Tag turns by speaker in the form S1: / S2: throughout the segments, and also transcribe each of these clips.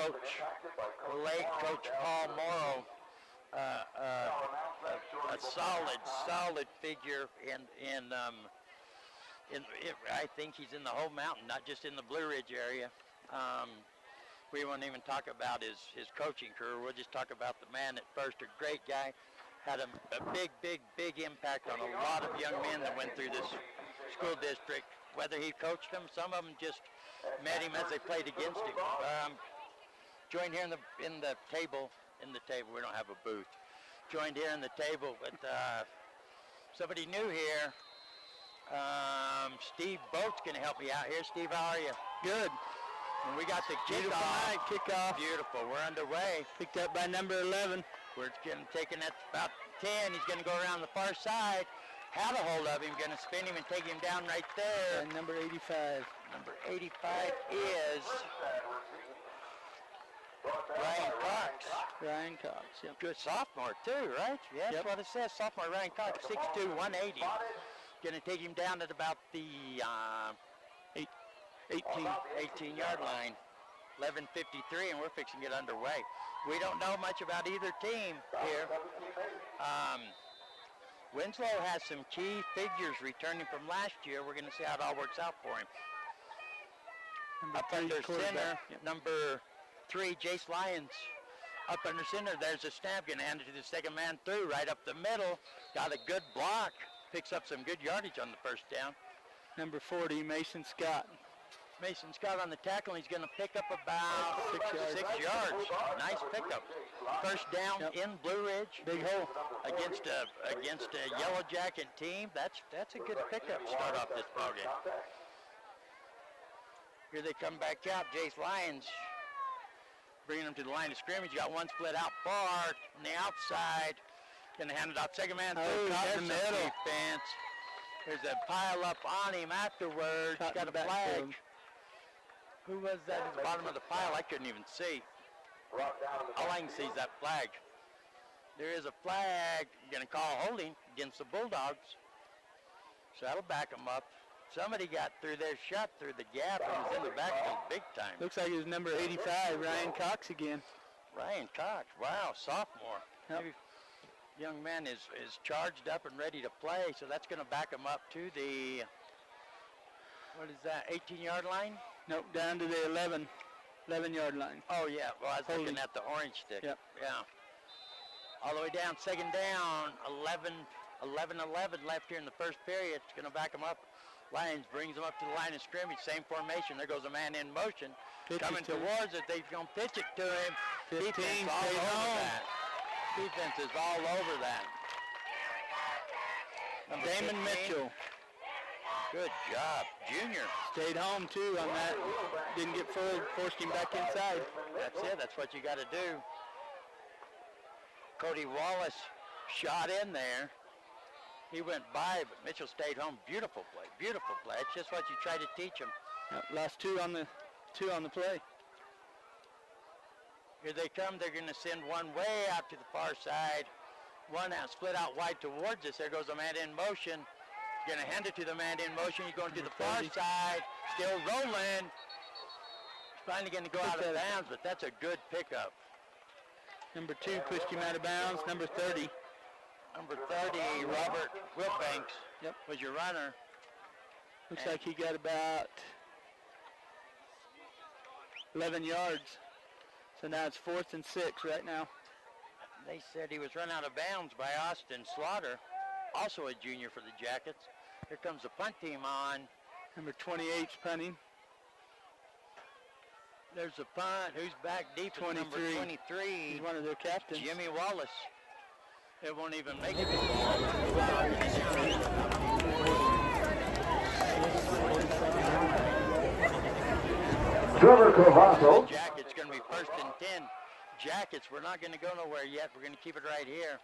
S1: the late Coach Paul Morrow, a solid figure I think he's in the whole mountain, not just in the Blue Ridge area. We won't even talk about his coaching career. We'll just talk about the man at first. A great guy, had a big impact on a lot of young men that went through this school district. Whether he coached them, some of them just met him as they played against him. Joined here in the table. We don't have a booth. Joined here in the table with somebody new here. Steve Boat's going to help me out here. Steve, how are you?
S2: Good.
S1: And we got the
S2: kickoff.
S1: Beautiful. We're underway.
S2: Picked up by number 11.
S1: We're taking at about 10. He's going to go around the far side. Had a hold of him. Going to spin him and take him down right there.
S2: And number 85.
S1: Number 85 is Ryan Cox.
S2: Ryan Cox, yep.
S1: Good sophomore too, right? Yeah, that's what it says. Sophomore Ryan Cox, 6'2", 180. Going to take him down at about the 18-yard line. 11:53, and we're fixing to get underway. We don't know much about either team here. Winslow has some key figures returning from last year. We're going to see how it all works out for him. Up under center, number 3, Jace Lyons. Up under center, there's a snap, going to hand it to the second man through, right up the middle. Got a good block. Picks up some good yardage on the first down.
S2: Number 40, Mason Scott.
S1: Mason Scott on the tackle. He's going to pick up about 6 yards. Nice pickup. First down in Blue Ridge.
S2: Big hole
S1: against a Yellow Jacket team. That's a good pickup to start off this ballgame. Here they come back out. Jace Lyons bringing them to the line of scrimmage. You got one split out far on the outside. Going to hand it off. Second man through. Caught in the middle. Defense. There's a pile up on him afterwards. Got a flag. Who was that at the bottom of the pile? I couldn't even see. All I can see is that flag. There is a flag. You're going to call holding against the Bulldogs. So that'll back them up. Somebody got through there, shot through the gap, and was in the backfield big time.
S2: Looks like it was number 85, Ryan Cox again.
S1: Ryan Cox, wow, sophomore.
S2: Yep.
S1: Young man is charged up and ready to play, so that's going to back him up to the, what is that, 18-yard line?
S2: Nope, down to the 11-yard line.
S1: Oh, yeah. Well, I was looking at the orange stick.
S2: Yep.
S1: Yeah. All the way down, second down, 11 left here in the first period. It's going to back them up. Lions brings them up to the line of scrimmage. Same formation. There goes a man in motion. Coming towards it. They're going to pitch it to him.
S2: 15,
S1: Defense all over that. Defense is all over that.
S2: Damon Mitchell.
S1: Good job. Junior.
S2: Stayed home, too, on that. Didn't get fooled. Forced him back inside.
S1: That's it. That's what you got to do. Cody Wallace shot in there. He went by, but Mitchell stayed home. Beautiful play. Beautiful play. It's just what you try to teach him.
S2: Yep, last two on the play.
S1: Here they come. They're going to send one way out to the far side. One out, split out wide towards us. There goes a man in motion. Going to hand it to the man in motion. He's going to the far side. Still rolling. Finally going to go out of bounds, but that's a good pickup.
S2: Number 2 pushed him out of bounds. Number 30.
S1: Number 30, Robert Wilbanks, was your runner.
S2: Looks like he got about 11 yards. So now it's 4th and 6 right now.
S1: They said he was run out of bounds by Austin Slaughter, also a junior for the Jackets. Here comes the punt team on.
S2: Number 28's punting.
S1: There's a punt. Who's back deep?
S2: 23.
S1: Number 23.
S2: He's one of their captains.
S1: Jimmy Wallace. It won't even make it.
S3: Trevor Cavasso.
S1: Jackets going to be 1st and 10. Jackets, we're not going to go nowhere yet. We're going to keep it right here.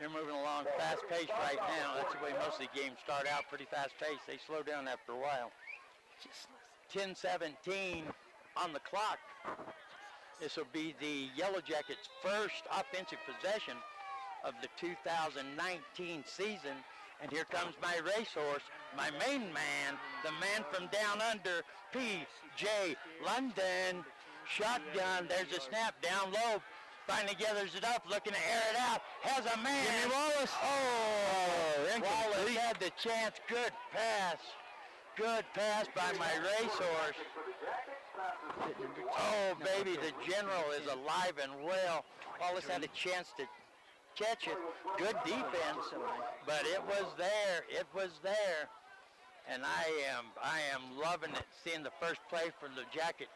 S1: They're moving along fast-paced right now. That's the way most of the games start out, pretty fast-paced. They slow down after a while. 10-17 on the clock. This will be the Yellow Jackets' first offensive possession of the 2019 season. And here comes my racehorse, my main man, the man from down under, P.J. London. Shotgun. There's a snap down low. Finally gathers it up, looking to air it out. Has a man.
S2: Jimmy Wallace.
S1: Oh, Wallace had the chance. Good pass. Good pass by my racehorse. Oh, baby, the general is alive and well. Wallace had a chance to catch it. Good defense, but it was there. It was there. And I am loving it, seeing the first play from the Jacket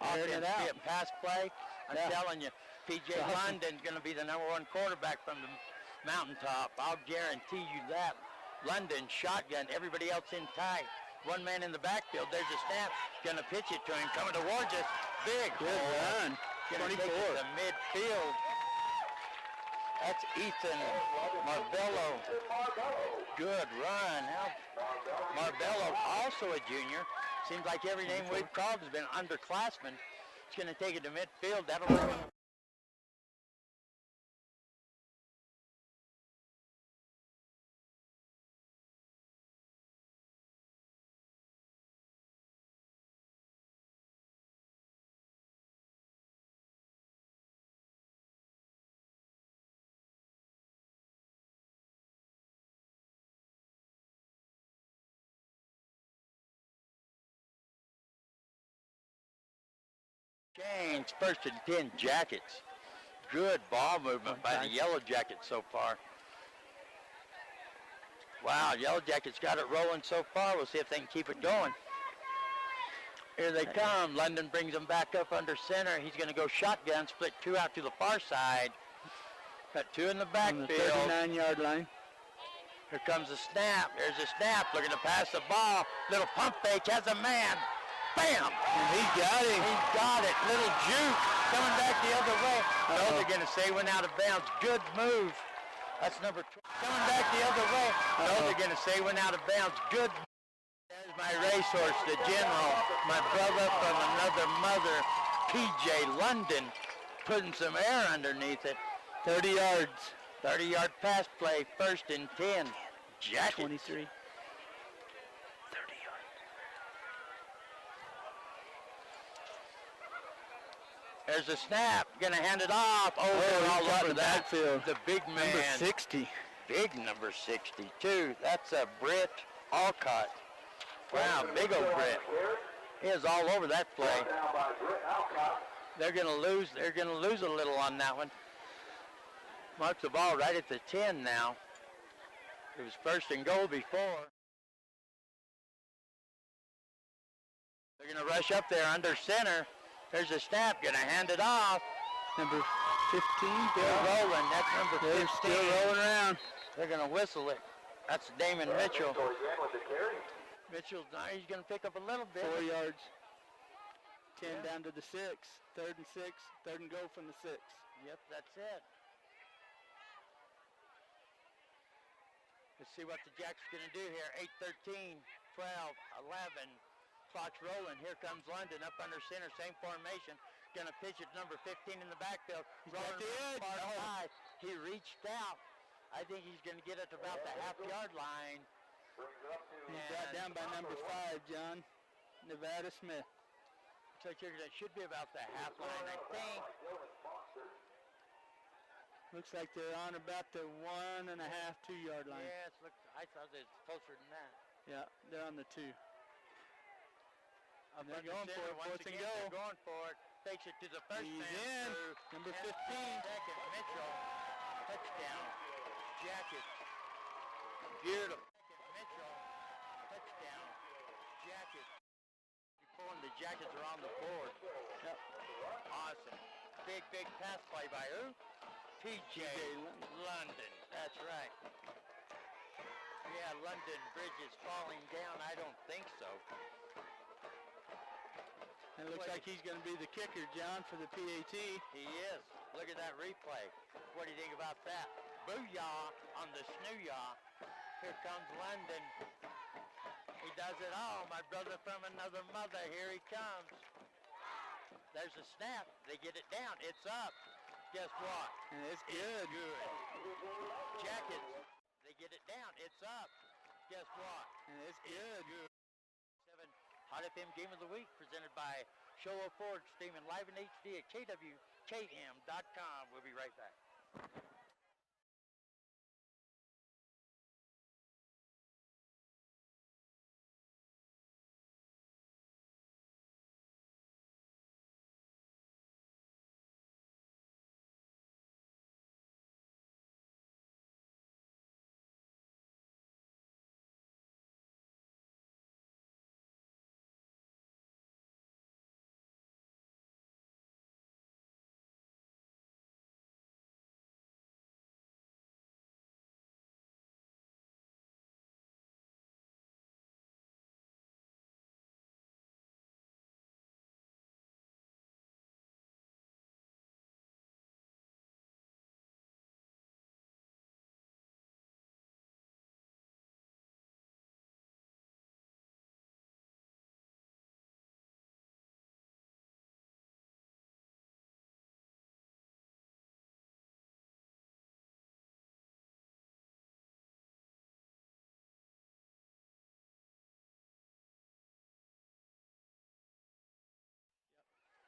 S1: offense be a pass play. I'm telling you, P.J. London's going to be the #1 quarterback from the mountaintop. I'll guarantee you that. London, shotgun, everybody else in tight. One man in the backfield. There's a snap. Going to pitch it to him. Coming towards us. Big.
S2: Good run.
S1: Going to take it to midfield. That's Ethan Marbello. Good run. Marbello, also a junior. Seems like every name we've called has been underclassmen. It's going to take it to midfield. That'll bring him. Change, 1st and 10 Jackets. Good ball movement by the Yellow Jackets so far. Wow, Yellow Jackets got it rolling so far. We'll see if they can keep it going. Here they come. London brings them back up under center. He's going to go shotgun, split 2 out to the far side. Got 2 in the backfield.
S2: On the 39-yard line.
S1: Here comes the snap. There's a snap. Looking to pass the ball. Little pump fake. Has a man. Bam!
S2: And he got it.
S1: He got it. Little juke coming back the other way. No, they're going to say went out of bounds. Good move. That's number 12. Coming back the other way. No, they're going to say went out of bounds. Good. There's my racehorse, the general. My brother from another mother, P.J. London, putting some air underneath it.
S2: 30 yards.
S1: 30-yard pass play, 1st and 10. Jackets.
S2: 23.
S1: There's a snap. Going to hand it off. All over that field. The big man.
S2: Number 60.
S1: Big number 62. That's a Britt Alcott. Wow, big old Britt. He is all over that play. They're going to lose. They're going to lose a little on that one. Marks the ball right at the 10 now. It was 1st and goal before. They're going to rush up there under center. There's a snap, going to hand it off.
S2: Number 15.
S1: Still rolling. That's number 15.
S2: They're still rolling around.
S1: They're going to whistle it. That's Damon Mitchell. Mitchell's now, he's going to pick up a little bit.
S2: 4 yards. 10 down to the 6. 3rd and 6. 3rd and goal from the 6.
S1: Yep, that's it. Let's see what the Jacks are going to do here. 8-13, 12, 11. Clock's rolling. Here comes London up under center, same formation. Going to pitch it number 15 in the backfield. Rolling far side. He reached out. I think he's going to get it to about the half-yard line.
S2: He's brought down by number 5, John. Nevada Smith.
S1: So it should be about the half line, I think.
S2: Looks like they're on about the 1.5, 2-yard line.
S1: Yes, I thought it was closer than that.
S2: Yeah, they're on the 2.
S1: They're going for it once again. They're going for it. Takes it to the first man.
S2: He's in. Number 15.
S1: Second, Mitchell. Touchdown. Jackets. Beautiful. Second, Mitchell. Touchdown. Jackets. Before the Jackets are on the board.
S2: Yep.
S1: Awesome. Big pass play by who? P.J. London. That's right. Yeah, London Bridge is falling down. I don't think so.
S2: It looks like he's going to be the kicker, John, for the PAT.
S1: He is. Look at that replay. What do you think about that? Booyah on the snooyah. Here comes London. He does it all. My brother from another mother. Here he comes. There's a snap. They get it down. It's up. Guess what?
S2: And it's good.
S1: Good. Jackets. They get it down. It's up. Guess what?
S2: And it's good.
S1: 7 Hot FM Game of the Week presented by Sholo Ford streaming live in HD at KWKM.com. We'll be right back.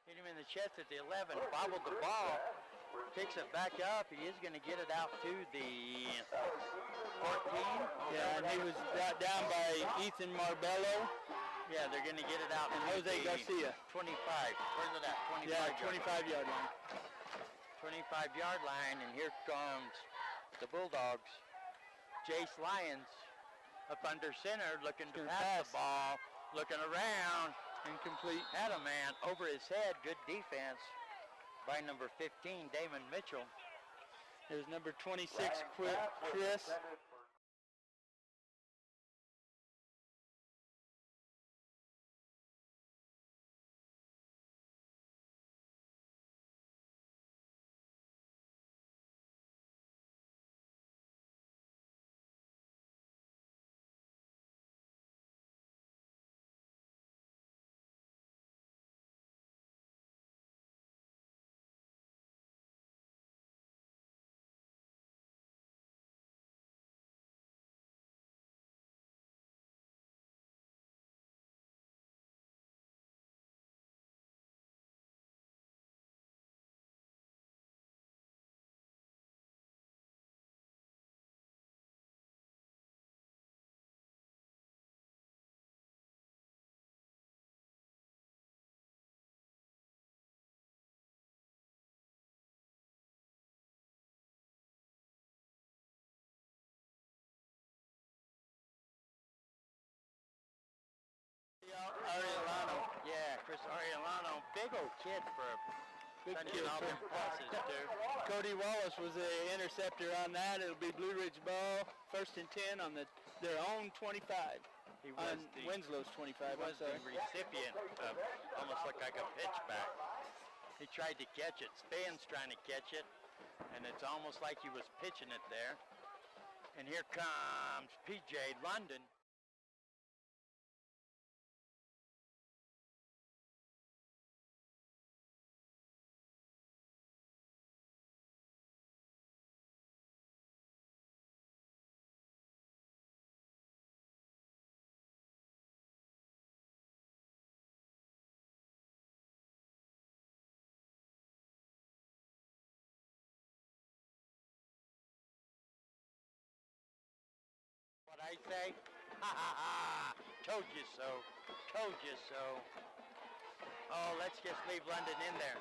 S1: Hit him in the chest at the 11, bobbled the ball, picks it back up. He is going to get it out to the 14.
S2: Yeah, and he was down by Ethan Marbello.
S1: Yeah, they're going to get it out
S2: and
S1: to
S2: Jose
S1: the
S2: Garcia.
S1: 25. Where's it at? 25
S2: yeah,
S1: yard
S2: 25-yard line.
S1: 25-yard line, and here comes the Bulldogs. Jace Lyons up under center, looking to pass the ball, looking around.
S2: Incomplete.
S1: Had a man over his head. Good defense by number 15, Damon Mitchell.
S2: There's number 26, Chris.
S1: Ariellano. Yeah, Chris Ariellano. Big old kid for
S2: Big
S1: sending
S2: kid
S1: all
S2: for
S1: them passes, too.
S2: Cody Wallace was the interceptor on that. It'll be Blue Ridge ball, 1st and 10 on their own 25.
S1: He was
S2: Winslow's 25.
S1: He was the recipient of almost looked like a pitch back. He tried to catch it. Span's trying to catch it, and it's almost like he was pitching it there. And here comes P.J. London. What I say? Ha ha ha! Told you so. Told you so. Oh, let's just leave London in there.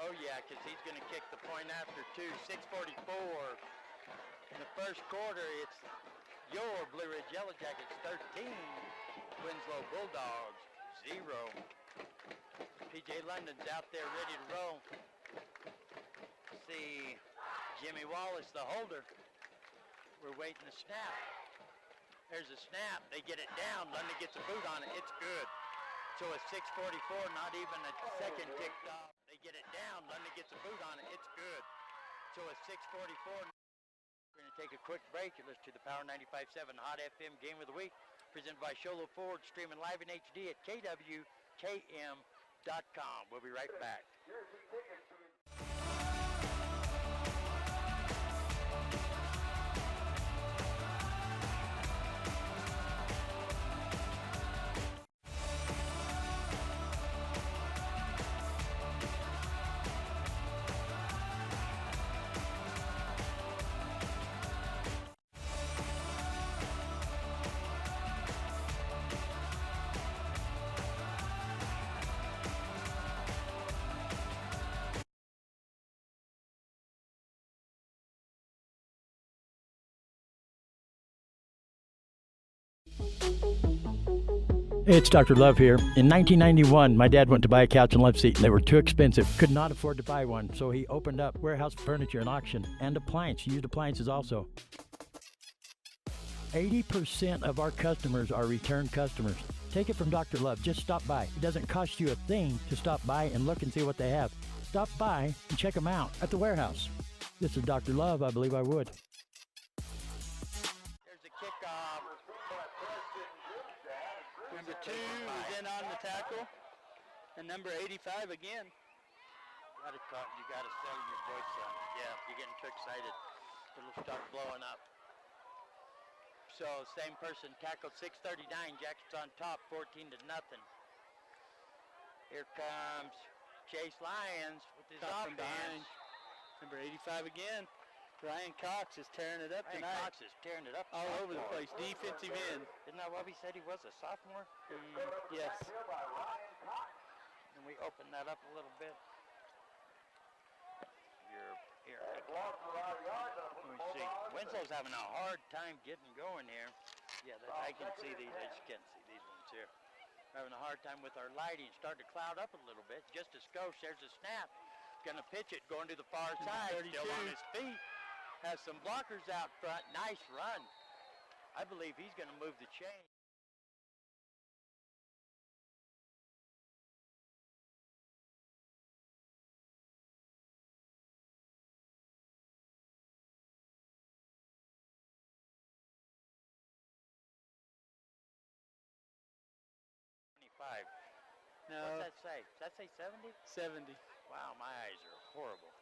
S1: Oh yeah, because he's going to kick the point after two. 6:44 in the first quarter. It's your Blue Ridge Yellow Jackets 13, Winslow Bulldogs 0. P.J. London's out there ready to roll. See Jimmy Wallace, the holder. We're waiting to snap. There's a snap. They get it down. London gets a boot on it. It's good. So a 6:44, not even a second ticked off. They get it down. London gets a boot on it. It's good. So a 6:44. We're going to take a quick break and listen to the Power 95.7 Hot FM Game of the Week, presented by Sholo Ford, streaming live in HD at KWKM.com. We'll be right back.
S4: It's Dr. Love here. In 1991, my dad went to buy a couch and love seat, and they were too expensive. Could not afford to buy one, so he opened up warehouse furniture and auction and appliance, used appliances also. 80% of our customers are return customers. Take it from Dr. Love. Just stop by. It doesn't cost you a thing to stop by and look and see what they have. Stop by and check them out at the warehouse. This is Dr. Love. I believe I would.
S1: There's a kickoff.
S2: Number 2 is in on the tackle, and number 85 again.
S1: You gotta settle your voice down. Yeah, you're getting too excited. It'll start blowing up. So same person tackled 639. Jackson's on top, 14-0. Here comes Chase Lyons with his
S2: Top from
S1: offense.
S2: behind. Number 85 again. Ryan Cox is tearing it up
S1: Ryan
S2: tonight.
S1: Cox is tearing it up.
S2: All over the place. Defensive end.
S1: Isn't that what we said he was, a sophomore?
S2: Yes.
S1: And we open that up a little bit. Here. Let me see. Winslow's having a hard time getting going here. Yeah, I can see these. I just can't see these ones here. We're having a hard time with our lighting. Starting to cloud up a little bit. Just a skosh. There's a snap. Going to pitch it. Going to the far side.
S2: 32.
S1: Still on his feet. Has some blockers out front. Nice run. I believe he's going to move the chain.
S2: No.
S1: What's that say? Does that say 70?
S2: 70.
S1: Wow, my eyes are horrible.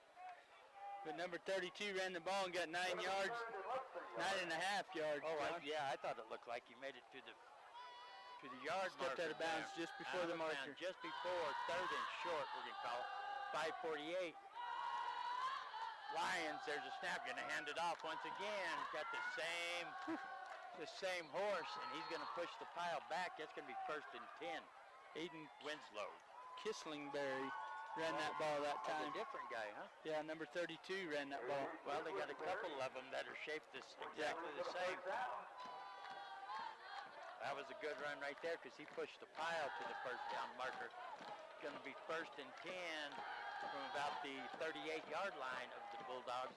S2: But number 32 ran the ball and got 9 yards, 9.5 yards.
S1: Oh,
S2: John.
S1: yeah, I thought it looked like he made it to the yard marker.
S2: Stepped out of bounds
S1: there.
S2: just before the
S1: Out of
S2: marker.
S1: bounds just before, third and short, we're going to call it. 5:48. Lions, there's a snap, going to hand it off once again. Got the same horse, and he's going to push the pile back. That's going to be 1st and 10.
S2: Aiden
S1: Winslow.
S2: Kislingberry ran that ball that
S1: That's
S2: time.
S1: a different guy, huh?
S2: Yeah, number 32 ran that ball.
S1: Well, they got a couple of them that are shaped exactly the same. That was a good run right there because he pushed the pile to the first down marker. Going to be 1st and 10 from about the 38-yard line of the Bulldogs.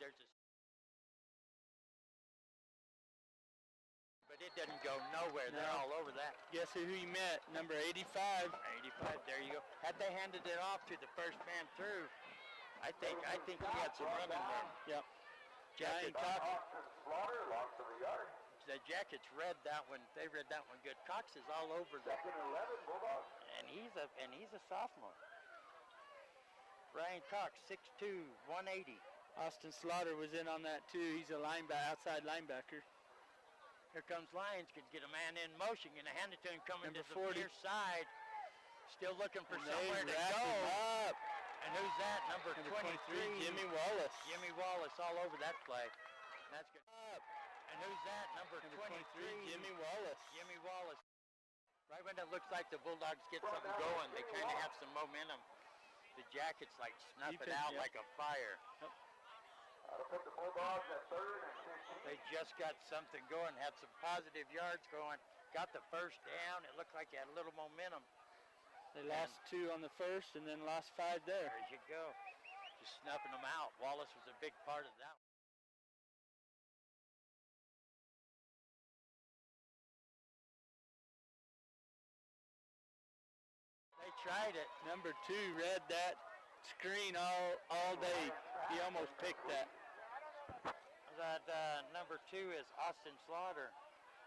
S1: But it didn't go nowhere.
S2: No.
S1: They're all over that.
S2: Guess who he met? Number 85.
S1: 85, there you go. Had they handed it off to the first man through, I think he had some running room.
S2: Yep.
S1: Jacket
S2: Ryan Cox.
S1: The Jackets read that one. They read that one good. Cox is all over that. And he's a sophomore. Ryan Cox, 6'2", 180.
S2: Austin Slaughter was in on that too. He's a outside linebacker.
S1: Here comes Lyons. Could get a man in motion. Going to hand it to him coming
S2: Number
S1: to the
S2: 40.
S1: near side. Still looking for
S2: And
S1: somewhere
S2: they
S1: to
S2: wrap
S1: go.
S2: him up.
S1: And who's that? Number 23.
S2: Jimmy Wallace.
S1: Jimmy Wallace all over that play. That's good. And who's that? Number 23.
S2: Jimmy Wallace.
S1: Jimmy Wallace. Right when it looks like the Bulldogs get something going, they kind of have some momentum. The Jackets like snuff it out like a fire. They just got something going, had some positive yards going, got the first down. It looked like they had a little momentum.
S2: They lost 2 on the first and then lost 5 there.
S1: There you go. Just snuffing them out. Wallace was a big part of that. They tried it.
S2: Number 2 read that screen all day. He almost picked that.
S1: That number 2 is Austin Slaughter.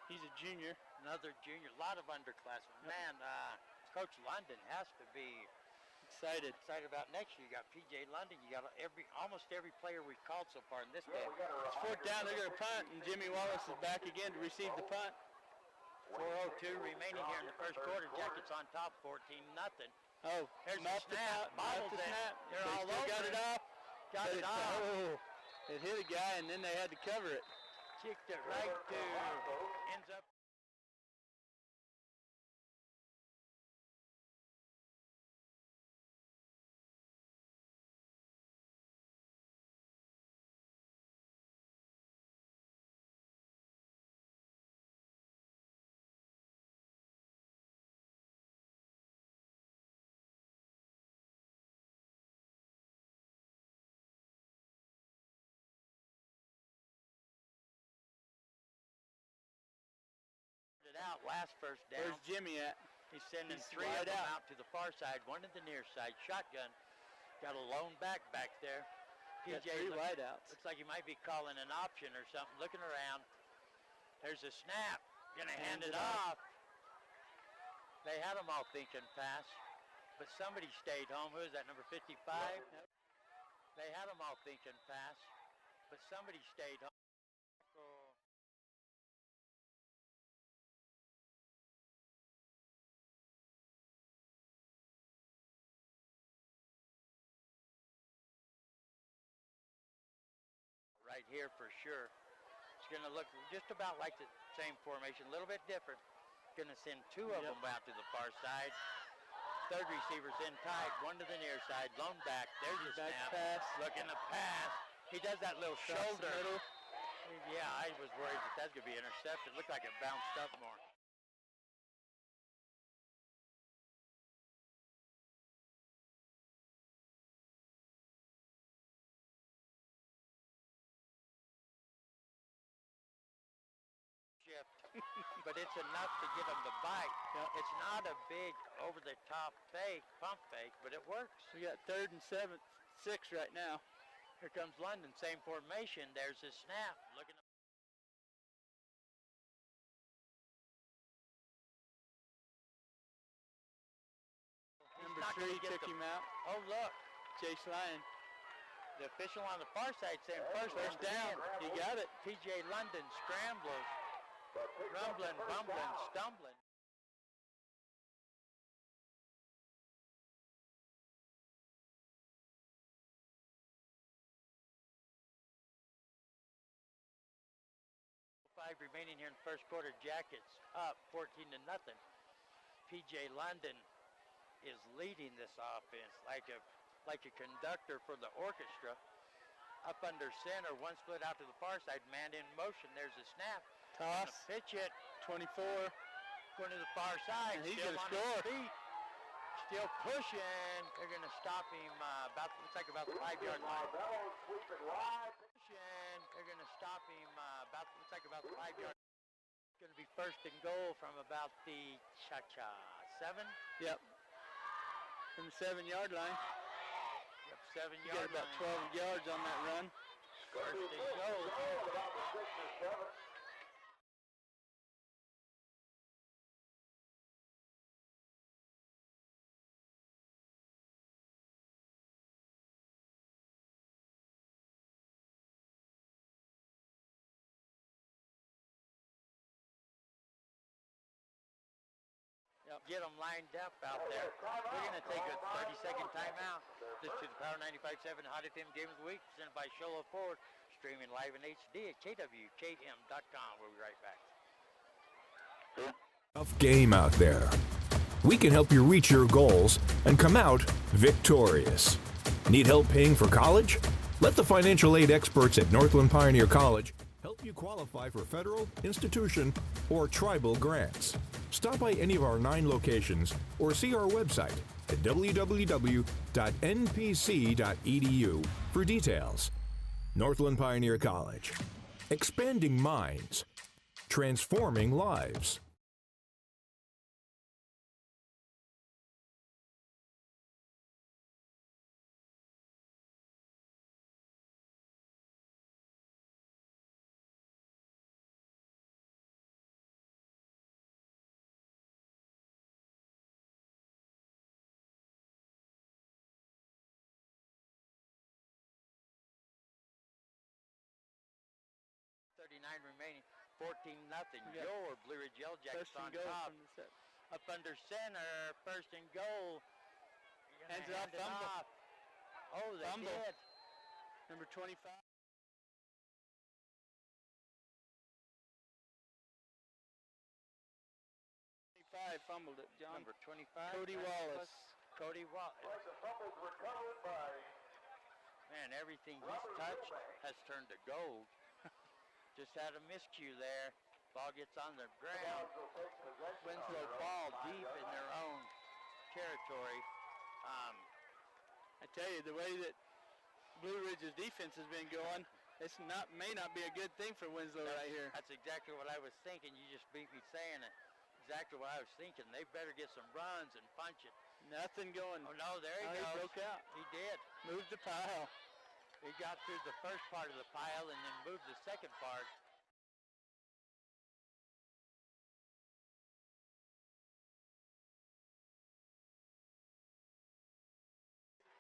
S2: He's a junior.
S1: Another junior. A lot of underclassmen. Man, Coach London has to be
S2: Excited.
S1: about next year. You got P.J. London. You got almost every player we've called so far in this game.
S2: It's 4th down. They're going to punt, and Jimmy Wallace is back again to receive the punt.
S1: 4:02 remaining here in the first quarter. Jackets on top, 14-0.
S2: Oh,
S1: There's
S2: muffed
S1: the snap. Bobbles
S2: the
S1: it.
S2: snap.
S1: They're
S2: They
S1: all
S2: still
S1: over
S2: got it off.
S1: Got
S2: but
S1: it off.
S2: Oh, it hit a guy, and then they had to cover it.
S1: Kicked it right to ends up. out last first down.
S2: Where's Jimmy at?
S1: He's sending
S2: He's
S1: three of
S2: wide
S1: them
S2: out.
S1: out to the far side, one to the near side. Shotgun. Got a lone back there.
S2: Got
S1: PJ
S2: three wideouts.
S1: looks like he might be calling an option or something. Looking around. There's a snap. Gonna hand it off. They had them all thinking pass, but somebody stayed home. Who is that, number 55? They had them all thinking pass, but somebody stayed home. Right here for sure. It's going to look just about like the same formation, a little bit different. Going to send two of them out to the far side. Third receiver's in tight, one to the near side, lone back. There's a snap.
S2: Pass.
S1: Looking to pass. He does that little shoulder. Yeah, I was worried that that's going to be intercepted. Looked like it bounced up more. But it's enough to get them to bite.
S2: Yep.
S1: It's not a big over-the-top fake, pump fake, but it works.
S2: We got 3rd and 6 right now.
S1: Here comes London, same formation. There's his snap. Looking at
S2: Number 3 took him out.
S1: Oh, look.
S2: Chase Lyon.
S1: The official on the far side saying first down.
S2: He got it.
S1: P.J. London scrambles. Rumbling, bumbling, stumbling. Five remaining here in the first quarter. Jackets up 14-0. P.J. London is leading this offense like a conductor for the orchestra. Up under center, one split out to the far side, man in motion. There's a snap.
S2: Toss.
S1: Pitch it.
S2: 24.
S1: Going to the far side.
S2: And he's
S1: still
S2: gonna
S1: on
S2: score.
S1: his feet. Still pushing. They're going to stop him looks like about the 5-yard line. Pushing. They're going to stop him looks like about the 5-yard line. It's going to be first and goal from about the 7.
S2: Yep. From the 7-yard line.
S1: Yep,
S2: You
S1: 7-yard
S2: got about 12 yards on that run.
S1: First and goal. Get them lined up out there. We're going to take a 30-second timeout. This is the Power 95.7 Hot FM Game of the Week, presented by Sholo Ford, streaming live in HD at kwkm.com. We'll be right back.
S5: Tough game out there. We can help you reach your goals and come out victorious. Need help paying for college? Let the financial aid experts at Northland Pioneer College help you qualify for federal, institution, or tribal grants. Stop by any of our 9 locations or see our website at www.npc.edu for details. Northland Pioneer College. Expanding minds. Transforming lives.
S1: Remaining, 14-0. Your Blue Ridge Yellow Jackets on top. Up under center, first and goal.
S2: Hands it off.
S1: Oh, they did.
S2: Number 25. 25 fumbled it, John.
S1: Number 25.
S2: Cody Wallace.
S1: Cody Wallace. Man, everything he's touched has turned to gold. Just had a miscue there. Ball gets on the ground. Winslow ball deep in their own territory.
S2: I tell you, the way that Blue Ridge's defense has been going, may not be a good thing for Winslow right here.
S1: That's exactly what I was thinking. You just beat me saying it. exactly what I was thinking. They better get some runs and punch it.
S2: Nothing going.
S1: Oh, no, there he goes.
S2: He broke out.
S1: He did.
S2: Moved the pile.
S1: He got through the first part of the pile and then moved the second part.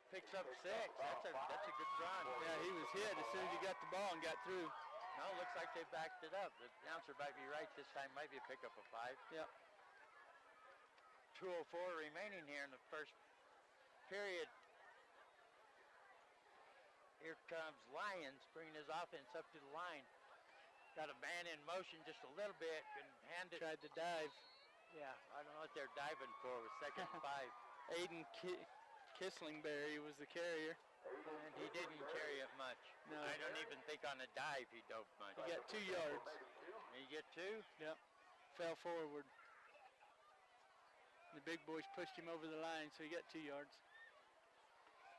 S1: Picks up 6. That's a good run.
S2: Yeah, he was hit as soon as he got the ball and got through.
S1: No, looks like they backed it up. The announcer might be right this time. Might be a pickup of 5.
S2: Yep.
S1: 2:04 remaining here in the first period. Here comes Lyons bringing his offense up to the line. Got a man in motion just a little bit and hand it.
S2: Tried to dive.
S1: Yeah, I don't know what they're diving for with 2nd and 5.
S2: Aiden Kislingberry was the carrier.
S1: And he didn't carry it much.
S2: No.
S1: I don't even think on a dive he dove much.
S2: He got 2 yards.
S1: Did he get 2?
S2: Yep. Fell forward. The big boys pushed him over the line, so he got 2 yards.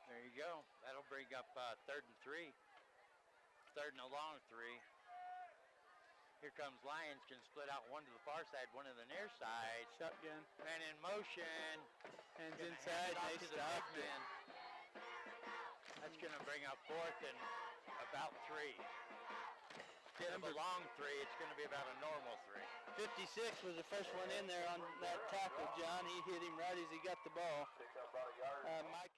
S1: There you go. That'll bring up 3rd and 3. 3rd and a long 3. Here comes Lyons. Can split out one to the far side, one to the near side.
S2: Shotgun.
S1: Man in motion.
S2: Hands
S1: Gonna
S2: inside.
S1: hand it off
S2: They
S1: to the
S2: stopped
S1: big
S2: it.
S1: man. That's going to bring up 4th and about 3. Instead of a long 3, it's going to be about a normal 3.
S2: 56 was the first one in there on that tackle, John. He hit him right as he got the ball. Mike.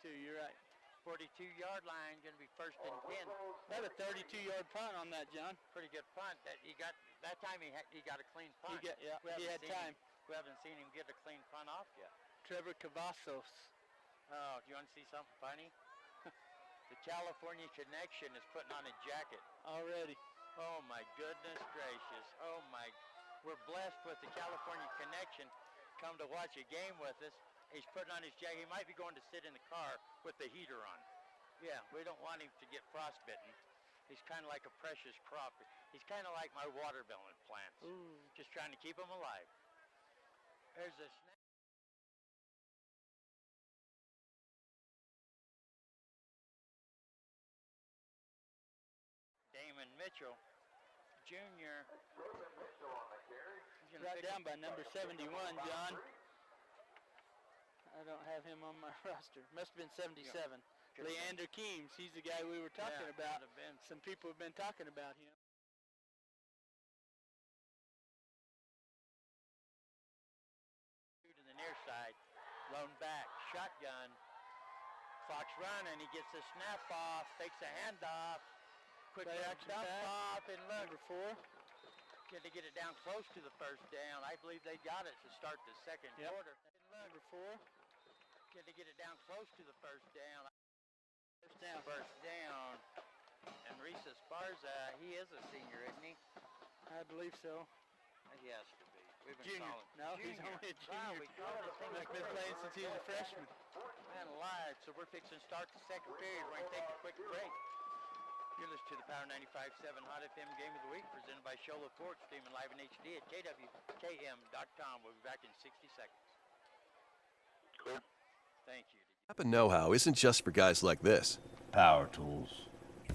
S2: You're right.
S1: 42-yard line, going to be 1st and 10.
S2: About a 32-yard punt on that, John.
S1: Pretty good punt. That time he got a clean punt.
S2: He had time.
S1: We haven't seen him get a clean punt off yet.
S2: Trevor Cavazos.
S1: Oh, do you want to see something funny? The California Connection is putting on a jacket.
S2: Already.
S1: Oh my goodness gracious. Oh my. We're blessed with the California Connection. Come to watch a game with us. He's putting on his jacket. He might be going to sit in the car with the heater on. Yeah, we don't want him to get frostbitten. He's kind of like a precious crop. He's kind of like my watermelon plants.
S2: Ooh.
S1: Just trying to keep them alive. There's a snap. Damon Mitchell, Jr.
S2: Brought down by number 71, John. I don't have him on my roster. Must have been 77.
S1: Yeah.
S2: Leander Keems, he's the guy we were talking about.
S1: Could have been.
S2: Some people have been talking about him.
S1: To the near side, lone back, shotgun. Clock's running. He gets a snap off, takes a handoff. Quick dump off, and look.
S2: Number 4.
S1: Get to get it down close to the 1st down. I believe they got it to start the 2nd quarter.
S2: Number 4.
S1: Get to get it down close to the 1st down.
S2: First down.
S1: 1st down. And Reese Esparza, he is a senior, isn't he?
S2: I believe so.
S1: He has to be. We've been
S2: Junior.
S1: calling.
S2: No, he's only a
S1: Wow,
S2: junior.
S1: we called this thing
S2: He's been playing since he was a freshman.
S1: Man alive. So we're fixing to start the 2nd period. We're going to take a quick break. You're listening to the Power 95.7 Hot FM Game of the Week presented by Shola Ford, streaming live in HD at kwkm.com. We'll be back in 60 seconds.
S6: Clear.
S1: Thank you.
S7: Napa know-how isn't just for guys like this.
S6: Power tools.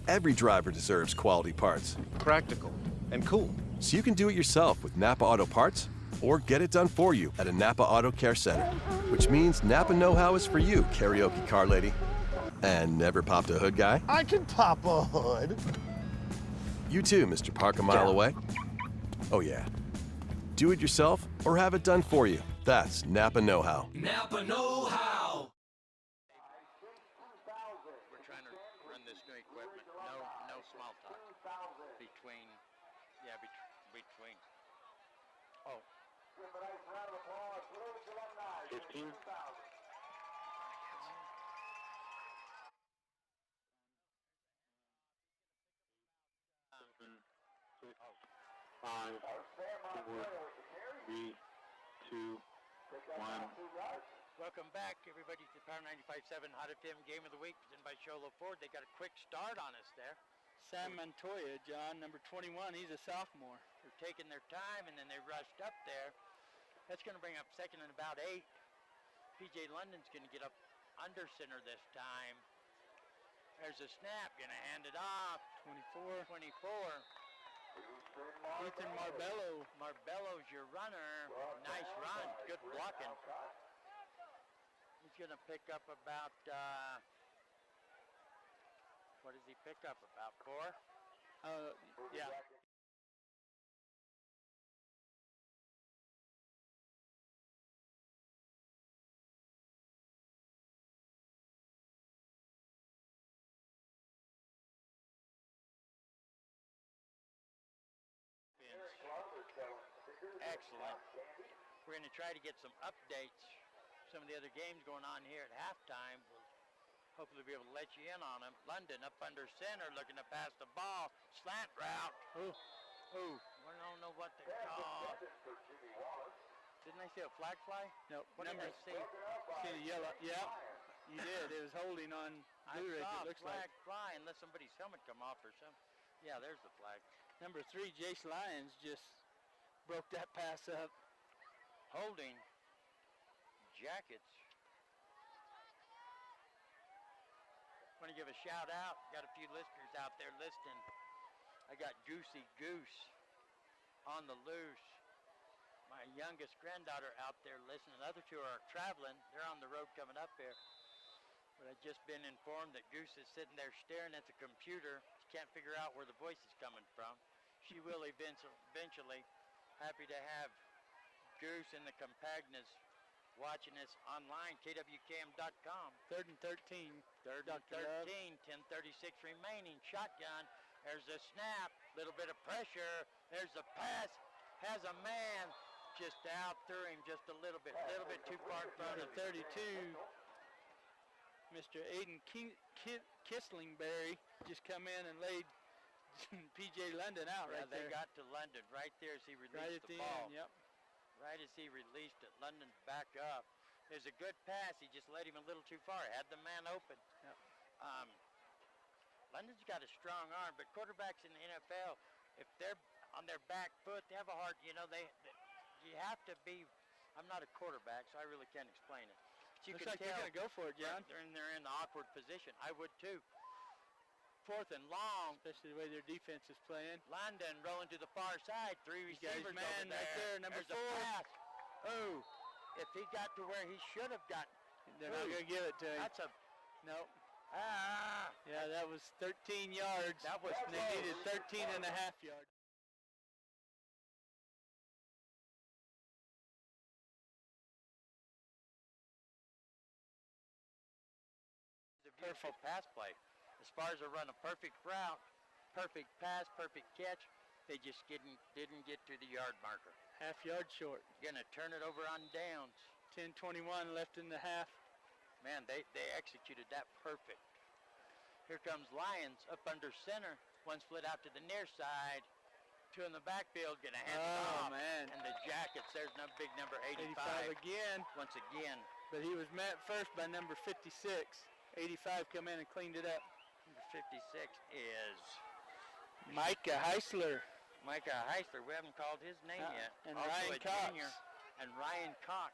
S7: Every driver deserves quality parts.
S6: Practical and cool.
S7: So you can do it yourself with Napa Auto Parts or get it done for you at a Napa Auto Care Center. Which means Napa know-how is for you, karaoke car lady. And never popped a hood guy?
S6: I can pop a hood.
S7: You too, Mr. Park a mile away. Oh yeah. Do it yourself or have it done for you. That's Napa know-how.
S8: Napa know-how.
S1: We're trying to run this new equipment. No small talk. Between. Oh.
S6: 15. Five, 4, 3, 2, 1.
S1: Welcome back, everybody, to the Power 95.7 Hot FM Game of the Week, presented by Sholo Ford. They got a quick start on us there.
S2: Sam Montoya, John, number 21, he's a sophomore.
S1: They're taking their time, and then they rushed up there. That's going to bring up second and about 8. P.J. London's going to get up under center this time. There's a snap, going to hand it off.
S2: 24.
S1: Ethan Marbello. Marbello's your runner. Nice run. Good blocking. He's going to pick up about, what does he pick up? About 4?
S2: Yeah.
S1: Excellent. We're going to try to get some updates. Some of the other games going on here at halftime. We'll hopefully be able to let you in on them. London up under center, looking to pass the ball. Slant route.
S2: Ooh.
S1: We don't know what they call. Didn't they see a flag fly?
S2: No.
S1: What did they see?
S2: See the yellow? Yeah, you did. It was holding on Blue Ridge, it looks
S1: flag
S2: like.
S1: fly unless somebody's helmet come off or something. Yeah, there's the flag.
S2: Number 3, Jace Lyons, just broke that pass up.
S1: Holding. Jackets. Want to give a shout out. Got a few listeners out there listening. I got Goosey Goose on the loose. My youngest granddaughter out there listening. The other 2 are traveling. They're on the road coming up here. But I've just been informed that Goose is sitting there staring at the computer. She can't figure out where the voice is coming from. She will eventually. Happy to have Goose and the Compagnas watching us online, kwkm.com.
S2: 3rd and 13.
S1: 3rd and 13, 10:36 remaining. Shotgun. There's a snap. Little bit of pressure. There's a pass. Has a man just out through him just a little bit too far in front of him.
S2: 32. Mr. Aiden Kislingberry just come in and laid P.J. London out right there.
S1: They got to London right there as he released
S2: right at
S1: the
S2: the
S1: ball.
S2: end, yep.
S1: Right as he released it, London's back up. There's a good pass. He just let him a little too far. Had the man open.
S2: Yep.
S1: London's got a strong arm, but quarterbacks in the NFL, if they're on their back foot, they have a hard, you have to be, I'm not a quarterback, so I really can't explain it. But you
S2: Looks
S1: can
S2: like
S1: tell
S2: you're going to go for it, John.
S1: They're in the awkward position. I would too. 4th and long.
S2: Especially the way their defense is playing.
S1: London rolling to the far side. 3 receivers
S2: man
S1: over there.
S2: right there, number
S1: There's
S2: 4.
S1: A pass. Oh, if he got to where he should have gotten.
S2: They're not going to give it to him.
S1: That's a,
S2: nope.
S1: Ah.
S2: Yeah, that was 13 yards.
S1: That was
S2: They needed 13 and a half yards.
S1: A beautiful pass play. The Spars are run a perfect route, perfect pass, perfect catch. They just didn't get to the yard marker.
S2: Half yard short.
S1: Gonna turn it over on downs.
S2: 10:21 left in the half.
S1: Man, they executed that perfect. Here comes Lions up under center. One split out to the near side. 2 in the backfield, gonna hand it off.
S2: Man.
S1: And the Jackets, there's no big number
S2: 85 again.
S1: Once again.
S2: But he was met first by number 56. 85 come in and cleaned it up.
S1: Number 56 is
S2: Micah Heisler.
S1: Micah Heisler. We haven't called his name yet.
S2: And
S1: Also
S2: Ryan
S1: a
S2: Cox.
S1: junior. And Ryan Cox.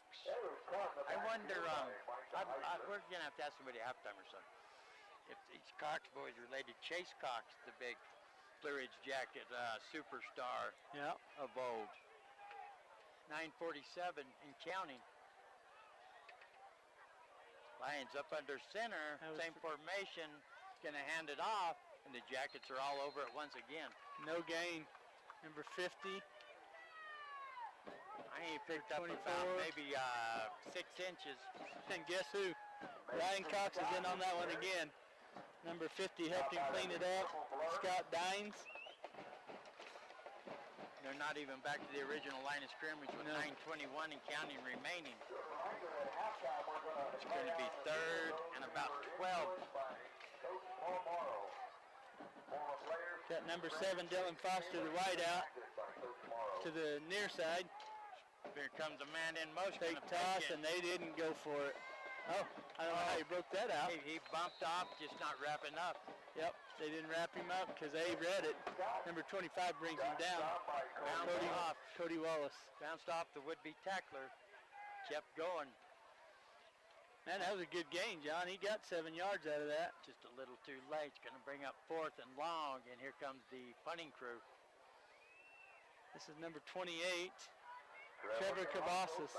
S1: I wonder, we're going to have to ask somebody at halftime or something. If these Cox boys related Chase Cox, the big Blue Ridge Jacket superstar of old. 9:47 and counting. Lions up under center, same formation, going to hand it off, and the Jackets are all over it once again.
S2: No gain. Number 50.
S1: I ain't picked up
S2: 24.
S1: about maybe 6 inches.
S2: And guess who? Ryan Cox is in on that one again. Number 50 helped him clean it up. Scott Dines.
S1: They're not even back to the original line of scrimmage with 9:21 and counting remaining. It's going to be 3rd and about 12.
S2: Got number 7, Dylan Foster, the wide out to the near side.
S1: Here comes a man in motion.
S2: Fake toss, and they didn't go for it. Oh, I don't know how he broke that out.
S1: He bumped off, just not wrapping up.
S2: Yep, they didn't wrap him up because they read it. Number 25 brings him down. Cody Wallace.
S1: Bounced off the would-be tackler. Kept going.
S2: Man, that was a good gain, John. He got 7 yards out of that.
S1: Just a little too late. It's going to bring up 4th and long, and here comes the punting crew.
S2: This is number 28, Trevor Cavazos.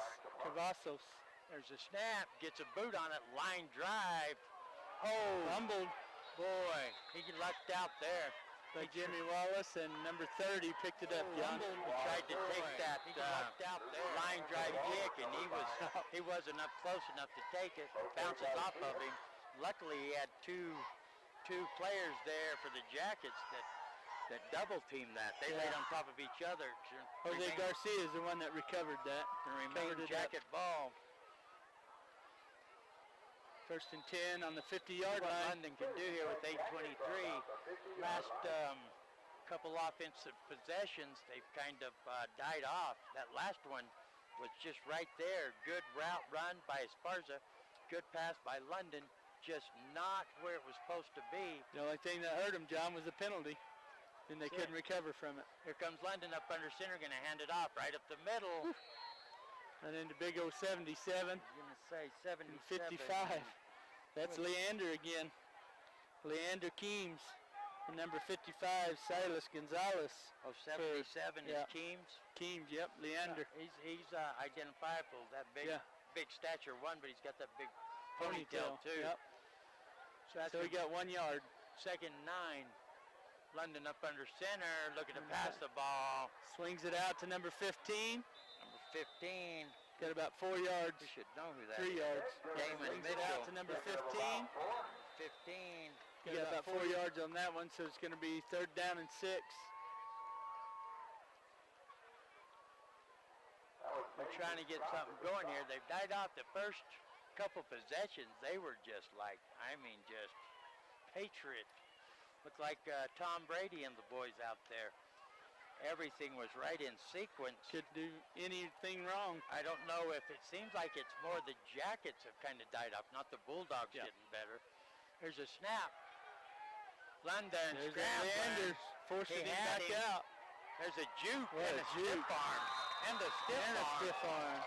S1: There's a snap, gets a boot on it, line drive.
S2: Oh, fumbled.
S1: Boy, he lucked out there.
S2: But Jimmy Wallace and number 30 picked it up, John.
S1: He tried to take that line drive kick, and he wasn't up close enough to take it. Bounces off of him. Luckily, he had two players there for the Jackets that double teamed that. They laid on top of each other.
S2: Jose Garcia is the one that recovered that.
S1: The remaining Jacket ball.
S2: 1st and 10 on the 50-yard line.
S1: London can do here with 8:23. Last couple offensive possessions, they've kind of died off. That last one was just right there. Good route run by Esparza. Good pass by London. Just not where it was supposed to be.
S2: The only thing that hurt him, John, was the penalty. And they couldn't recover from it.
S1: Here comes London up under center, going to hand it off right up the middle.
S2: And into big old 77.
S1: I was going to say 77.
S2: 55. That's Leander again. Leander Keems. And number 55, Silas Gonzalez.
S1: Oh, 77 is Keems?
S2: Keems, yep, Leander.
S1: He's identifiable, that big stature one, but he's got that big ponytail too.
S2: Yep. So he got 1 yard.
S1: 2nd and 9. London up under center, looking to pass the ball.
S2: Swings it out to number 15.
S1: Number 15.
S2: Got about 4 yards.
S1: You should know who that
S2: 3
S1: is.
S2: yards.
S1: Damon
S2: Swings it out to number 15.
S1: 15.
S2: He got about 4 yards on that one, so it's going to be 3rd down and 6.
S1: They're trying to get something going here. They've died off the first couple possessions. They were just like, just patriot. Looked like Tom Brady and the boys out there. Everything was right in sequence.
S2: Could do anything wrong.
S1: I don't know if it seems like it's more the Jackets have kind of died off, not the Bulldogs getting better. There's a snap. London scrambling.
S2: Forcing him back out.
S1: There's a juke and a stiff arm. And a stiff arm.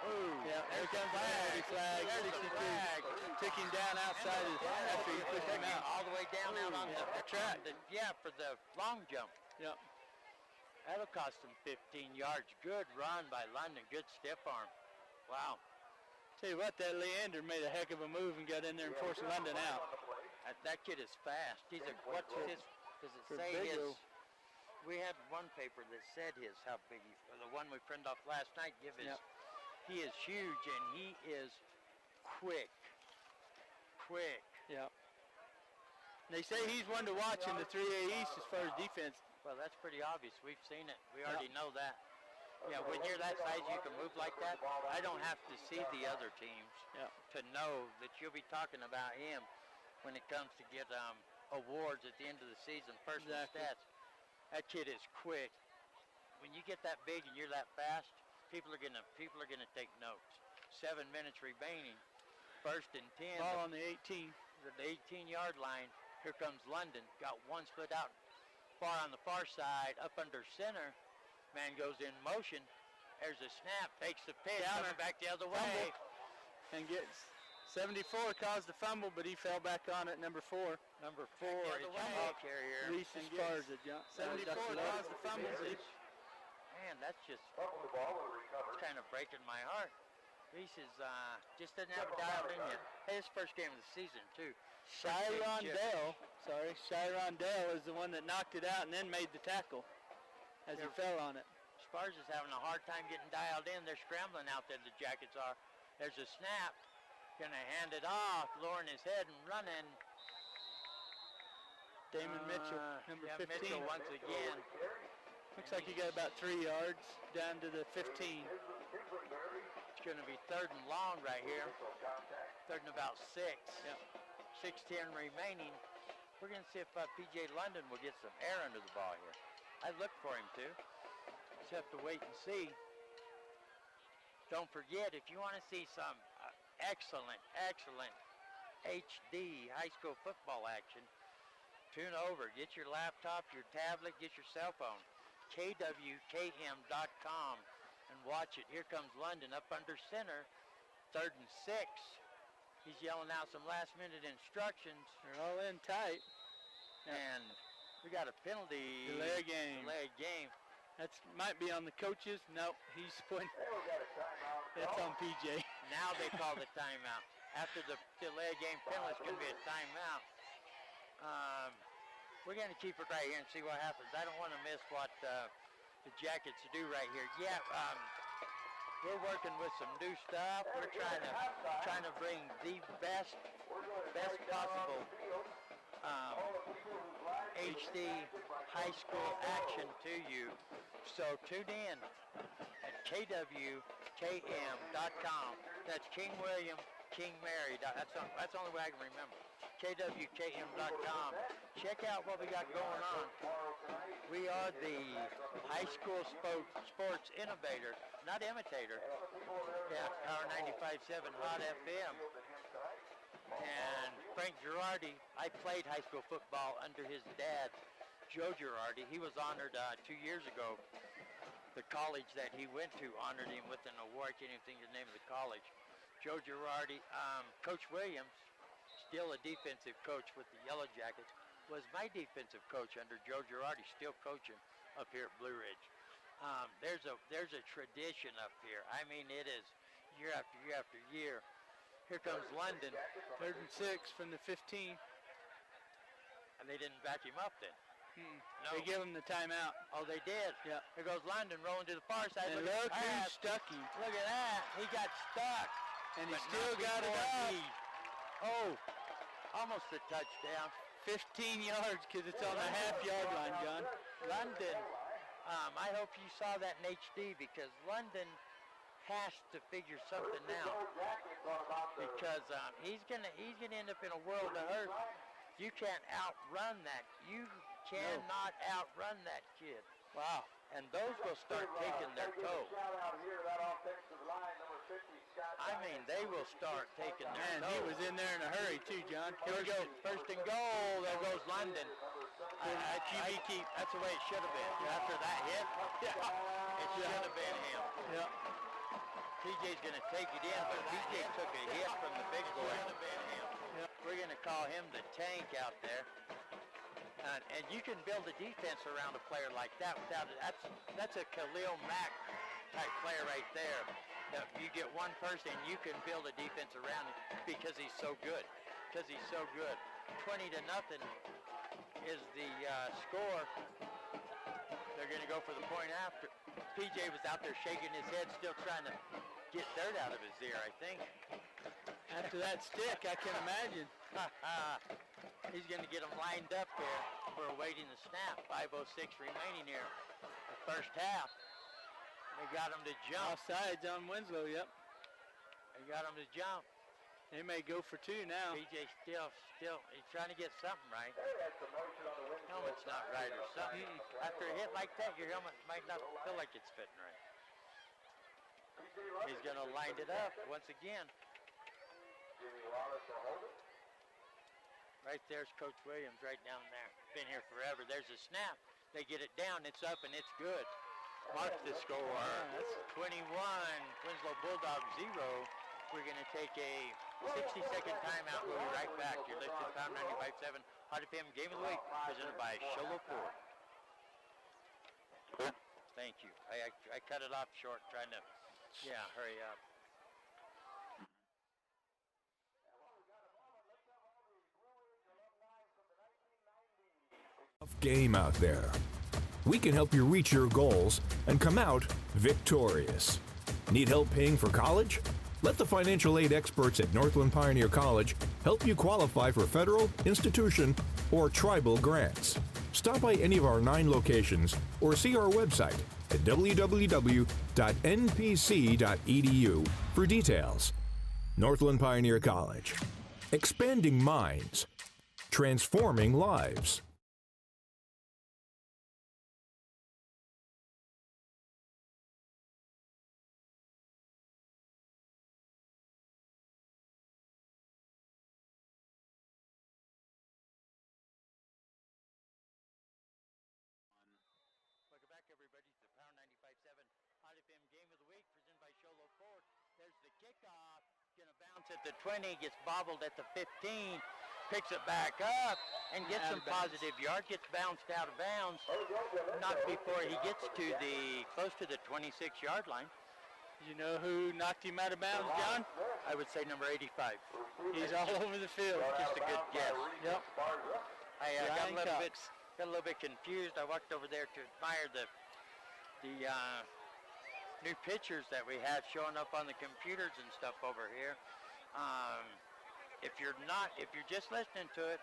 S1: Ooh,
S2: yeah, there comes the penalty flag.
S1: There's the flag.
S2: Took him down outside after he pushed him out.
S1: All the way down out on the
S2: track.
S1: For the long jump.
S2: Yep.
S1: That'll cost him 15 yards. Good run by London. Good stiff arm. Wow.
S2: Tell you what, that Leander made a heck of a move and got in there and forced London out.
S1: That kid is fast. Does it say his? We had one paper that said how big the one we printed off last night. He is huge and he is quick.
S2: Yep. They say he's one to watch in the 3A East as far as defense.
S1: Well, that's pretty obvious. We've seen it. We already know that. Yeah, when you're that size, you can move like that. I don't have to see the other teams to know that you'll be talking about him when it comes to get awards at the end of the season, personal stats. That kid is quick. When you get that big and you're that fast, people are gonna take notes. 7 minutes remaining. 1st and 10.
S2: Ball on the 18.
S1: The 18-yard line. Here comes London. Got one split out far on the far side, up under center. Man goes in motion. There's a snap. Takes the pitch. Coming back the other way.
S2: And gets 74 caused the fumble, but he fell back on it. Number 4.
S1: Number 4 is the ball carrier.
S2: Reese Esparza. 74 caused the fumble.
S1: Man, that's just kind of breaking my heart. Reese is just doesn't have it dialed in yet. Hey, his first game of the season too.
S2: Chiron Dell is the one that knocked it out and then made the tackle as he fell on it.
S1: Esparza's having a hard time getting dialed in. They're scrambling out there, the Jackets are. There's a snap. Gonna hand it off, lowering his head and running.
S2: Damon Mitchell, number 15.
S1: Mitchell once again.
S2: Looks like he got about 3 yards down to the 15.
S1: It's going to be 3rd and long right here. 3rd and about 6.
S2: Yep.
S1: 6:10 remaining. We're going to see if P.J. London will get some air under the ball here. I look for him to. Just have to wait and see. Don't forget, if you want to see some excellent HD high school football action, tune over. Get your laptop, your tablet, get your cell phone. KWKM.com and watch it. Here comes London up under center. 3rd and 6. He's yelling out some last-minute instructions.
S2: They're all in tight.
S1: And we got a penalty.
S2: Delay game.
S1: Delay game.
S2: That's might be on the coaches. Nope, he's putting. That's on PJ.
S1: Now they call the timeout. After the delay game penalty, it's going to be a timeout. We're going to keep it right here and see what happens. I don't want to miss what the Jackets do right here. Yeah, we're working with some new stuff. We're trying to bring the best possible HD high school action to you. So tune in at KWKM.com. That's King William, King Mary. That's the only way I can remember. KWKM.com. Check out what we got going on. We are the high school sports innovator, not imitator. Yeah, Power 95.7 Hot FM. And Frank Girardi, I played high school football under his dad, Joe Girardi. He was honored 2 years ago. The college that he went to honored him with an award. I can't even think of the name of the college. Joe Girardi. Coach Williams, still a defensive coach with the Yellow Jackets, was my defensive coach under Joe Girardi, still coaching up here at Blue Ridge. There's a tradition up here. I mean, it is year after year after year. Here comes London.
S2: 3rd and 6 from the 15.
S1: And they didn't back him up then. No.
S2: They give him the timeout.
S1: Oh, they did?
S2: Yeah.
S1: Here goes London rolling to the far side.
S2: And look who stuck him.
S1: Look at that. He got stuck.
S2: And he still got it up.
S1: Oh, almost a touchdown.
S2: 15 yards because it's on the half-yard line, John.
S1: London, I hope you saw that in HD because London has to figure something out because he's gonna end up in a world of hurt. You can't outrun that. You cannot outrun that kid.
S2: Wow.
S1: And those will start taking their toll. I mean, they will start taking their toll.
S2: He was in there in a hurry too, John.
S1: Here we go. 1st and goal. There goes London. That's the way it should have been. After that hit, it should have been him.
S2: Yeah.
S1: PJ's going to take it in, but PJ took a hit from the big boy.
S2: Yep.
S1: We're going to call him the tank out there. And you can build a defense around a player like that without it. That's a Khalil Mack type player right there. Now, you get one person, you can build a defense around him because he's so good. 20-0 is the score. They're going to go for the point after. PJ was out there shaking his head, still trying to get dirt out of his ear, I think.
S2: After that stick, I can imagine.
S1: He's going to get them lined up there for awaiting the snap. 5:06 remaining here. The first half. They got him to jump.
S2: Offsides on Winslow, yep.
S1: They got him to jump.
S2: They may go for 2 now.
S1: PJ still, he's trying to get something right. Helmet's not right or something. After a hit like that, your helmet might not feel like it's fitting right. He's going to line it up once again. Right there's Coach Williams right down there. Been here forever. There's a snap. They get it down. It's up and it's good. Mark the score. That's 21. Winslow Bulldogs 0. We're going to take a 60-second timeout. We'll be right back. You're listening to Power 95.7 Hot FM Game of the Week presented by Sholo Ford. Thank you. I cut it off short trying to, hurry up.
S5: Game out there. We can help you reach your goals and come out victorious. Need help paying for college? Let the financial aid experts at Northland Pioneer College help you qualify for federal, institution, or tribal grants. Stop by any of our 9 locations or see our website at www.npc.edu for details. Northland Pioneer College. Expanding minds. Transforming lives.
S1: everybody to the Power 95.7 Hot FM Game of the Week presented by Sholo Ford. There's the kickoff. Going to bounce at the 20, gets bobbled at the 15, picks it back up, and gets some positive yards, gets bounced out of bounds, not before he gets to close to the 26-yard line.
S2: You know who knocked him out of bounds, John?
S1: I would say number 85.
S2: He's all over the field.
S1: Just a good guess.
S2: Yep.
S1: I got a little bit confused. I walked over there to admire the new pictures that we have showing up on the computers and stuff over here. If you're just listening to it,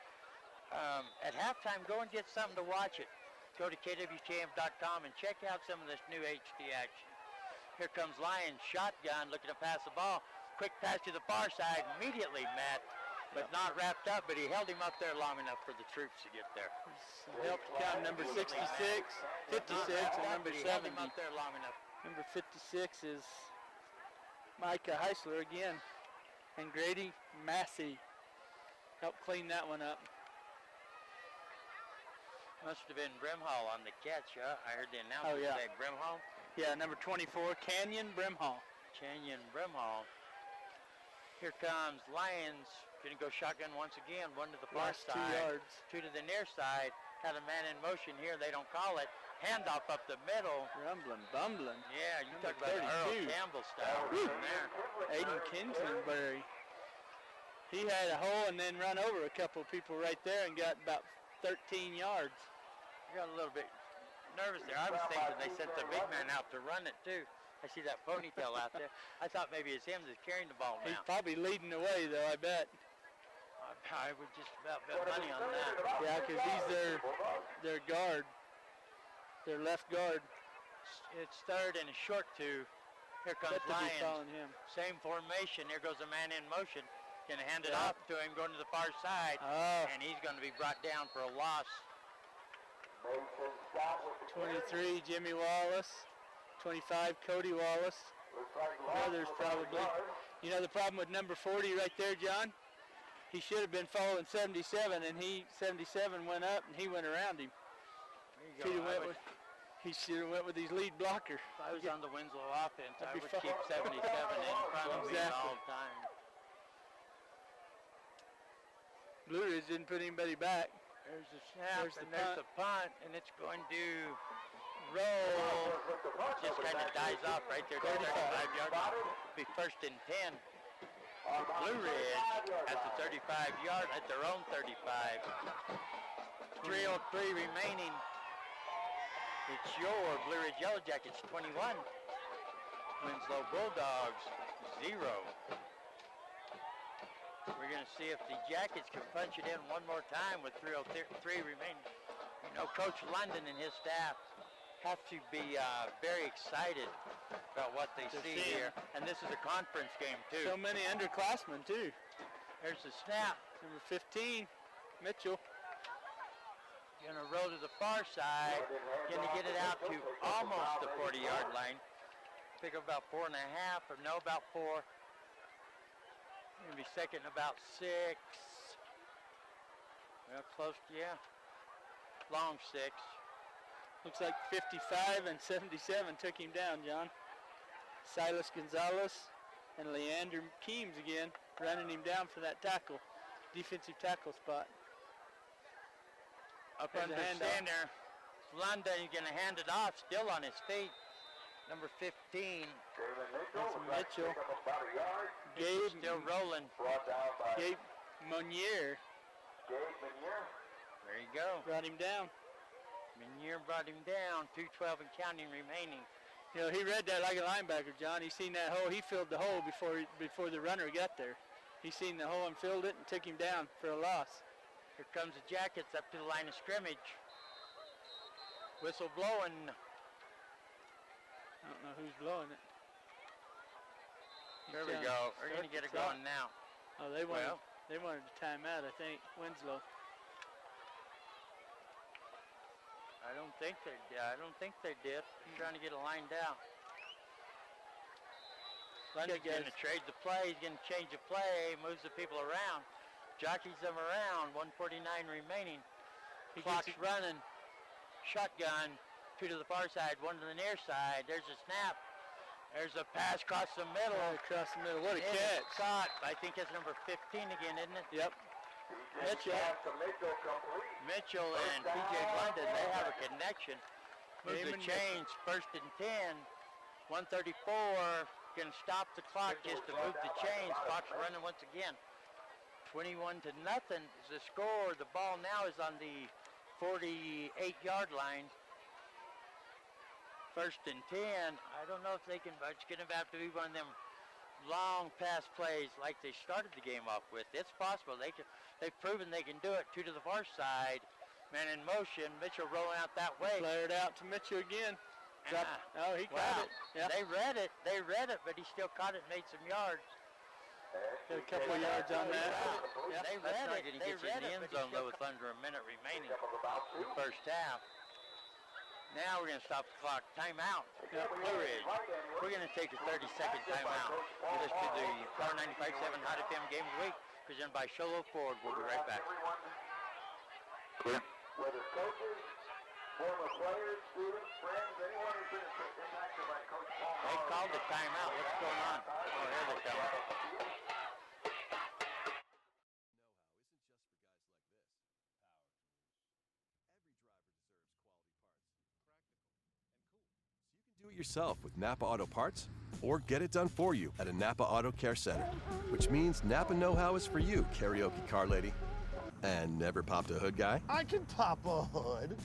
S1: at halftime, go and get something to watch it. Go to kwkm.com and check out some of this new HD action. Here comes Lions, shotgun, looking to pass the ball. Quick pass to the far side, immediately met, but not wrapped up, but he held him up there long enough for the troops to get there.
S2: Helped count number 66, 56, and number 70.
S1: Held him up there long enough.
S2: Number 56 is Micah Heisler again, and Grady Massey helped clean that one up.
S1: Must have been Brimhall on the catch, huh? I heard the announcer say Brimhall.
S2: Yeah, number 24, Canyon Brimhall.
S1: Canyon Brimhall. Here comes Lions. Going to go shotgun once again. One to the far side.
S2: 2 yards.
S1: 2 to the near side. Had a man in motion here. They don't call it. Handoff up the middle.
S2: Rumbling, bumbling.
S1: Yeah, you talk about Earl Campbell style there.
S2: Aiden Kingsbury. He had a hole and then run over a couple people right there and got about 13 yards.
S1: I got a little bit nervous there. I was thinking they sent the big man out to run it too. I see that ponytail out there. I thought maybe it's him that's carrying the ball now.
S2: He's probably leading the way though, I bet.
S1: I would just about bet money on that.
S2: Yeah, because he's their guard. Their left guard.
S1: It's third and a short 2. Here comes Lions.
S2: Him.
S1: Same formation. There goes a man in motion. Going to hand it off to him, going to the far side. And he's going to be brought down for a loss.
S2: 23, Jimmy Wallace. 25, Cody Wallace. Brothers probably. You know the problem with number 40 right there, John? He should have been following 77, and 77 went up, and he went around him. He should have went with his lead blocker.
S1: If I was on the Winslow offense, I would keep 77 in front of me all the time.
S2: Blue Ridge didn't put anybody back.
S1: There's the snap, there's the punt, and it's going to roll. Just kind of dies off right there, 35 yards. Be first and 10. Blue Ridge at the 35-yard, at their own 35. 3:03 remaining. It's your Blue Ridge Yellow Jackets 21. Winslow Bulldogs 0. We're going to see if the Jackets can punch it in one more time with 3:03 remaining. You know, Coach London and his staff have to be very excited about what they see here. And this is a conference game, too.
S2: So many underclassmen, too.
S1: There's the snap.
S2: Number 15, Mitchell.
S1: Going to roll to the far side. Going to get it out to almost the 40-yard line. Pick up about 4.5, or no, about 4. Going to be second about 6. Well, close to, yeah. Long 6.
S2: Looks like 55 and 77 took him down, John. Silas Gonzalez and Leander Keems again running him down for that tackle, defensive tackle spot.
S1: Up under center. London, he's going to hand it off, still on his feet. Number 15.
S2: That's Mitchell. Gabe
S1: still rolling.
S2: Gabe Monier.
S1: There you go.
S2: Brought him down.
S1: Monier brought him down. 2:12 and counting remaining.
S2: You know, he read that like a linebacker, John. He seen that hole. He filled the hole before the runner got there. He seen the hole and filled it and took him down for a loss.
S1: Here comes the Jackets up to the line of scrimmage. Whistle blowing.
S2: I don't know who's blowing it.
S1: There we go. We're going to get it going now.
S2: Oh, they wanted a timeout, I think. Winslow.
S1: I don't think they did. They're trying to get it lined out. London's going to trade the play. He's going to change the play. Moves the people around. Jockeys them around. 1:49 remaining. Clock's running. Shotgun. 2 to the far side, 1 to the near side. There's a snap. There's a pass across the middle.
S2: Across the middle. What a
S1: It
S2: catch.
S1: is caught. I think that's number 15 again, isn't it?
S2: Yep.
S1: Mitchell and P.J. London, they have a connection. Moves the chains, 1st and 10. 134, going to stop the clock just to move the chains. Clock's running once again. 21 to nothing is the score. The ball now is on the 48-yard line. 1st and 10. I don't know if they can, but it's going to have to be one of them long pass plays like they started the game off with. It's possible. They've proven they can do it. 2 to the far side. Man in motion. Mitchell rolling out that way.
S2: Flared out to Mitchell again. Oh, he caught it.
S1: Yeah. They read it, but he still caught it and made some yards.
S2: Got a couple of yards on that.
S1: Yeah, they read it. He gets in the end zone though with under a minute remaining in the first half. Now we're going to stop the clock. Timeout. Blue Ridge. We're going to take a 30-second timeout. You listen to the Power 95.7 Hot FM Game of the Week presented by Sholo Ford. We'll be right back.
S3: Whether coaches, former players, students, friends, anyone who's been impacted by Coach Paul.
S1: They called the timeout. What's going on? Oh, here they come.
S7: Do it yourself with Napa Auto Parts, or get it done for you at a Napa Auto Care Center, which means Napa know-how is for you, karaoke car lady. And never popped a hood guy?
S6: I can pop a hood.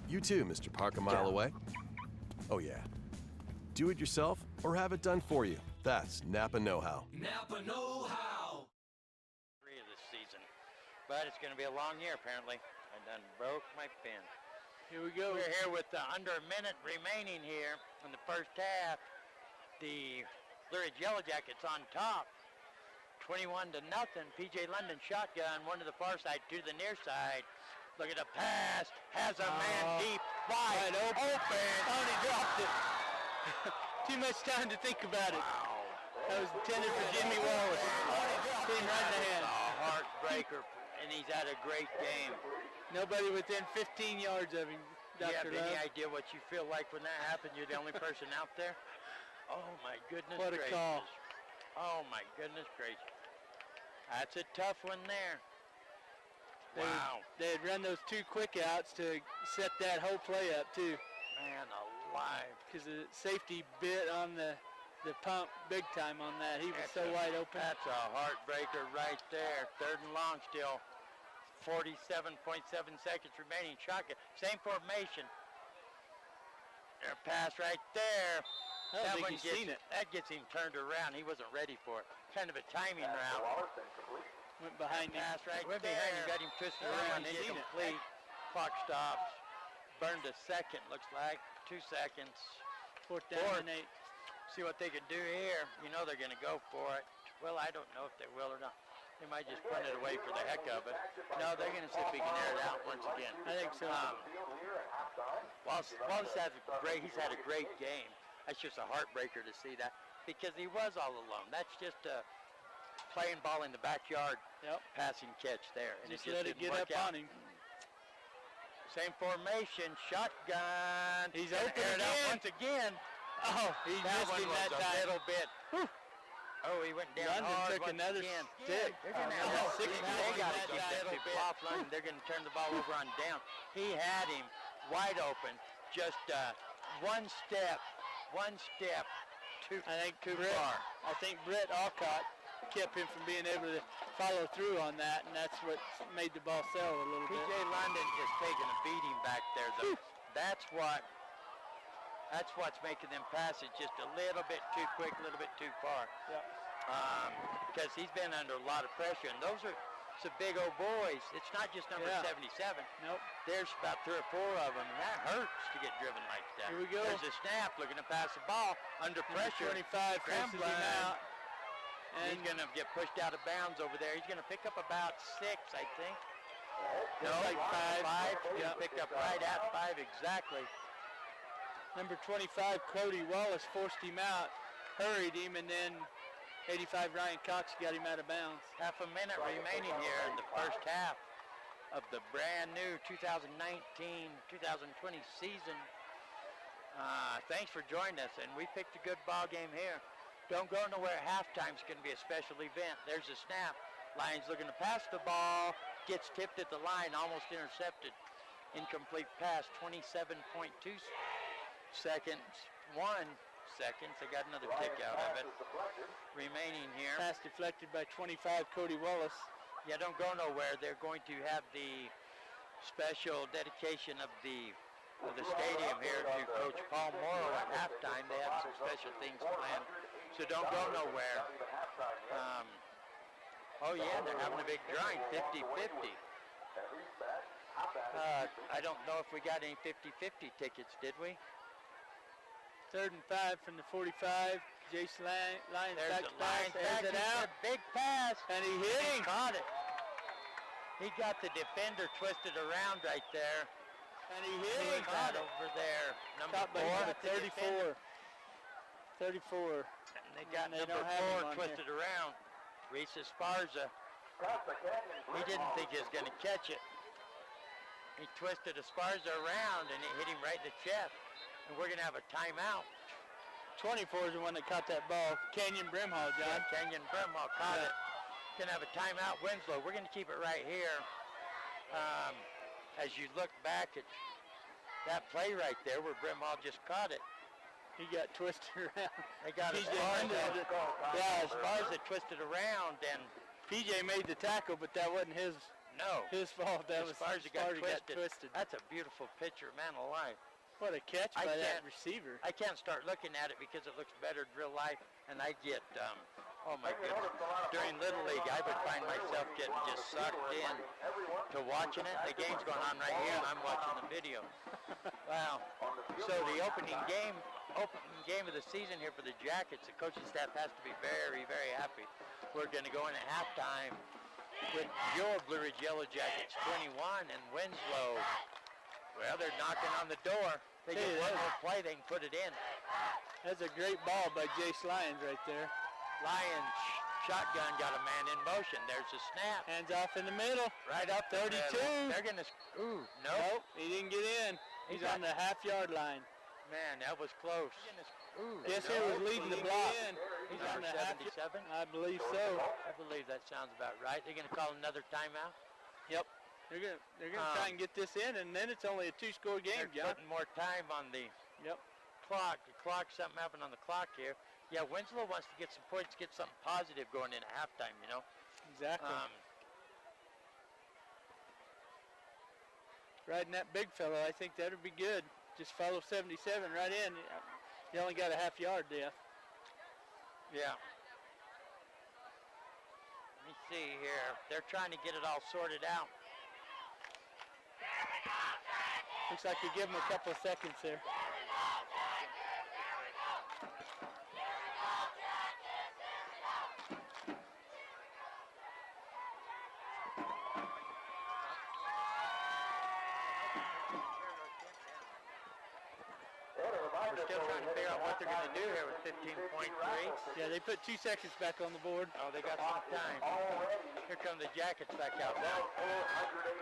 S7: You too, Mr. Park a mile away. Oh yeah. Do it yourself or have it done for you. That's Napa know-how.
S8: Napa know-how.
S1: 3 of this season. But it's going to be a long year, apparently. I done broke my pen.
S2: Here we go.
S1: We're here with under a minute remaining here in the first half. The Blue Ridge Yellow Jackets on top. 21 to nothing. P.J. London shotgun, 1 to the far side, 2 to the near side. Look at the pass. Has a man deep, wide open.
S2: Oh, he dropped it. Too much time to think about it.
S1: Wow.
S2: That was intended for Jimmy Wallace. Came right in the hand.
S1: A heartbreaker, and he's had a great game.
S2: Nobody within 15 yards of him,
S1: Do you
S2: Dr.
S1: have any
S2: Love.
S1: idea what you feel like when that happened? You're the only person out there? Oh, my goodness
S2: What a
S1: gracious.
S2: call.
S1: Oh, my goodness gracious. That's a tough one there. Wow.
S2: They had run those 2 quick outs to set that whole play up, too.
S1: Man alive.
S2: Because the safety bit on the pump big time on that. He was so wide open.
S1: That's a heartbreaker right there. 3rd and long still. 47.7 seconds remaining. Shotgun. Same formation. Their pass right there.
S2: I don't think he's seen it.
S1: That gets him turned around. He wasn't ready for it. Kind of a timing route.
S2: Went behind him.
S1: Pass right
S2: Went
S1: there.
S2: behind him.
S1: Got him twisted
S2: I don't
S1: around.
S2: think he's seen it.
S1: Incomplete. Clock stops. Burned a second, looks like. 2 seconds.
S2: 4th down and 8.
S1: See what they can do here. You know they're going to go for it. Well, I don't know if they will or not. They might just punt it away for the heck of it. No, they're going to see if he can air it out once again.
S2: I think so.
S1: Wallace he's had a great game. That's just a heartbreaker to see that because he was all alone. That's just playing ball in the backyard, passing catch there. And
S2: Just let it get up on him.
S1: Same formation, shotgun.
S2: He's
S1: Gonna
S2: open
S1: air it out
S2: again.
S1: once again.
S2: Oh, he missed him that
S1: a
S2: time.
S1: little bit.
S2: Whew.
S1: Oh, he went down
S2: London
S1: hard
S2: took
S1: once
S2: another
S1: again.
S2: stick.
S1: They're going to
S2: Oh,
S1: have
S2: no,
S1: they got to
S2: 69
S1: keep that big off London. They're going to turn the ball over on down. He had him wide open. Just one step too far.
S2: I think Brett Alcott kept him from being able to follow through on that, and that's what made the ball sell a little bit.
S1: P.J. London is taking a beating back there, though. That's what's making them pass it just a little bit too quick, a little bit too far.
S2: Yep.
S1: Because he's been under a lot of pressure, and those are some big old boys. It's not just number 77.
S2: Nope.
S1: There's about 3 or 4 of them, and that hurts to get driven like that.
S2: Here we go.
S1: There's a snap, looking to pass the ball under pressure.
S2: 25 forces him out.
S1: And he's going to get pushed out of bounds over there. He's going to pick up about 6, I think. No,
S2: like 5.
S1: 5. He's picked up right at 5 exactly.
S2: Number 25, Cody Wallace, forced him out, hurried him, and then 85 Ryan Cox got him out of bounds.
S1: Half a minute remaining here in the first half. of the brand new 2019-2020 season. Thanks for joining us, and we picked a good ball game here. Don't go nowhere. Halftime's going to be a special event. There's a snap. Lions looking to pass the ball. Gets tipped at the line, almost intercepted. Incomplete pass, 27.2 seconds. 1 second. They got another tick out of it. Remaining here.
S2: Pass deflected by 25, Cody Wallace.
S1: Yeah, don't go nowhere. They're going to have the special dedication of the stadium here to Coach Paul Morrow at halftime. They have some special things planned, so don't go nowhere. Oh yeah, they're having a big drawing, 50-50. I don't know if we got any 50-50 tickets, did we?
S2: 3rd and 5 from the 45. Jace Lyons
S1: There's
S2: back pass, airs it out.
S1: Big pass.
S2: And he hit him.
S1: Caught it. He got the defender twisted around right there.
S2: And he hit him.
S1: Caught over there. Number 4.
S2: 34. 34.
S1: And they got number 4 twisted around. Reese Esparza. He didn't think he was going to catch it. He twisted Esparza around and it hit him right in the chest. And we're going to have a timeout.
S2: 24 is the one that caught that ball. Canyon Brimhall, John.
S1: Yeah, Canyon Brimhall caught it. Going to have a timeout, Winslow. We're going to keep it right here. As you look back at that play right there where Brimhall just caught it.
S2: He got twisted around.
S1: They got Esparza. Yeah, Esparza twisted around, and
S2: PJ made the tackle, but that wasn't his fault. That was
S1: Esparza
S2: got
S1: twisted.
S2: twisted.
S1: That's a beautiful picture, man alive.
S2: What a catch by that receiver.
S1: I can't start looking at it because it looks better in real life, and I get, oh my goodness. During Little League, I would find myself getting just sucked in to watching it. The game's going on right here, and I'm watching the video. Wow. So the opening game of the season here for the Jackets, the coaching staff has to be very, very happy. We're going to go in at halftime with your Blue Ridge Yellow Jackets 21 and Winslow. Well, they're knocking on the door. They get one more play, they can put it in.
S2: That's a great ball by Jace Lyons right there.
S1: Lyons shotgun got a man in motion. There's a snap.
S2: Hands off in the middle.
S1: Right up
S2: 32.
S1: They're going to,
S2: nope, he didn't get in. He's on the half-yard line.
S1: Man, that was close.
S2: Guess who was leading the block?
S1: He's on the 77.
S2: I believe so.
S1: I believe that sounds about right. They're going to call another timeout?
S2: Yep. They're gonna try and get this in, and then it's only a 2-score game,
S1: John. Putting more time on the clock. The clock, something happened on the clock here. Yeah, Winslow wants to get some points, get something positive going in at halftime, you know.
S2: Exactly. Riding that big fellow, I think that would be good. Just follow 77 right in. You only got a half yard there.
S1: Yeah. Let me see here. They're trying to get it all sorted out.
S2: Looks like you give him a couple of seconds there.
S1: We're still trying to figure out what they're going to do here with 15.3.
S2: Yeah, they put 2 seconds back on the board.
S1: Oh, they got some time. Here come the Jackets back out now.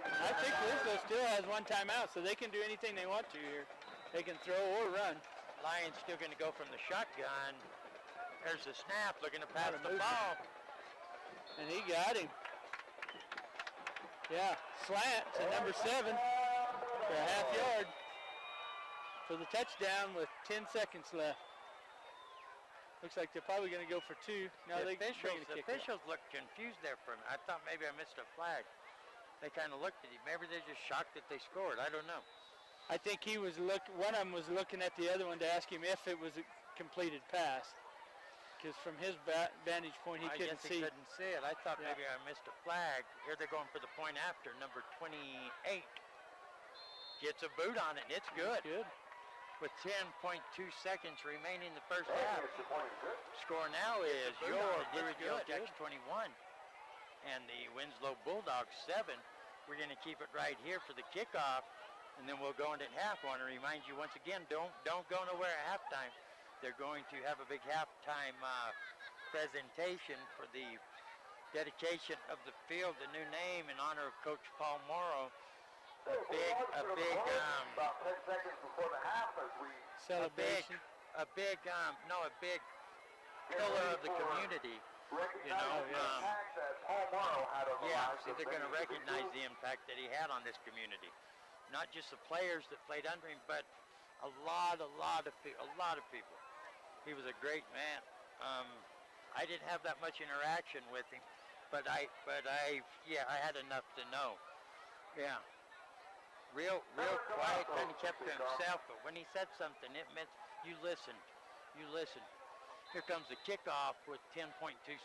S2: I think Winslow still has 1 timeout, so they can do anything they want to here. They can throw or run.
S1: Lions still going to go from the shotgun. There's the snap, looking to pass the ball.
S2: And he got him. Yeah, slant to number 7 for a half yard for the touchdown with 10 seconds left. Looks like they're probably going to go for 2. Now
S1: the officials looked confused there for a minute. I thought maybe I missed a flag. They kind of looked at him. Maybe they're just shocked that they scored. I don't know.
S2: I think he was one of them was looking at the other one to ask him if it was a completed pass. Because from his vantage point, he couldn't see.
S1: He couldn't see it. I thought maybe I missed a flag. Here they're going for the point after. Number 28 gets a boot on it, and it's good.
S2: Good.
S1: With 10.2 seconds remaining in the first half. Score now is your Blue Ridge Yellow Jackets 21 and the Winslow Bulldogs 7. We're going to keep it right here for the kickoff, and then we'll go into half. I want to remind you once again, don't go nowhere at halftime. They're going to have a big halftime presentation for the dedication of the field, the new name in honor of Coach Paul Morrow. A big
S3: about 10 seconds before the half as we
S2: Celebration.
S1: a big pillar of the community. You know,
S3: that Paul Morrow had on the lives
S1: see,
S3: of
S1: they're going to
S3: many
S1: recognize the impact that he had on this community. Not just the players that played under him, but a lot of people. He was a great man. I didn't have that much interaction with him, but I had enough to know. Yeah. Real quiet, kind of kept to himself, but when he said something, it meant you listened. Here comes the kickoff with 10.2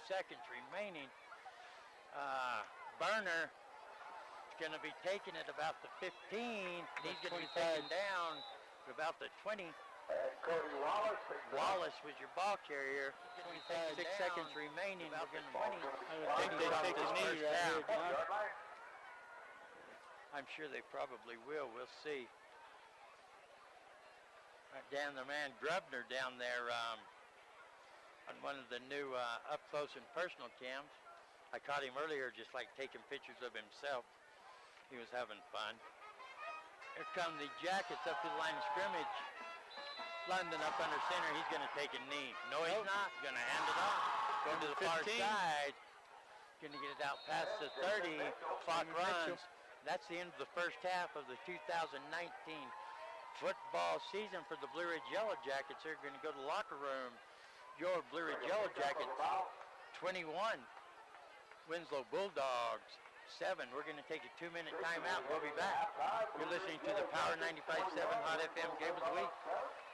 S1: seconds remaining. Burner is going to be taking it about the 15. He's going to be taken down to about the 20.
S3: And Cody
S1: Wallace was your ball carrier. 6 seconds remaining. We're going to 20.
S2: I would think they'd take a knee right here, John.
S1: I'm sure they probably will. We'll see. Right down the man Grubner down there on one of the new up close and personal cams. I caught him earlier just like taking pictures of himself. He was having fun. Here come the Jackets up to the line of scrimmage. London up under center. He's going to take a knee. No, he's not. He's going to hand it off. Go to the far side. Going to get it out past the 30. Clock runs. That's the end of the first half of the 2019 football season for the Blue Ridge Yellow Jackets. They're going to go to the locker room. Your Blue Ridge Yellow Jackets 21. Winslow Bulldogs 7. We're going to take a 2-minute timeout. We'll be back. You're listening to the Power 95.7 Hot FM Game of the Week,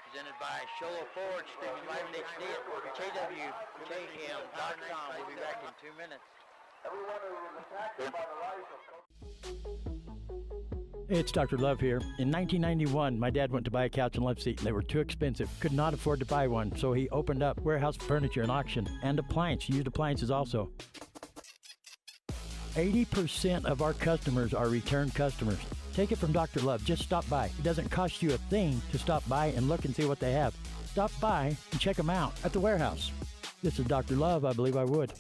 S1: presented by Shola Ford, streaming live in HD at KWKM.com. We'll be back in 2 minutes.
S3: Everyone who was impacted by the life of
S4: Hey, it's Dr. Love here. In 1991, my dad went to buy a couch and love seat, and they were too expensive. Could not afford to buy one, so he opened up warehouse furniture and auction, and used appliances also. 80% of our customers are return customers. Take it from Dr. Love. Just stop by. It doesn't cost you a thing to stop by and look and see what they have. Stop by and check them out at the warehouse. This is Dr. Love. I believe I would.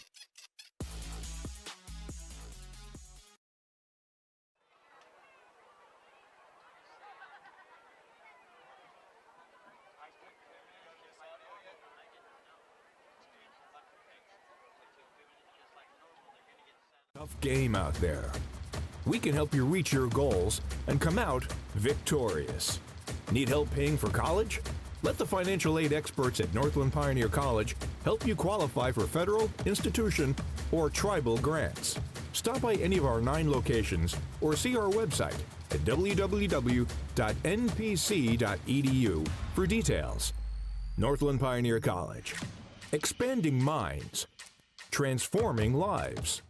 S5: Tough game out there. We can help you reach your goals and come out victorious. Need help paying for college? Let the financial aid experts at Northland Pioneer College help you qualify for federal, institution, or tribal grants. Stop by any of our 9 locations or see our website at www.npc.edu for details. Northland Pioneer College. Expanding minds. Transforming lives.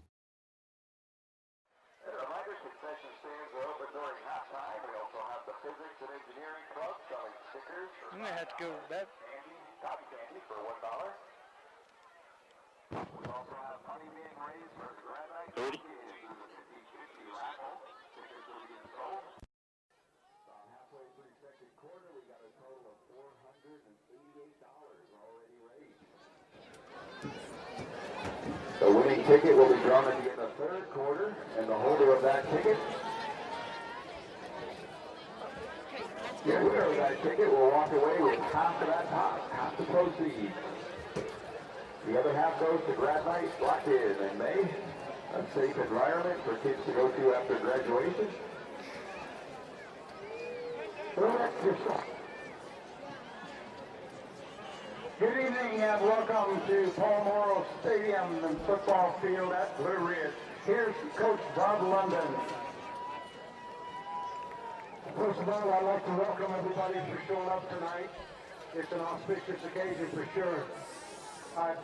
S2: I'm going to have to go back.
S3: Cotton candy for $1. We also have money being raised for the Grand Night. 30. Tickets will be sold. Halfway through the second quarter, we got a total of $488 already raised. The winning ticket will be drawn at the end of the third quarter, and the holder of that ticket. The winner of that ticket will walk away with half of that pot, half the proceeds. The other half goes to grad night locked in May. A safe environment for kids to go to after graduation.
S9: Good evening and welcome to Paul Morrow Stadium and football field at Blue Ridge. Here's Coach Bob London. First of all, I'd like to welcome everybody for showing up tonight. It's an auspicious occasion for sure. I'd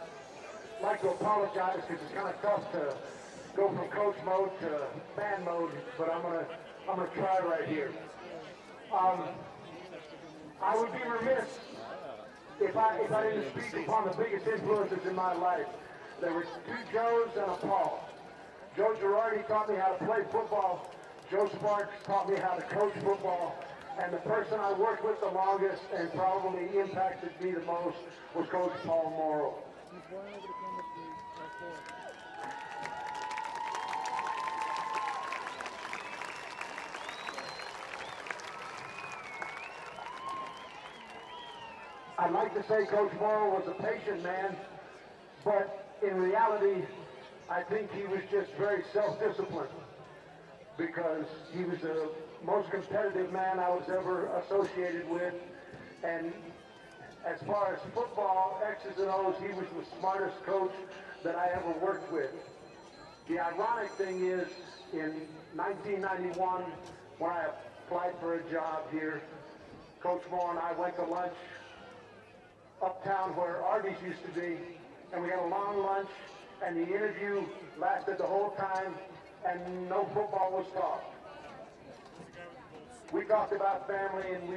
S9: like to apologize because it's kind of tough to go from coach mode to fan mode, but I'm gonna try right here. I would be remiss if I didn't speak upon the biggest influences in my life. There were 2 Joes and a Paul. Joe Girardi taught me how to play football. Joe Sparks taught me how to coach football, and the person I worked with the longest and probably impacted me the most was Coach Paul Morrow. I'd like to say Coach Morrow was a patient man, but in reality, I think he was just very self-disciplined because he was the most competitive man I was ever associated with. And as far as football, X's and O's, he was the smartest coach that I ever worked with. The ironic thing is, in 1991, when I applied for a job here, Coach Moore and I went to lunch uptown where Arby's used to be, and we had a long lunch, and the interview lasted the whole time, and no football was talked. We talked about family, and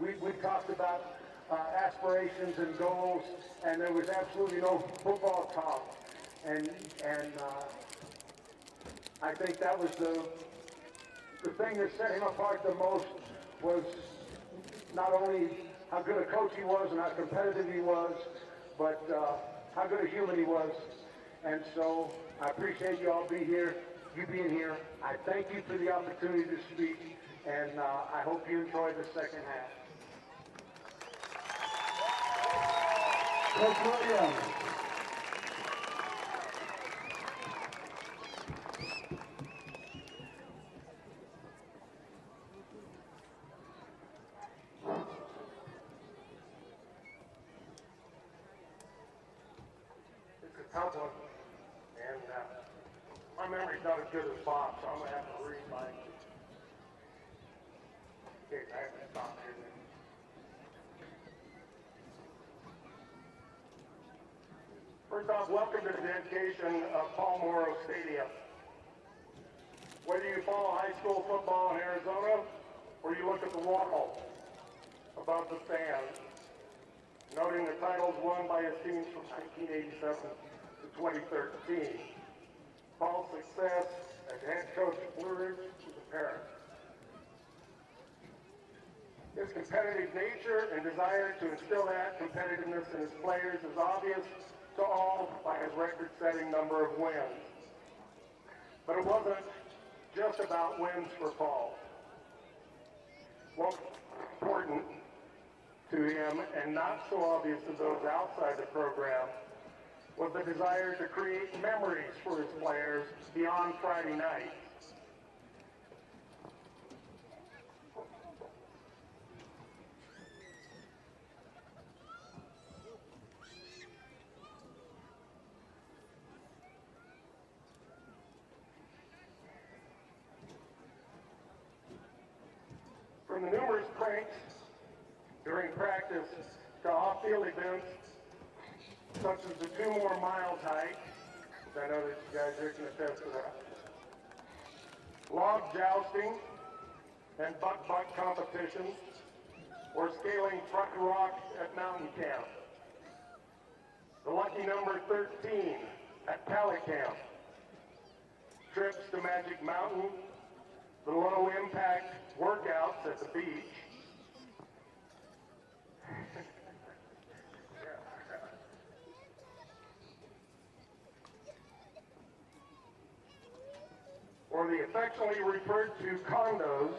S9: we talked about aspirations and goals, and there was absolutely no football talk. And I think that was the thing that set him apart the most, was not only how good a coach he was and how competitive he was, but how good a human he was. And so I appreciate you all being here. I thank you for the opportunity to speak, and I hope you enjoy the second half.
S3: Coach Williams.
S9: Tough one, and my memory's not as good as Bob, so I'm going to have to read my... Okay, I have to stop here then. First off, welcome to the dedication of Paul Morrow Stadium. Whether you follow high school football in Arizona, or you look at the wall above the stands, noting the titles won by his teams from 1987 to 2013. Paul's success as head coach at Blue Ridge was apparent. His competitive nature and desire to instill that competitiveness in his players is obvious to all by his record-setting number of wins. But it wasn't just about wins for Paul. What's important to him, and not so obvious to those outside the program, was the desire to create memories for his players beyond Friday night. From the numerous pranks during practice to off-field events, such as the 2 more miles hike, which I know that you guys can attest to that, log jousting and buck competitions, or scaling front rock at mountain camp, the lucky number 13 at Pally Camp, trips to Magic Mountain, the low-impact workouts at the beach, or the affectionately referred to condos,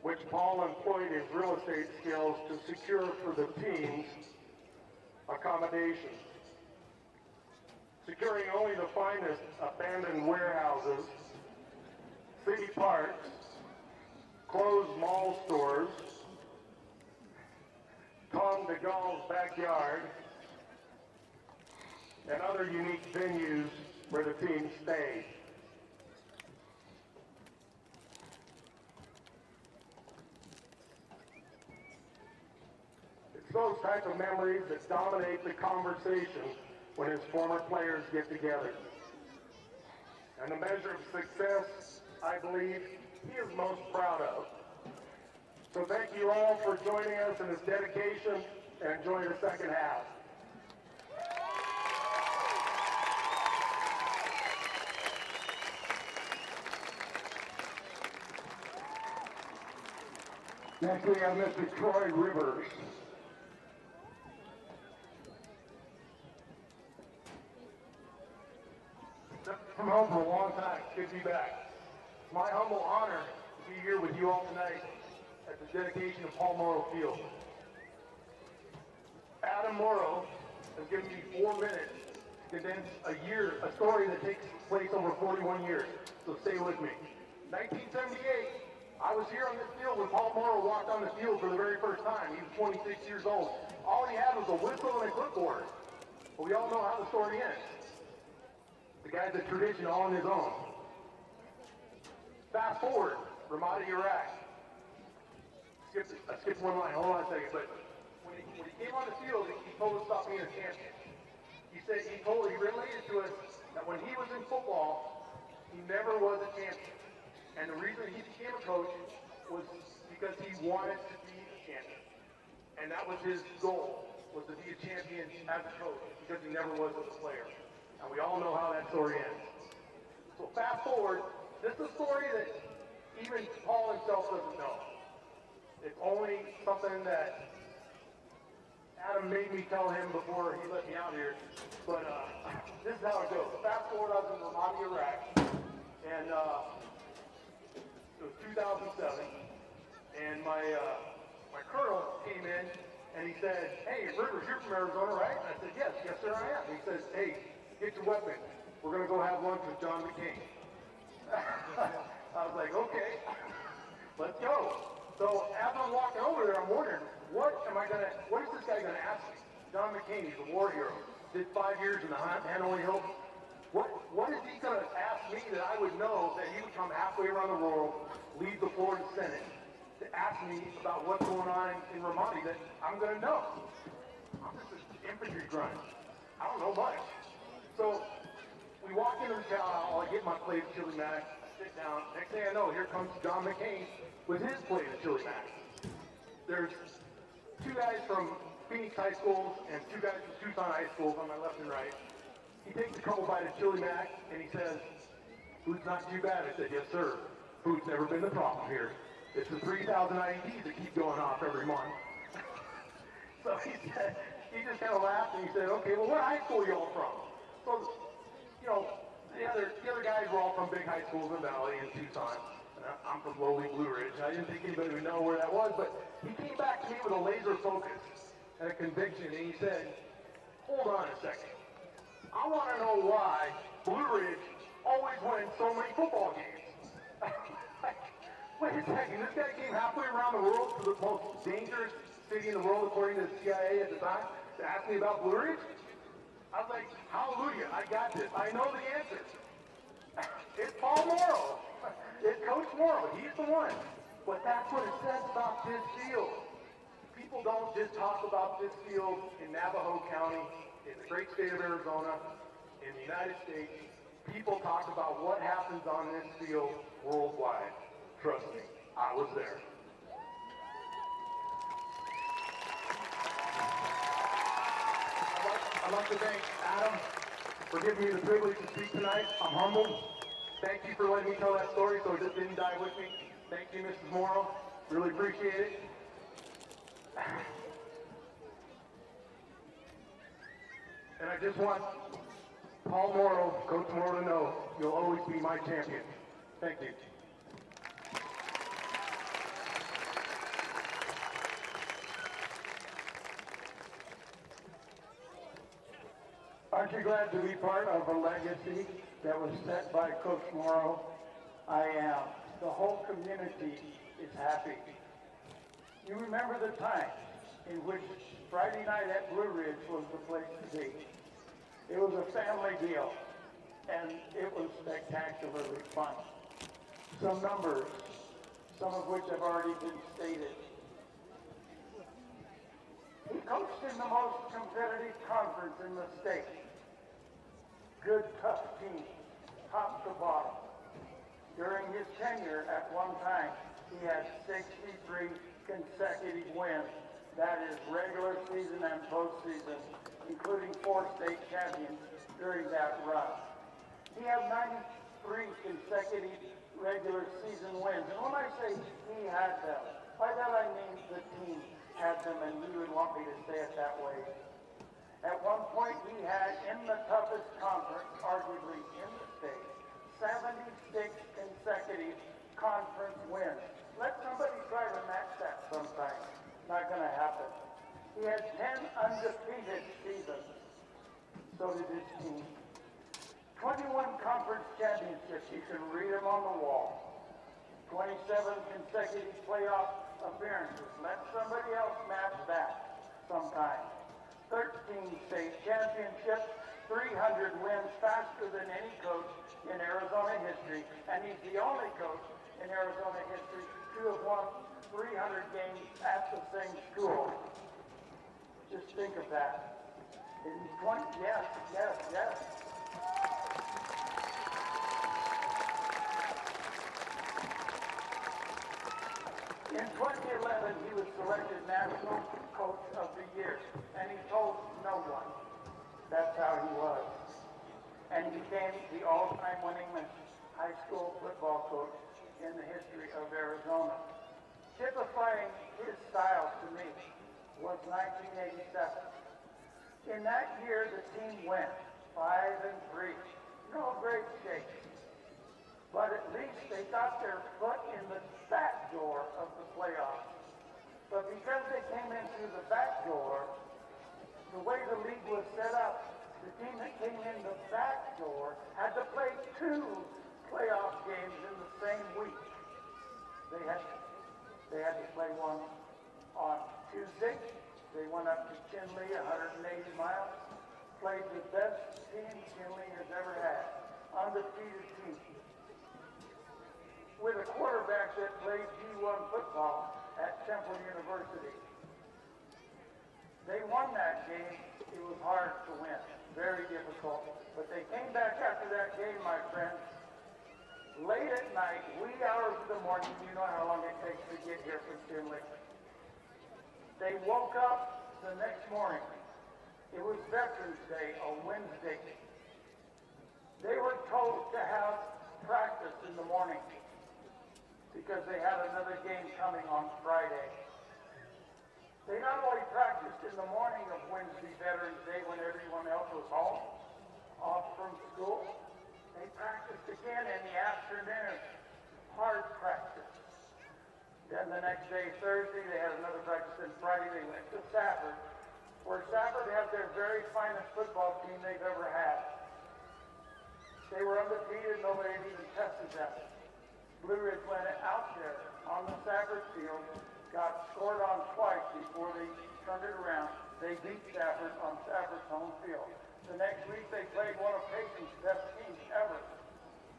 S9: which Paul employed his real estate skills to secure for the team's accommodations. Securing only the finest abandoned warehouses, city parks, closed mall stores, Tom DeGaule's backyard, and other unique venues where the team stayed. It's those type of memories that dominate the conversation when his former players get together. And the measure of success, I believe, he is most proud of. So thank you all for joining us in this dedication, and enjoy the second half. Next we have Mr. Troy Rivers. From home for a long time. Good to be back. It's my humble honor to be here with you all tonight at the dedication of Paul Morrow Field. Adam Morrow has given me 4 minutes to condense a story that takes place over 41 years. So stay with me. 1978, I was here on this field when Paul Morrow walked on the field for the very first time. He was 26 years old. All he had was a whistle and a clipboard. But we all know how the story ends. The guy's a tradition all on his own. Fast forward, Ramadi, Iraq. I skipped one line, hold on a second. But when he came on the field, he told us about being a champion. He related to us that when he was in football, he never was a champion. And the reason he became a coach was because he wanted to be a champion. And that was his goal, was to be a champion as a coach, because he never was as a player. And we all know how that story ends. So fast forward, this is a story that even Paul himself doesn't know. It's only something that Adam made me tell him before he let me out here. But this is how it goes. Fast forward, I was in Ramadi, Iraq, and it was 2007, and my colonel came in, and he said, "Hey, Rivers, you're from Arizona, right?" And I said, yes, sir, I am. He says, "Hey, get your weapon. We're going to go have lunch with John McCain." I was like, okay, let's go. So as I'm walking over there, I'm wondering, what is this guy going to ask me? John McCain, he's a war hero. Did 5 years in the Hanoi Hills. What is he going to ask me that I would know that he would come halfway around the world, leave the Florida Senate, to ask me about what's going on in Ramadi that I'm going to know? I'm just an infantry grunt. I don't know much. So we walk into the town hall, I get my plate of chili mac, I sit down. Next thing I know, here comes John McCain with his plate of chili mac. There's 2 guys from Phoenix High Schools and 2 guys from Tucson High Schools on my left and right. He takes a couple bites of chili mac and he says, "Food's not too bad." I said, "Yes, sir. Food's never been the problem here. It's the 3,000 IEDs that keep going off every month." So he just kind of laughed and he said, "Okay, well, what high school are you all from?" So, you know, the other guys were all from big high schools in the Valley and Tucson. And I'm from lowly Blue Ridge. I didn't think anybody would know where that was, but he came back to me with a laser focus and a conviction, and he said, "Hold on a second. I want to know why Blue Ridge always wins so many football games." Wait a second, this guy came halfway around the world to the most dangerous city in the world, according to the CIA at the time, to ask me about Blue Ridge? I was like, hallelujah, I got this. I know the answer. It's Paul Morrow. It's Coach Morrow. He's the one. But that's what it says about this field. People don't just talk about this field in Navajo County, in the great state of Arizona, in the United States. People talk about what happens on this field worldwide. Trust me, I was there. I'd like to thank Adam for giving me the privilege to speak tonight. I'm humbled. Thank you for letting me tell that story so it just didn't die with me. Thank you, Mrs. Morrow. Really appreciate it. And I just want Paul Morrow, Coach Morrow, to know you'll always be my champion. Thank you.
S10: Aren't you glad to be part of a legacy that was set by Coach Morrow? I am. The whole community is happy. You remember the times in which Friday night at Blue Ridge was the place to be. It was a family deal, and it was spectacularly fun. Some numbers, some of which have already been stated. He coached in the most competitive conference in the state. Good, tough team, top to bottom. During his tenure, at one time, he had 63 consecutive wins. That is regular season and postseason, including 4 state champions during that run. He had 93 consecutive regular season wins. And when I say he had them, by that I mean the team had them, and you would want me to say it that way. At one point, he had, in the toughest conference, arguably in the state, 76 consecutive conference wins. Let somebody try to match that sometime. Not going to happen. He had 10 undefeated seasons. So did his team. 21 conference championships. You can read them on the wall. 27 consecutive playoff appearances. Let somebody else match that sometime. 13 state championships, 300 wins, faster than any coach in Arizona history, and he's the only coach in Arizona history to have won 300 games at the same school. Just think of that. In 20, yes. In 2011, he was selected National Coach of the Year, and he told no one. That's how he was. And he became the all-time winningest high school football coach in the history of Arizona. Typifying his style to me was 1987. In that year, the team went 5-3. No great shape. But at least they got their foot in the back door of the playoffs. But because they came in through the back door, the way the league was set up, the team that came in the back door had to play 2 playoff games in the same week. They had to play one on Tuesday. They went up to Chinle, 180 miles, played the best team Chinle has ever had, undefeated team, with a quarterback that played D1 football at Temple University. They won that game. It was hard to win, very difficult. But they came back after that game, my friends, late at night, wee hours of the morning. You know how long it takes to get here from Chinle. They woke up the next morning. It was Veterans Day on Wednesday. They were told to have practice in the morning because they had another game coming on Friday. They not only practiced in the morning of Wednesday, Veterans Day, when everyone else was home, off from school, they practiced again in the afternoon, hard practice. Then the next day, Thursday, they had another practice, and Friday they went to Safford, where Safford had their very finest football team they've ever had. They were undefeated, nobody had even tested them. Blue Ridge went out there on the Safford field, got scored on twice before they turned it around. They beat Safford on Safford's home field. The next week they played one of Payton's best teams ever.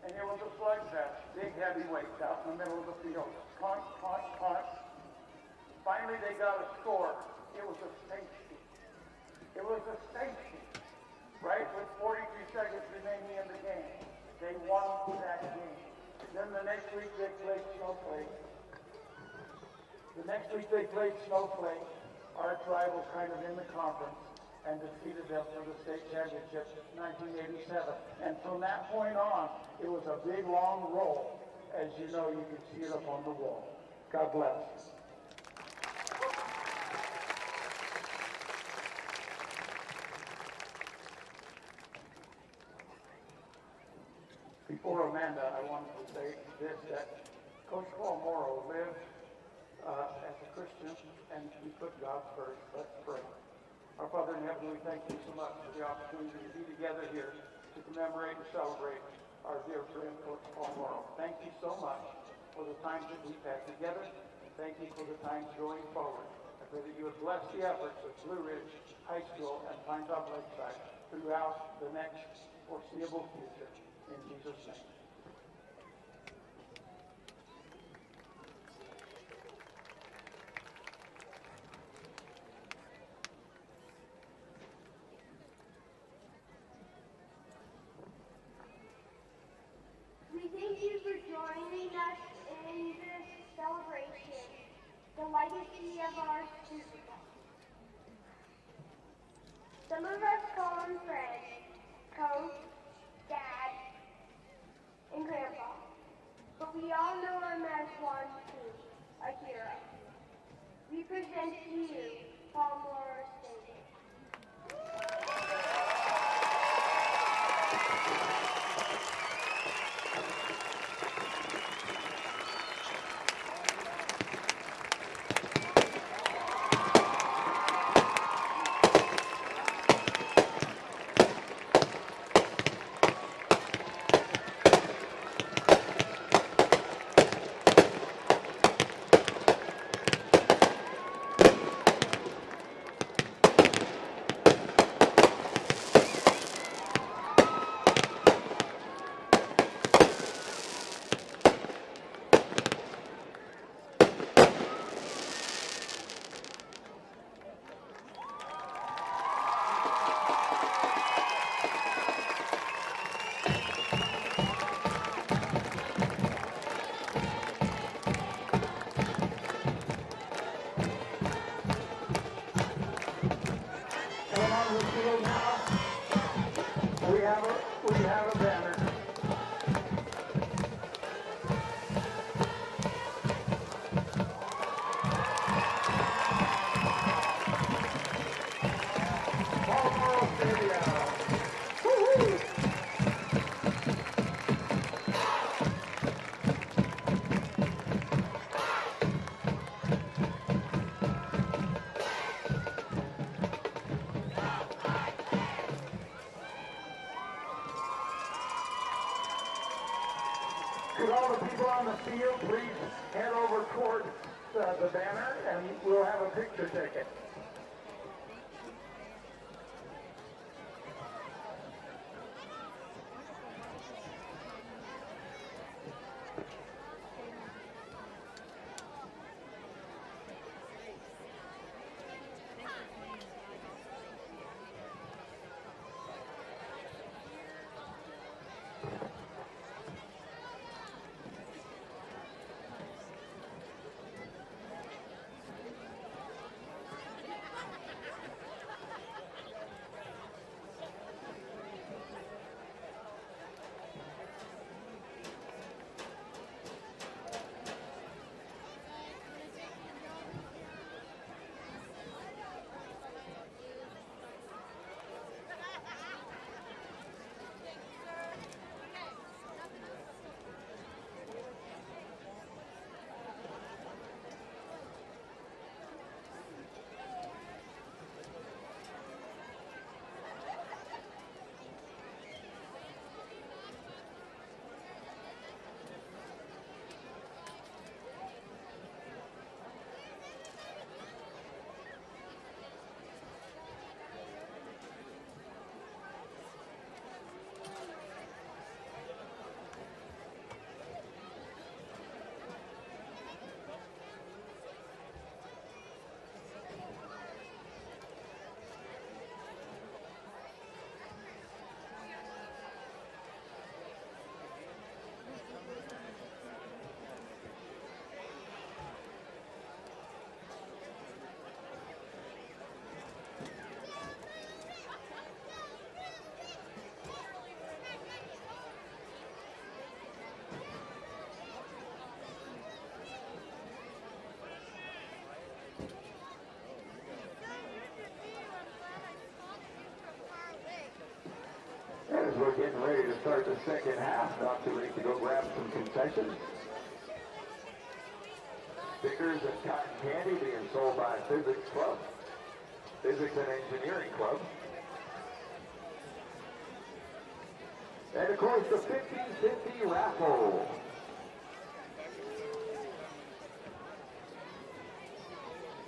S10: And it was a slugfest, big heavyweights out in the middle of the field. Punt. Finally they got a score. It was a safety. Right with 42 seconds remaining in the game. They won that game. Then the next week they played Snowflake. Our tribe was kind of in the conference and defeated them for the state championship in 1987. And from that point on, it was a big, long roll. As you know, you can see it up on the wall. God bless. Before Amanda, I wanted to say this, that Coach Paul Morrow lived as a Christian, and he put God first. Let's pray. Our Father in heaven, we thank you so much for the opportunity to be together here to commemorate and celebrate our dear friend, Coach Paul Morrow. Thank you so much for the times that we've had together, and thank you for the times going forward. I pray that you would bless the efforts of Blue Ridge High School and Pine Top Lakeside throughout the next foreseeable future. In Jesus' name.
S11: We thank you for joining us in this celebration, the legacy of our students. Some of us call them friends, coach, dad,
S10: We have a banner. Could all the people on the field please head over toward the banner and we'll have a picture taken. As we're getting ready to start the second half, not too late to go grab some concessions. Stickers and cotton candy being sold by Physics Club, Physics and Engineering Club. And of course the 50-50 raffle.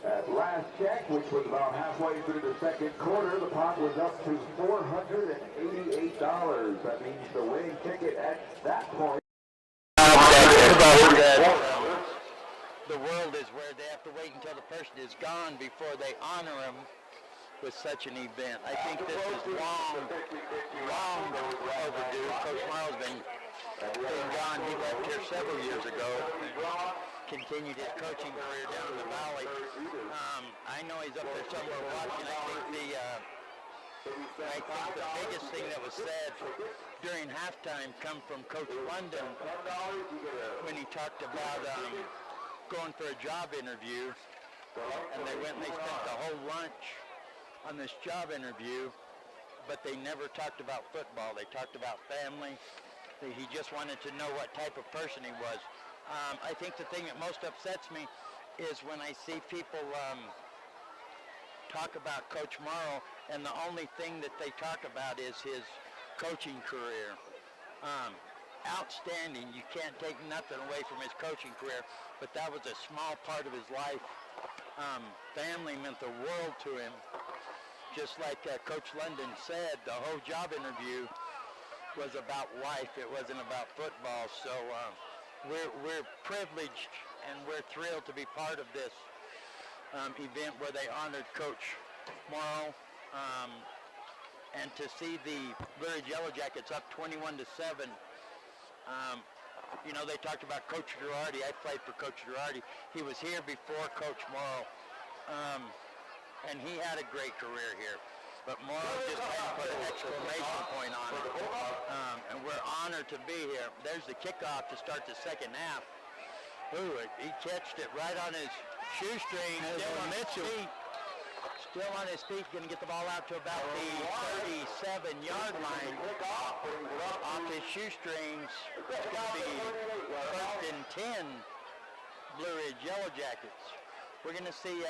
S10: At last check, which was about halfway through the second quarter, the pot was up to $488. That means the winning ticket at that point.
S1: The world is where they have to wait until the person is gone before they honor him with such an event. I think this is long overdue. Coach Morrow's been gone. He left here several years ago. Continued his coaching career down in the valley. I know he's up there somewhere watching. I think the biggest thing that was said during halftime come from Coach London when he talked about going for a job interview, and they went and they spent the whole lunch on this job interview, but they never talked about football. They talked about family. He just wanted to know what type of person he was. I think the thing that most upsets me is when I see people talk about Coach Morrow, and the only thing that they talk about is his coaching career. Outstanding. You can't take nothing away from his coaching career, but that was a small part of his life. Family meant the world to him. Just like Coach London said, the whole job interview was about life. It wasn't about football. So we're privileged and we're thrilled to be part of this event where they honored Coach Morrow. And to see the Blue Ridge Yellow Jackets up 21-7. You know, they talked about Coach Girardi. I played for Coach Girardi. He was here before Coach Morrow, and he had a great career here. but Morrow just had to put an exclamation point on it. And we're honored to be here. There's the kickoff to start the second half. Ooh, he catched it right on his shoestring. Still on Mitchell. Still on his feet, going to get the ball out to about the 37-yard line. Off his shoestrings. It's going to be 1st and 10, Blue Ridge Yellow Jackets. We're going to see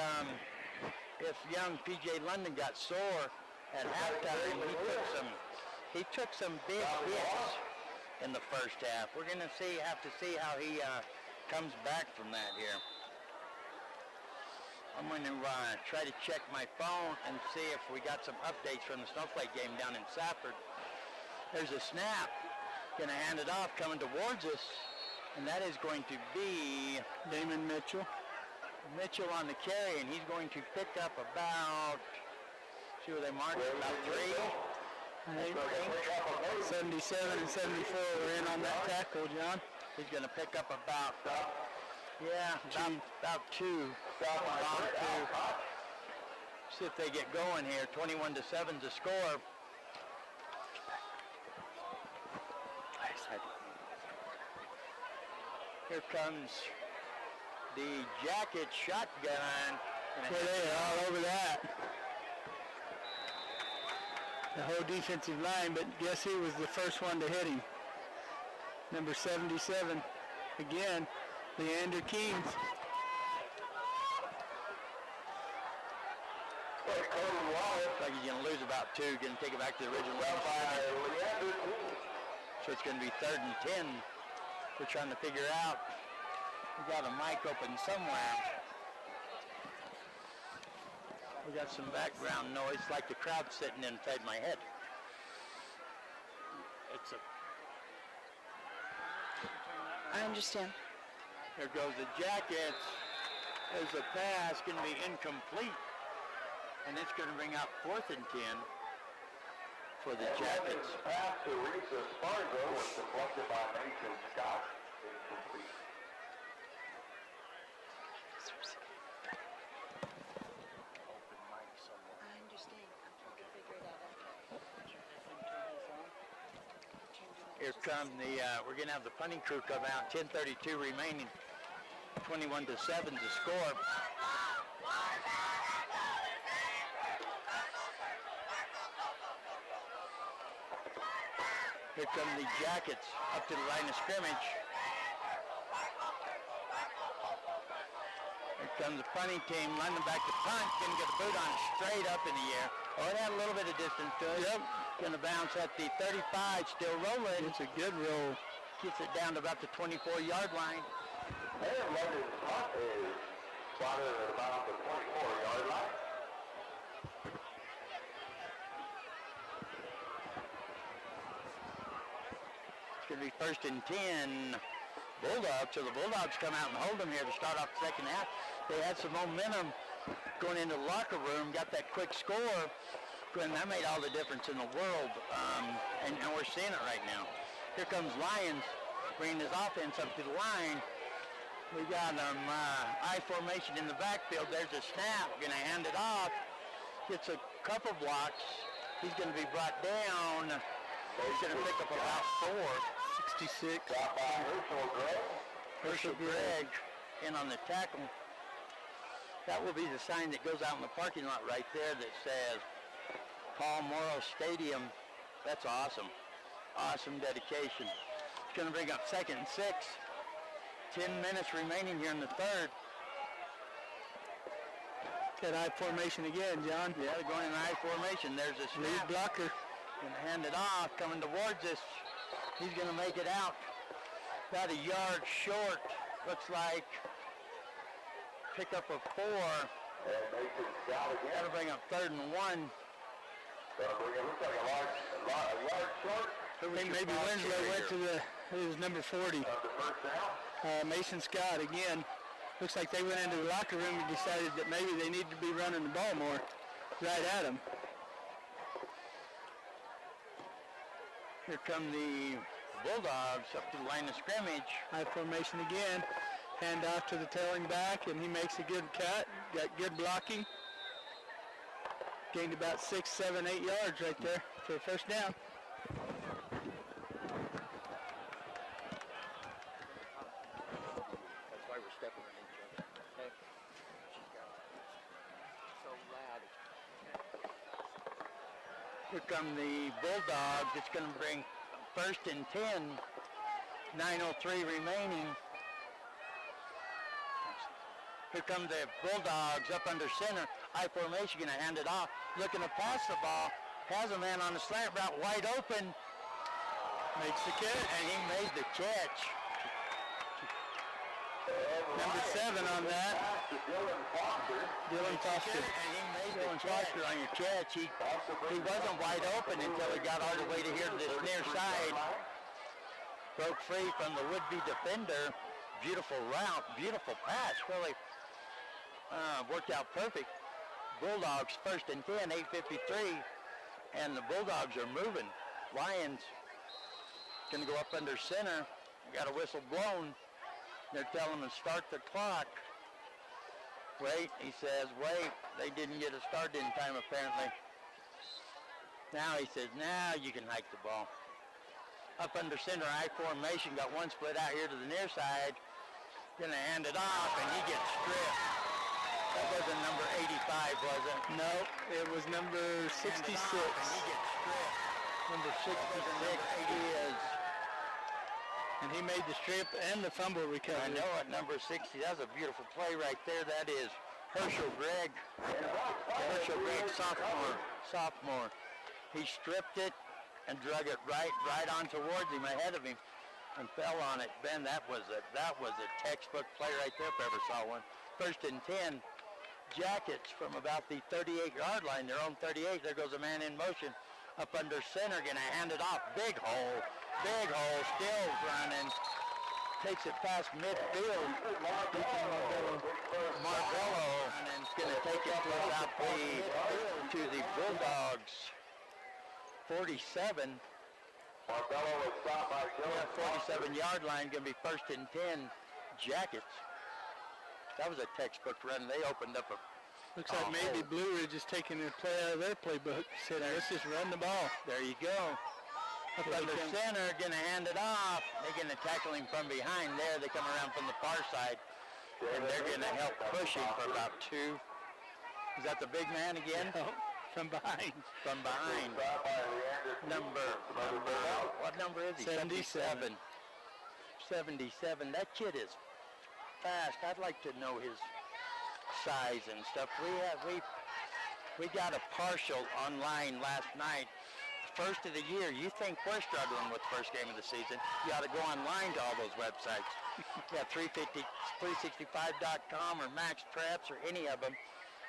S1: if young P.J. London got sore at halftime. He took some big hits in the first half. We're going to have to see how he comes back from that here. I'm going to try to check my phone and see if we got some updates from the Snowflake game down in Safford. There's a snap. Going to hand it off, coming towards us, and that is going to be
S2: Damon Mitchell.
S1: Mitchell on the carry, and he's going to pick up about, see where they marked it, about 3. I think
S2: 77 and 74 were in on that tackle, John.
S1: He's going to pick up about, about 2. See if they get going here. 21-7 to score. Here comes the Jacket shotgun.
S2: Boy, they are all over that. The whole defensive line, but guess who was the first one to hit him? Number 77. Again, Leander Keens.
S1: Looks like he's going to lose about 2. Going to take it back to the original. So it's going to be 3rd and 10. We're trying to figure out. We got a mic open somewhere. We got some background noise, like the crowd sitting inside my head.
S12: I understand.
S1: There goes the Jackets. There's a pass, going to be incomplete. And it's going to bring up 4th and 10 for the Jackets.
S3: The pass to Risa Spargo was deflected by Nathan Scott. Incomplete.
S12: I understand. I'm trying to figure it out.
S1: Here come we're going to have the punting crew come out. 10:32 remaining. 21-7 to score. Here come the Jackets up to the line of scrimmage. Here comes the punting team, lining back to punt. Going to get the boot on it straight up in the air. Oh, it had a little bit of distance to it.
S2: Yep.
S1: Going to bounce at the 35, still rolling.
S2: It's a good roll.
S1: Gets it down to about the 24-yard line.
S3: And London's punt is spotted at about the 24-yard line.
S1: It's going to be 1st and 10. Bulldogs. So the Bulldogs come out and hold them here to start off the second half. They had some momentum going into the locker room, got that quick score, and that made all the difference in the world. And we're seeing it right now. Here comes Lions, bringing his offense up to the line. We got I formation in the backfield. There's a snap. Going to hand it off. Gets a couple blocks. He's going to be brought down. He's going to pick up about 4.
S2: 66.
S1: Herschel Gregg in on the tackle. That will be the sign that goes out in the parking lot right there that says Paul Morrow Stadium. That's awesome. Awesome dedication. It's going to bring up 2nd and 6. 10 minutes remaining here in the third.
S2: That I formation again, John.
S1: Yeah, they're going in I formation. There's a snap.
S2: Lead blocker.
S1: Going to hand it off, coming towards us. He's going to make it out about a yard short. Looks like pick up a 4. That'll bring up 3rd and 1.
S3: Looks like a yard short.
S2: I think maybe Winslow went to it was number 40. Mason Scott again. Looks like they went into the locker room and decided that maybe they need to be running the ball more right at him.
S1: Here come the Bulldogs up to the line of scrimmage.
S2: High formation again. Hand off to the tailing back, and he makes a good cut. Got good blocking. Gained about 6, 7, 8 yards right there for a first down.
S1: That's why we're stepping on each other. Okay? She's got so loud. Here come the Bulldogs. It's going to bring 1st and 10. 9:03 remaining. Here come the Bulldogs up under center. I formation, going to hand it off. Looking to pass the ball. Has a man on the slant route wide open. Makes the catch. And he made the catch.
S2: Number 7 on that. Dylan Foster.
S1: And he made Dylan Foster on your catch. He wasn't wide open until he got all the way to here to this near side. Broke free from the would-be defender. Beautiful route, beautiful pass. Really worked out perfect. Bulldogs 1st and 10, 8:53, and the Bulldogs are moving. Lions going to go up under center. Got a whistle blown. They're telling them to start the clock. Wait, he says, wait. They didn't get a start in time apparently. Now he says, now you can hike the ball. Up under center, I formation, got one split out here to the near side. Gonna hand it off, and he gets stripped. That wasn't number 85, was it?
S2: No, it was number 66.
S1: And he gets stripped. Number 66 is.
S2: And he made the strip and the fumble recovery.
S1: I know it, number 60. That's a beautiful play right there. That is Herschel Gregg. Herschel Gregg, sophomore. He stripped it and drug it right on towards him, ahead of him, and fell on it. Ben, that was a textbook play right there if I ever saw one. 1st and 10. Jackets from about the 38-yard line, their own 38. There goes a man in motion. Up under center, going to hand it off. Big hole, still running. Takes it past midfield. Marbello, and then it's going to take it to about the Bulldogs. 47.
S3: Marbello was stopped by Dylan.
S1: 47-yard line, going to be 1st and 10. Jackets. That was a textbook run. They opened up a...
S2: Looks like maybe Blue Ridge is taking a play out of their playbook. Said, let's just run the ball.
S1: There you go. Up under center, going to hand it off. They're going to tackle him from behind there. They come around from the far side, and they're going to help push him for about 2. Is that the big man again?
S2: No, from behind.
S1: From behind. Number, what number is he?
S2: 77.
S1: 77. That kid is fast. I'd like to know his size and stuff. We got a partial online last night. First of the year. You think we're struggling with the first game of the season? You ought to go online to all those websites. Yeah, 365.com or Max Preps or any of them.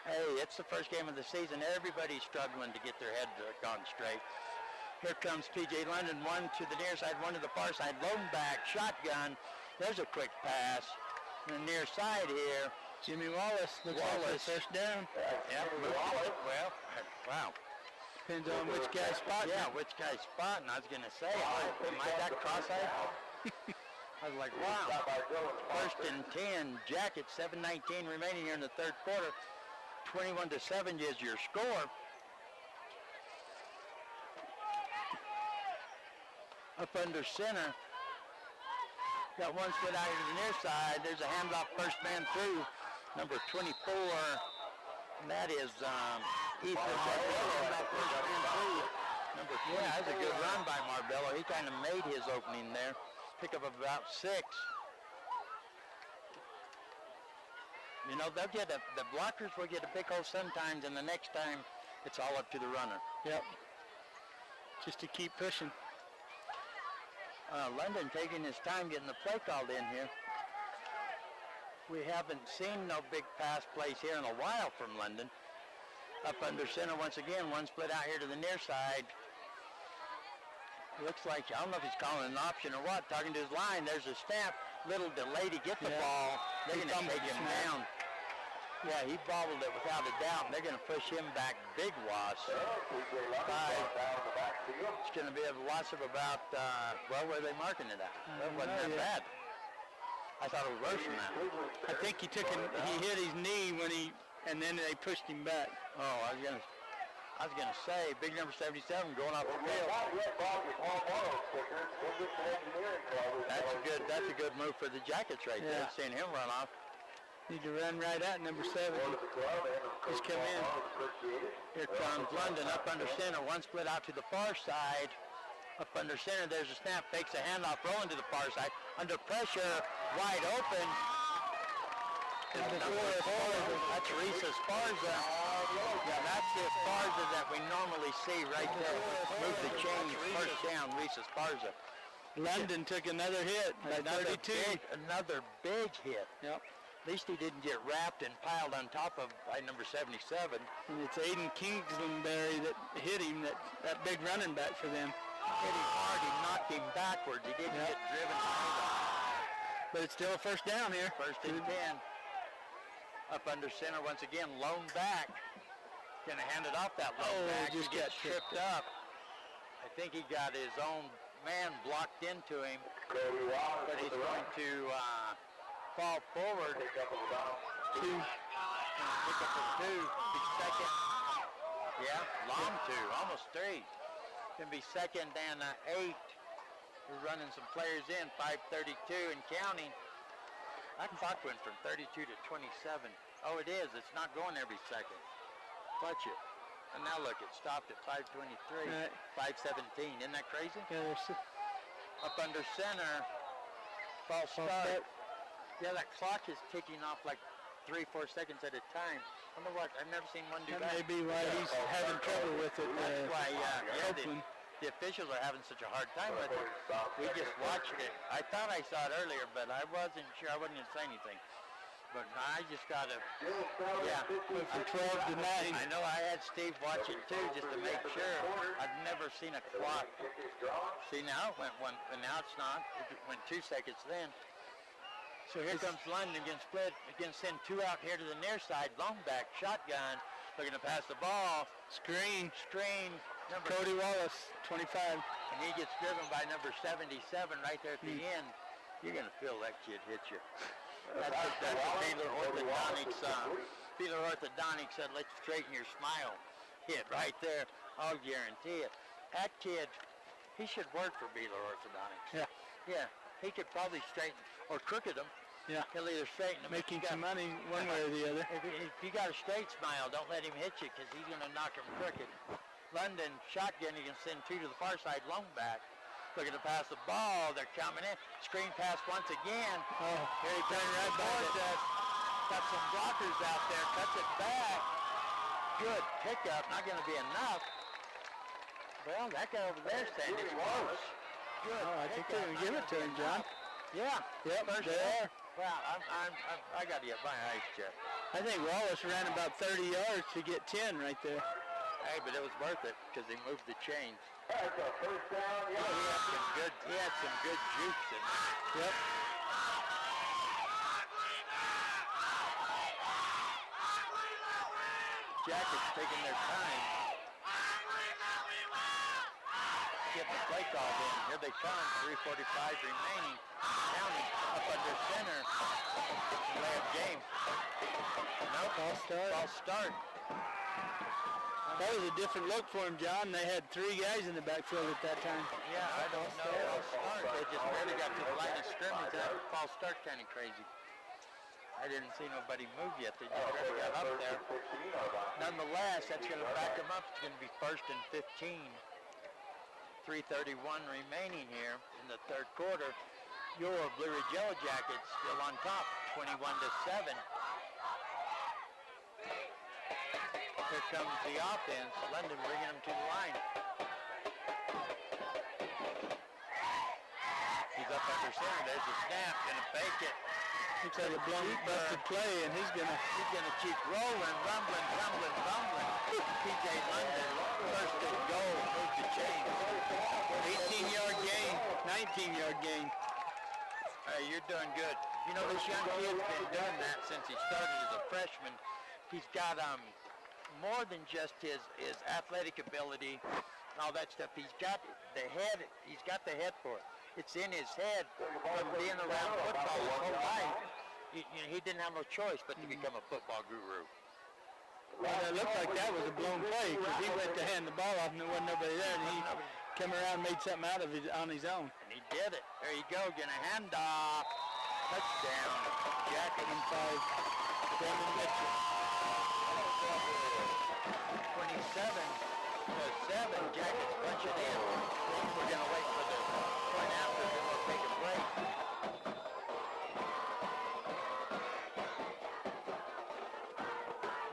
S1: Hey, it's the first game of the season. Everybody's struggling to get their head on straight. Here comes P.J. London, one to the near side, one to the far side. Lone back, shotgun. There's a quick pass. On the near side here.
S2: Jimmy Wallace. Looks like first down.
S1: Yeah, well, wow.
S2: Depends on which guy's spotting.
S1: Yeah, which guy's spotting. I was going to say, am I that cross-eyed? I was like, wow. 1st and 10. Jackets, 7:19 remaining here in the third quarter. 21-7 is your score. Up under center. Got one split out to the near side. There's a handoff, first man through. Number 24. And that is Ethan Marbello. Number 20. Yeah, that's a good run by Marbello. He kind of made his opening there. Pick up about 6. You know, they'll get the blockers will get a big hole sometimes, and the next time it's all up to the runner.
S2: Yep. Just to keep pushing.
S1: London taking his time getting the play called in here. We haven't seen no big pass plays here in a while from London. Up under center once again, one split out here to the near side. Looks like, I don't know if he's calling an option or what, talking to his line. There's a snap, little delay to get the ball. They're going to take him down. Yeah, he bobbled it without a doubt. They're going to push him back. Big loss. 5. It's going to be a loss of about, well, where are they marking it at? That wasn't that bad. I thought it was worse than that.
S2: I think he hit his knee and then they pushed him back.
S1: Oh, I was going to, I was going to say, big number 77 going off the field. That's a good move for the Jackets right there, seeing him run off.
S2: Need to run right at number 7. He's come in.
S1: Here comes London up under center. One split out to the far side. Up under center, there's a snap, fakes a handoff, rolling to the far side. Under pressure, wide open. Number 4, that's Reese Esparza. Yeah, that's the Esparza that we normally see right there. Move the chain, first down, Reese Esparza.
S2: London took another hit by 32.
S1: Another big hit.
S2: Yep.
S1: At least he didn't get wrapped and piled on top of by number 77.
S2: And it's Aiden Kingslandberry that hit him, that big running back for them.
S1: Hit him hard, he knocked him backwards. He didn't get driven behind him.
S2: But it's still a first down here.
S1: First and 10. Up under center once again, lone back. Gonna hand it off that lone back.
S2: Just
S1: he gets tripped up. I think he got his own man blocked into him. But he's going to fall forward. Pick up a 2. Be second. Yeah, long 2, almost 3. Gonna be second and 8. We're running some players in, 5:32 and counting. That clock went from 32 to 27. Oh, it is. It's not going every second. Clutch it. And now look, it stopped at 5:23, 5:17. Isn't that crazy?
S2: Yeah,
S1: up under center. False start. Yeah, that clock is ticking off like 3-4 seconds at a time. I wonder what, I've never seen one do that.
S2: That may be why he's having trouble with it.
S1: That's why, the officials are having such a hard time with it. We just watched it. I thought I saw it earlier, but I wasn't sure. I wasn't going to say anything. But I just got to,
S2: from 12 to 9.
S1: I know I had Steve watch it too, just to make sure. I've never seen a clock. See, now it went 1, and now it's not. It went 2 seconds then. So here comes London against split, against send 2 out here to the near side, long back, shotgun, looking to pass the ball. Screen. Number
S2: Cody Wallace, 25.
S1: And he gets driven by number 77 right there at the end. You're going to feel that kid hit you. That's the Baylor Orthodontics. Baylor Orthodontics said, let's straighten your smile. Hit right there. I'll guarantee it. That kid, he should work for Baylor Orthodontics.
S2: Yeah.
S1: Yeah. He could probably straighten or crooked them.
S2: Yeah.
S1: He'll either straighten them.
S2: Making some money one way or the other.
S1: If you got a straight smile, don't let him hit you because he's going to knock him crooked. London shotgun, you can send 2 to the far side, long back. Looking to pass the ball, they're coming in. Screen pass once again.
S2: Oh,
S1: here he comes right towards us. Got some blockers out there, cuts it back. Good pickup, not going to be enough. Well, that guy over there saying it's close. Good.
S2: Oh, I think they're going to give it to him, John.
S1: Yeah.
S2: Yep,
S1: first
S2: there.
S1: Wow, I got to get my eyes checked.
S2: I think Wallace ran about 30 yards to get 10 right there.
S1: Hey, but it was worth it because he moved the chains. That's a first down. Yeah, he had some good juice in it.
S2: Yep.
S1: Jackets taking their time. Get the play called in. Here they come. 3:45 remaining. Counting up under center. Last game. Nope. False start.
S2: That was a different look for him, John. They had 3 guys in the backfield at that time.
S1: Yeah, I don't know. False start. They just barely got to the line of scrimmage. That false start kind of crazy. I didn't see nobody move yet. They just barely got up there. Nonetheless, that's going to back them up. It's going to be 1st and 15. 3:31 remaining here in the third quarter. Your Blue Ridge Yellow Jackets still on top, 21-7. Here comes the offense. London bringing them to the line. He's up under center. There's a snap. Gonna fake it.
S2: Looks like a busted play, and he's gonna
S1: keep rolling, rumbling. PJ London, first and goal, move the chain.
S2: 18-yard gain, 19-yard gain.
S1: Hey, you're doing good. You know, this young kid's been doing that since he started as a freshman. He's got more than just his athletic ability and all that stuff. He's got the head. He's got the head for it. It's in his head from being around football his whole life. He didn't have no choice but to become a football guru.
S2: Well, it looked like that was a blown play because he went to hand the ball off and there wasn't nobody there, and he came around and made something out of it on his own.
S1: And he did it. There you go, getting a handoff. Touchdown. Jacket
S2: and 5. Brandon Mitchell.
S1: 27-7. Jackets punch it in. We're going to wait for the point after, then we'll take a break.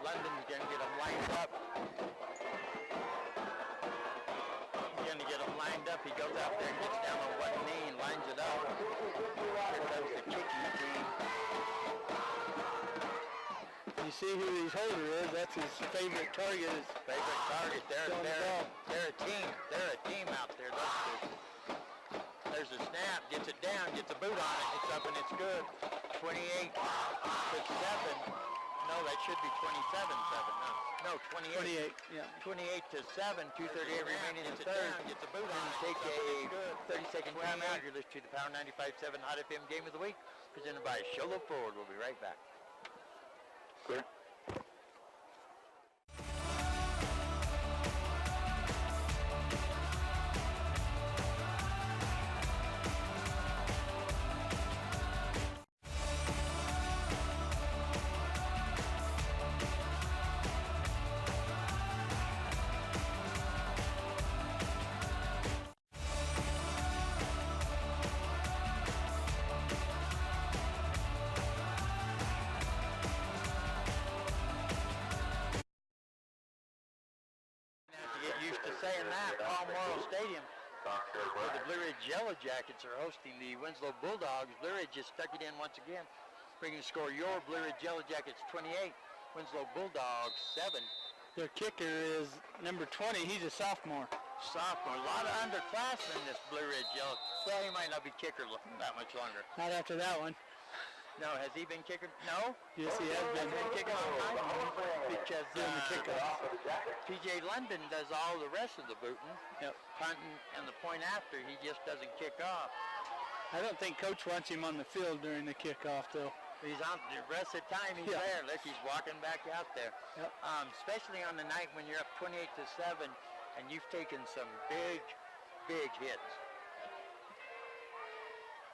S1: London's going to get them lined up. He's going to get them lined up. He goes out there and gets down on one knee and lines it up. Here comes the kicking team.
S2: You see who his holder is. That's his favorite target.
S1: Favorite target. They're a team. They're a team out there. There's a snap. Gets it down. Gets a boot on it. It's up and it's good. 28-7. No, that should be 27-7. No, 28.
S2: 28. Yeah.
S1: 28-7. 2:38 remaining in the third. Gets a boot on it. Take a 30-second timeout. You're listening to the Power 95.7 Hot FM Game of the Week, presented by Sholo Ford. We'll be right back.
S3: Clear.
S1: Saying that, Paul Morrow Stadium, where the Blue Ridge Yellow Jackets are hosting the Winslow Bulldogs. Blue Ridge just stuck it in once again, bringing the score your Blue Ridge Yellow Jackets 28, Winslow Bulldogs 7.
S2: Their kicker is number 20. He's a sophomore.
S1: Sophomore. A lot of underclassmen in this Blue Ridge Yellow. Well, he might not be kicker that much longer.
S2: Not after that one.
S1: No, has he been kicker? No?
S2: Yes, he has been.
S1: Kicking all night because
S2: doing the kickoff.
S1: P.J. London does all the rest of the booting,
S2: yep,
S1: punting, and the point after. He just doesn't kick off.
S2: I don't think Coach wants him on the field during the kickoff, though.
S1: He's on the rest of the time. He's there. Look, he's walking back out there.
S2: Yep.
S1: Especially on the night when you're up 28-7, and you've taken some big hits.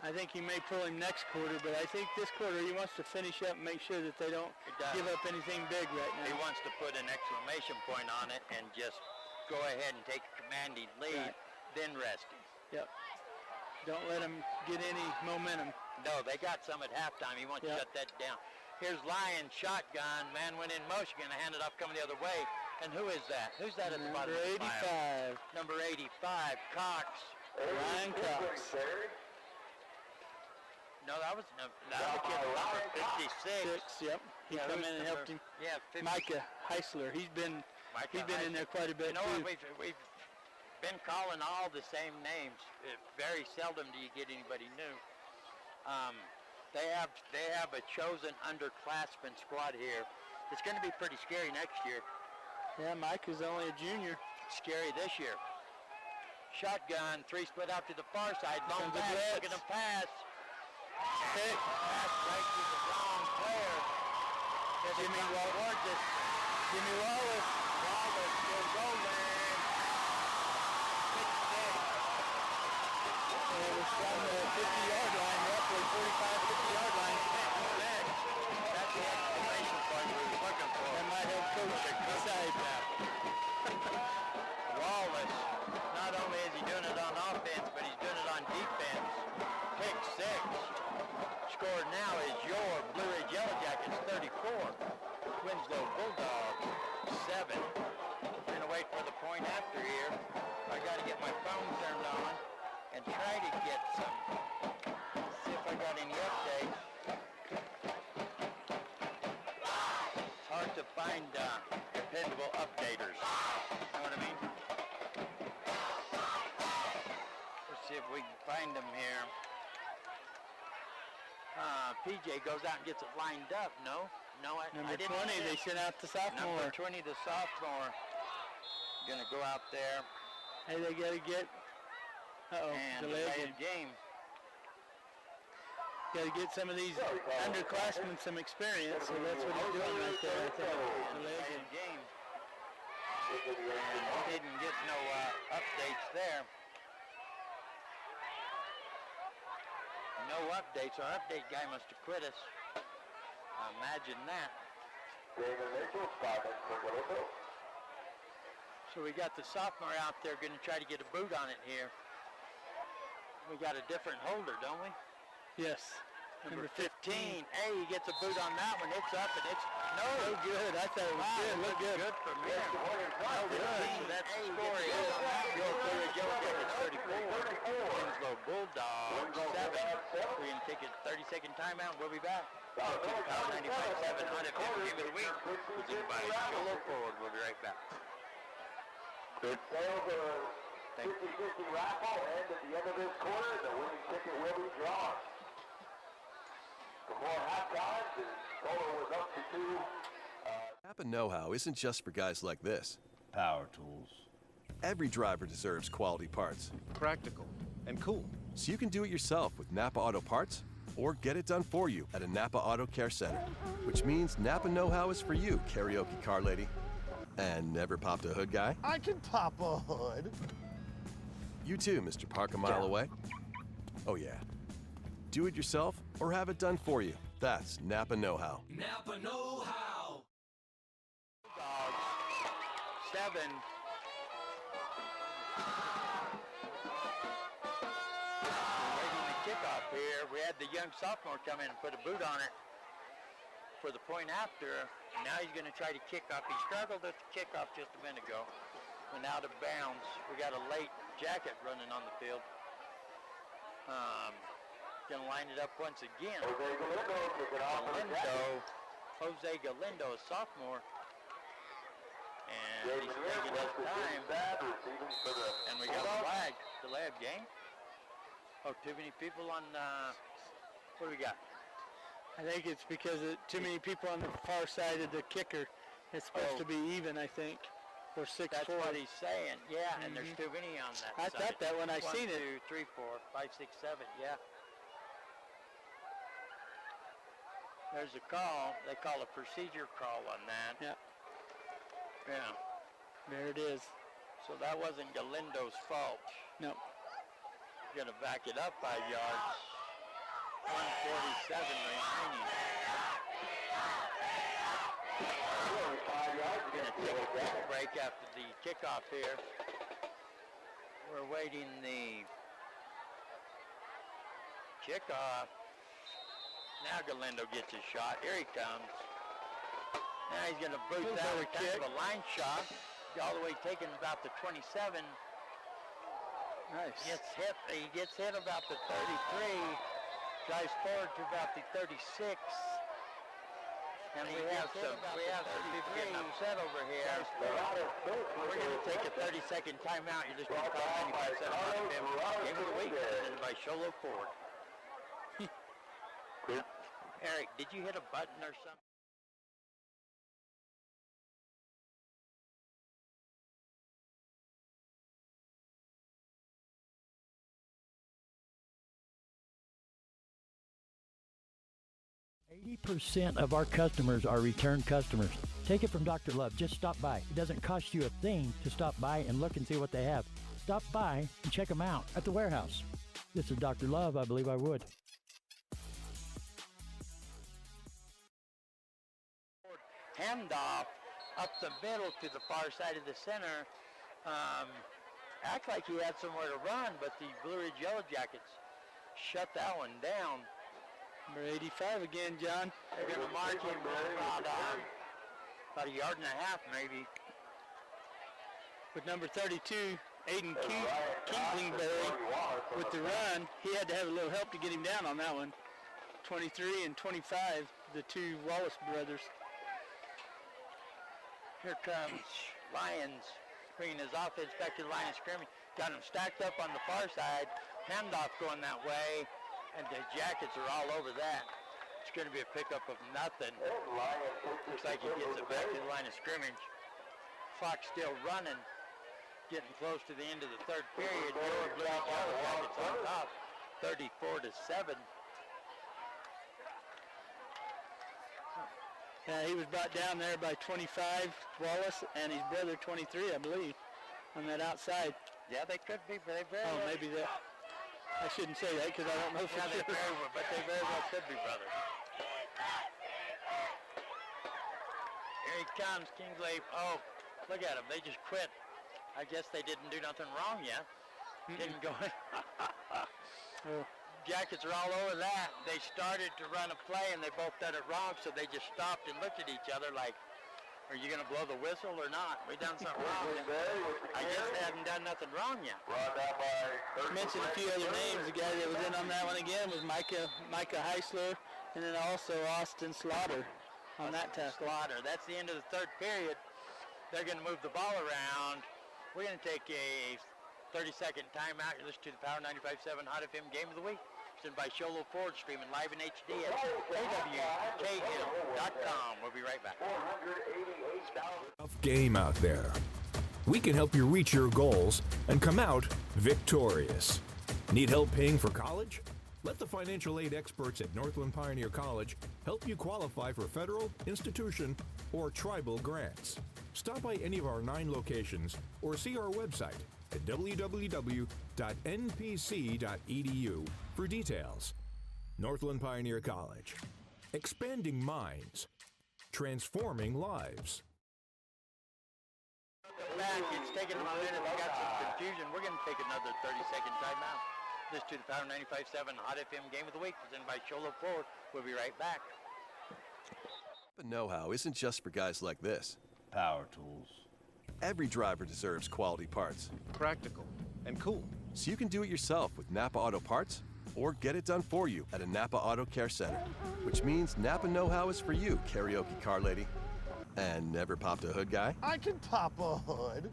S2: I think he may pull him next quarter, but I think this quarter he wants to finish up and make sure that they don't give up anything big right now.
S1: He wants to put an exclamation point on it and just go ahead and take a commanding lead, then rest him.
S2: Yep. Don't let him get any momentum.
S1: No, they got some at halftime. He wants to shut that down. Here's Lyon, shotgun. Man went in motion, going to hand it off, coming the other way. And who is that? Who's that at the bottom of the file? Number 85, Cox.
S2: Ryan Cox.
S1: No, that was the kid, number 56.
S2: Yep. He come in and helped him.
S1: Yeah, 56.
S2: Micah Heisler. He's been in there quite a bit,
S1: you know
S2: too.
S1: What, we've been calling all the same names. Very seldom do you get anybody new. They have a chosen underclassmen squad here. It's going to be pretty scary next year.
S2: Yeah, Mike is only a junior.
S1: Scary this year. Shotgun, 3 split out to the far side. Long back, look at him pass. Pick. Pass right to the wrong player.
S2: Jimmy Wallace.
S1: Jimmy Wallace. Wallace goes over. Pick 6.
S2: It was from the 50-yard line, roughly 45, 50-yard line.
S1: That's the exclamation point we were looking for.
S2: That might help Coach decide that.
S1: Wallace, not only is he doing it on offense, but he's doing it on defense. Pick 6. Score now is your Blue Ridge Yellow Jackets 34. Winslow Bulldogs 7. We're going to wait for the point after here. I got to get my phone turned on and try to get some, see if I got any updates. It's hard to find dependable updaters. You know what I mean? Let's see if we can find them here. PJ goes out and gets it lined up. No, I didn't.
S2: Number 20, they sent out the sophomore.
S1: Number 20, the sophomore. Going to go out there.
S2: Hey, they got to get.
S1: And delay game.
S2: Got to get some of these underclassmen some experience, so that's what he's doing right there, I think.
S1: Game. And didn't get no updates there. No updates. Our update guy must have quit us. Imagine that. So we got the sophomore out there going to try to get a boot on it here. We got a different holder, don't we?
S2: Yes.
S1: Number 15. Hey, he gets a boot on that one. It's up and it's no
S2: good. I thought it was good.
S1: Look good. Good from him. No good. So that's the score is on that. It's 34. Winslow Bulldogs 7. We're going to take a 30-second timeout. We'll be back. Power 95.7 on FM Game of the Week. Presented by Solo Ford. We'll be right back.
S3: Good sales of 50-50 raffle, and at the end of this quarter, the winning ticket will be drawn. Before halftime, the total was up to 2.
S7: Napa know-how isn't just for guys like this.
S13: Power tools.
S7: Every driver deserves quality parts.
S13: Practical and cool.
S7: So you can do it yourself with Napa Auto Parts, or get it done for you at a Napa Auto Care Center. Which means Napa know-how is for you, karaoke car lady. And never popped a hood guy?
S6: I can pop a hood.
S7: You too, Mr. Park a mile away. Oh yeah. Do it yourself or have it done for you. That's Napa know-how.
S8: Napa know-how.
S1: Bulldogs 7. Waiting the kickoff here. We had the young sophomore come in and put a boot on it for the point after. Now he's going to try to kick off. He struggled at the kickoff just a minute ago. Went out of bounds. We got a late jacket running on the field. Going to line it up once again. Jose Galindo, a sophomore. And he's taking his time. And we got a flag. Delay of game. Oh, too many people on, what do we got?
S2: I think it's because of too many people on the far side of the kicker. It's supposed to be even, I think, or 6-4.
S1: That's what he's saying. Yeah, and there's too many on that
S2: I
S1: side.
S2: thought that when I seen it.
S1: 1, 2, 3, 4, 5, 6, 7. Yeah. There's a call. They call a procedure call on that.
S2: Yeah.
S1: Yeah.
S2: There it is.
S1: So that wasn't Galindo's fault.
S2: No.
S1: Going to back it up 5 yards. 147 remaining. Going to take a quick break after the kickoff here. We're waiting the kickoff. Now Galindo gets his shot. Here he comes. Now he's going to boot that with kind of a line shot. All the way taken about the 27.
S2: Nice.
S1: He gets hit about the 33. Drives forward to about the 36. And we have some people getting upset over here. We're going to take a 30-second timeout. You're just going to call 95.7 on FM Game of the Week, presented by Sholo Ford. Eric, did you hit a button or something?
S4: % of our customers are return customers. Take it from Dr. Love. Just stop by. It doesn't cost you a thing to stop by and look and see what they have. Stop by and check them out at the warehouse. This is Dr. Love. I believe I would.
S1: Handoff up the middle to the far side of the center. Act like he had somewhere to run, but the Blue Ridge Yellow Jackets shut that one down.
S2: Number 85 again, John.
S1: They're going to mark him about a yard and a half, maybe.
S2: With number 32, Aiden Kingsbury, with the run, he had to have a little help to get him down on that one. 23 and 25, the two Wallace brothers.
S1: Here comes Lyons, bringing his offense back to the line of scrimmage. Got him stacked up on the far side. Handoff going that way, and the Jackets are all over that. It's going to be a pickup of nothing. Looks like he gets it back to the line of scrimmage. Clock still running. Getting close to the end of the third period. Your Blue Ridge Yellow Jackets on top, 34-7.
S2: He was brought down there by 25, Wallace, and his brother 23, I believe, on that outside.
S1: Yeah, they could be, but they very
S2: Oh,
S1: well.
S2: maybe that. I shouldn't say that because I don't know for
S1: Yeah,
S2: sure.
S1: but they very well could be brothers. Here he comes, Kingsley. Oh, look at him. They just quit. I guess they didn't do nothing wrong yet. Didn't go in. Jackets are all over that. They started to run a play, and they both done it wrong, so they just stopped and looked at each other like, are you going to blow the whistle or not? We done something wrong. I guess they hadn't done nothing wrong yet.
S2: Mentioned a few other names. The guy that was in on that one again was Micah Heisler, and then also Austin Slaughter on that tackle.
S1: Slaughter. That's the end of the third period. They're going to move the ball around. We're going to take a 30-second timeout. You're listening to the Power 95.7 Hot FM Game of the Week. Presented by Sholo Ford, streaming live in HD at awkm.com. We'll be right back.
S5: Tough game out there. We can help you reach your goals and come out victorious. Need help paying for college? Let the financial aid experts at Northland Pioneer College help you qualify for federal, institution, or tribal grants. Stop by any of our 9 locations or see our website at www.npc.edu for details. Northland Pioneer College. Expanding minds. Transforming lives.
S1: Back. It's taken a minute. We got some confusion. We're going to take another 30-second timeout. This to the Power 95.7 Hot FM Game of the Week, presented by Sholo Ford. We'll be right back.
S7: But know-how isn't just for guys like this.
S13: Power tools.
S7: Every driver deserves quality parts.
S13: Practical and cool.
S7: So you can do it yourself with Napa Auto Parts or get it done for you at a Napa Auto Care Center. Which means Napa know-how is for you, karaoke car lady. And never popped a hood guy?
S6: I can pop a hood.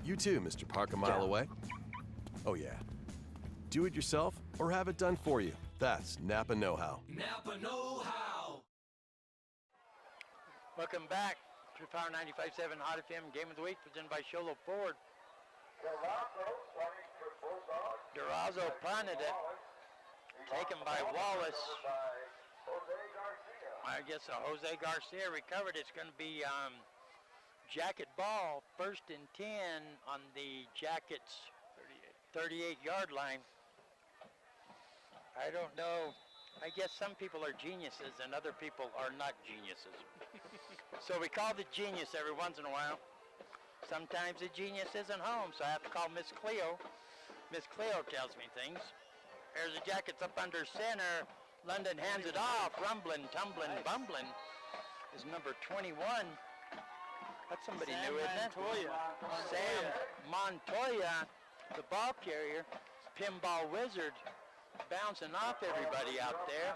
S7: You too, Mr. Park a mile away. Oh yeah. Do it yourself or have it done for you. That's Napa know-how.
S8: Napa know-how.
S1: Welcome back to Power 95.7 Hot FM Game of the Week, presented by Sholo Ford. Durazo punted it. Taken by Wallace. I guess Jose Garcia recovered. It's going to be Jacket ball, 1st and 10 on the Jackets 38-yard line. I don't know. I guess some people are geniuses and other people are not geniuses. So we call the genius every once in a while. Sometimes the genius isn't home, so I have to call Miss Cleo. Miss Cleo tells me things. There's the Jackets up under center. London hands it off. Rumbling, tumbling, bumbling is number 21. That's somebody new, isn't it? Sam Montoya, the ball carrier, pinball wizard, bouncing off everybody out there.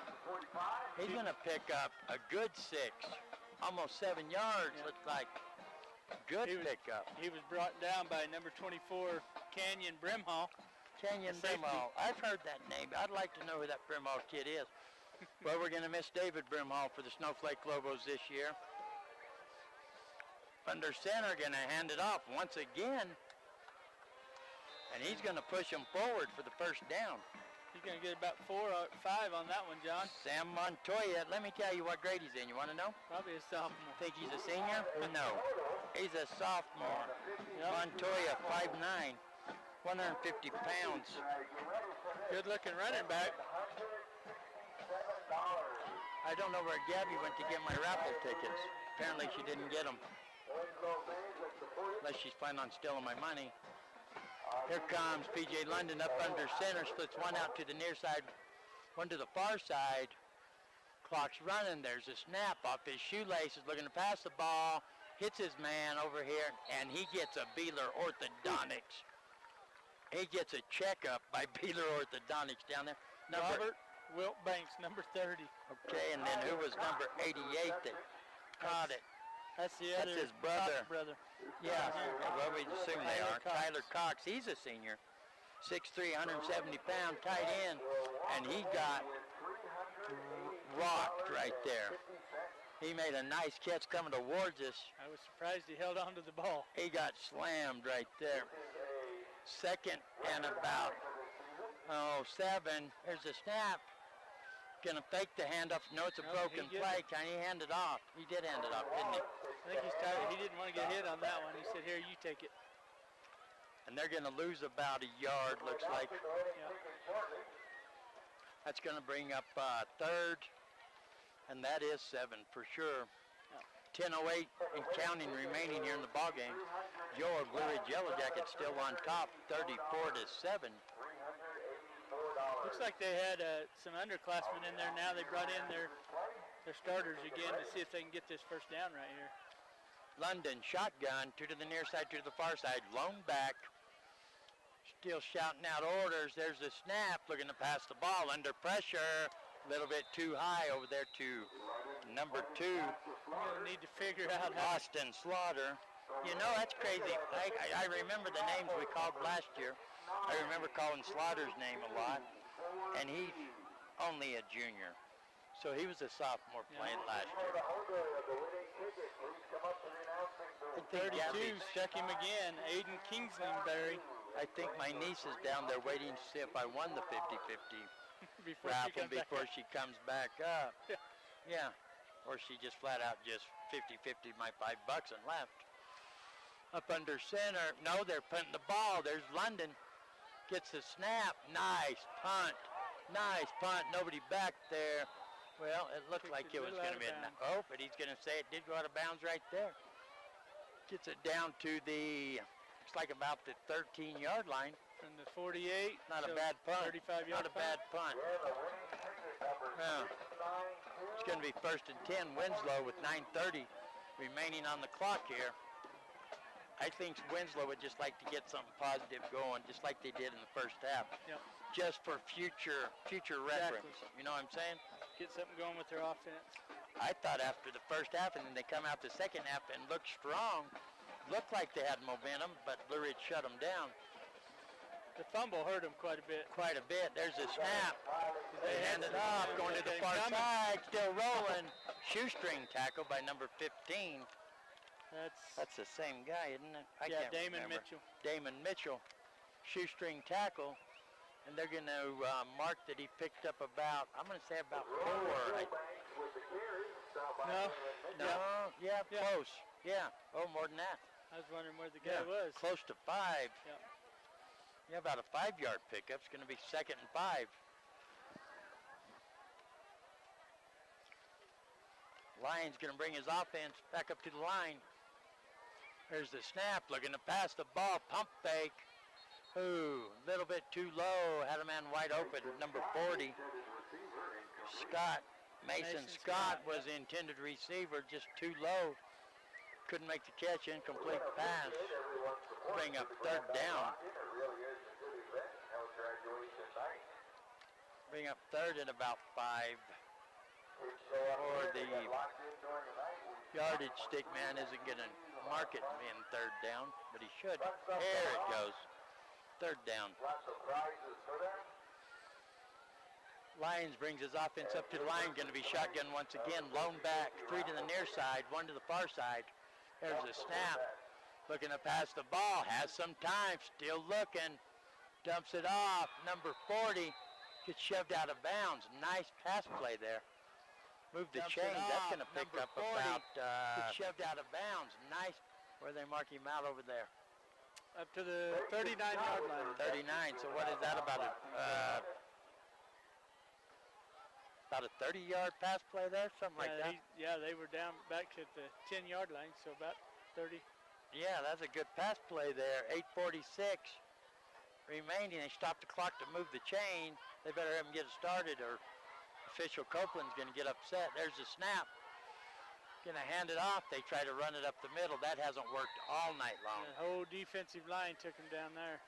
S1: He's going to pick up a good 6, almost 7 yards. Looks like good pickup.
S2: He was brought down by number 24, Canyon Brimhall.
S1: Canyon Brimhall. I've heard that name. I'd like to know who that Brimhall kid is. Well, we're going to miss David Brimhall for the Snowflake Lobos this year. Under center, going to hand it off once again. And he's going to push him forward for the first down.
S2: He's going to get about 4 or 5 on that one, John.
S1: Sam Montoya. Let me tell you what grade he's in. You want to know?
S2: Probably a sophomore.
S1: Think he's a senior? No. He's a sophomore. Yep. Montoya, 5'9", 150 pounds.
S2: Good-looking running back.
S1: I don't know where Gabby went to get my raffle tickets. Apparently she didn't get them. Unless she's planning on stealing my money. Here comes P.J. London up under center, splits one out to the near side, one to the far side. Clock's running. There's a snap off his shoelaces, looking to pass the ball. Hits his man over here, and he gets a Beeler Orthodontics. He gets a checkup by Beeler Orthodontics down there.
S2: Robert Wilt Banks, number 30.
S1: Okay, and then who was number 88 that caught it?
S2: That's the other.
S1: That's his brother.
S2: Brother.
S1: Yeah, well, we assume they are. Tyler Cox, he's a senior. 6'3", 170-pound tight end, and he got rocked right there. He made a nice catch coming towards us.
S2: I was surprised he held on to the ball.
S1: He got slammed right there. 2nd and about 7. There's a snap. Gonna fake the handoff. No, it's a broken play. Can he hand it off? He did hand it off, didn't he?
S2: I think he's tired. He didn't want to get hit on that one. He said, here, you take it.
S1: And they're gonna lose about a yard, looks like.
S2: Yeah.
S1: That's gonna bring up third, and that is 7 for sure. 10:08 and counting remaining here in the ball game. Your Blue Ridge Yellow Jackets still on top, 34-7.
S2: Looks like they had some underclassmen in there now. They brought in their starters again to see if they can get this first down right here.
S1: London shotgun, 2 to the near side, 2 to the far side, lone back. Still shouting out orders. There's the snap, looking to pass the ball under pressure. A little bit too high over there to number 2.
S2: You'll need to figure out how.
S1: Austin Slaughter. You know, that's crazy. I remember the names we called last year. I remember calling Slaughter's name a lot, and he's only a junior. So he was a sophomore playing last year.
S2: And 32, check him again, Aiden Kingslandberry.
S1: I think my niece is down there waiting to see if I won the 50-50 raffle before she comes back up. Yeah, or she just flat out just 50-50 my $5 and left. Up under center. No, they're punting the ball. There's London. Gets the snap. Nice punt. Nice punt. Nobody back there. Well, it looked like it was going to be oh, but he's going to say it did go out of bounds right there. Gets it down to the, looks like about the 13-yard line.
S2: From the 48.
S1: Not a bad punt.
S2: 35-yard
S1: Not a bad punt. Yeah. It's going to be 1st and 10. Winslow with 9:30 remaining on the clock here. I think Winslow would just like to get something positive going, just like they did in the first half.
S2: Yep. Just
S1: for future reference. You know what I'm saying?
S2: Get something going with their offense.
S1: I thought after the first half, and then they come out the second half and look strong, looked like they had momentum, but Blue Ridge shut them down.
S2: The fumble hurt them quite a bit.
S1: Quite a bit. There's a snap. They hand it off, going to the far side, still rolling. Shoestring tackle by number 15. That's the same guy, isn't it? I can't
S2: Damon
S1: remember.
S2: Mitchell.
S1: Damon Mitchell. Shoestring tackle. And they're going to mark that he picked up about, I'm going to say about 4. Close. Yeah. Oh, more than that.
S2: I was wondering where the guy was.
S1: Close to 5.
S2: Yeah.
S1: Yeah, about a 5-yard pickup. It's going to be 2nd and 5. Lyons going to bring his offense back up to the line. There's the snap, looking to pass the ball, pump fake. Ooh, a little bit too low, had a man wide open, number 40. Mason Scott was the intended receiver, just too low. Couldn't make the catch, incomplete pass. Bring up 3rd down. Bring up 3rd and about 5. Or the yardage stick man isn't going to mark it in 3rd down, but he should. There it goes. 3rd down. Lyons brings his offense up to the line, going to be shotgun once again. Lone back, 3 to the near side, 1 to the far side. There's a snap. Looking to pass the ball, has some time, still looking. Dumps it off, number 40. Gets shoved out of bounds. Nice pass play there. Move the chain. That's going to pick up about. Gets shoved out of bounds. Nice. Where they mark him out over there?
S2: Up to the 39-yard line.
S1: 39. So what is that about a 30-yard pass play there, something like that?
S2: They were down back at the 10-yard line, so about 30.
S1: Yeah, that's a good pass play there. 8:46 remaining. They stopped the clock to move the chain. They better have him get it started, or official Copeland's going to get upset. There's the snap. Going to hand it off. They try to run it up the middle. That hasn't worked all night long.
S2: The whole defensive line took him down there.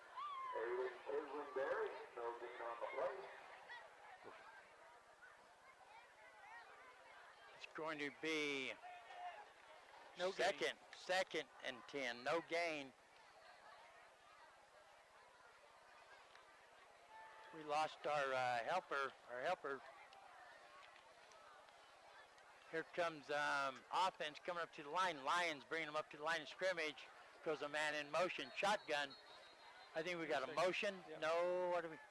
S1: It's going to be second and 10. No gain. We lost our helper. Here comes offense coming up to the line. Lions bringing them up to the line of scrimmage. Goes a man in motion. Shotgun. I think we got a motion.
S2: Yep.
S1: No, what do we?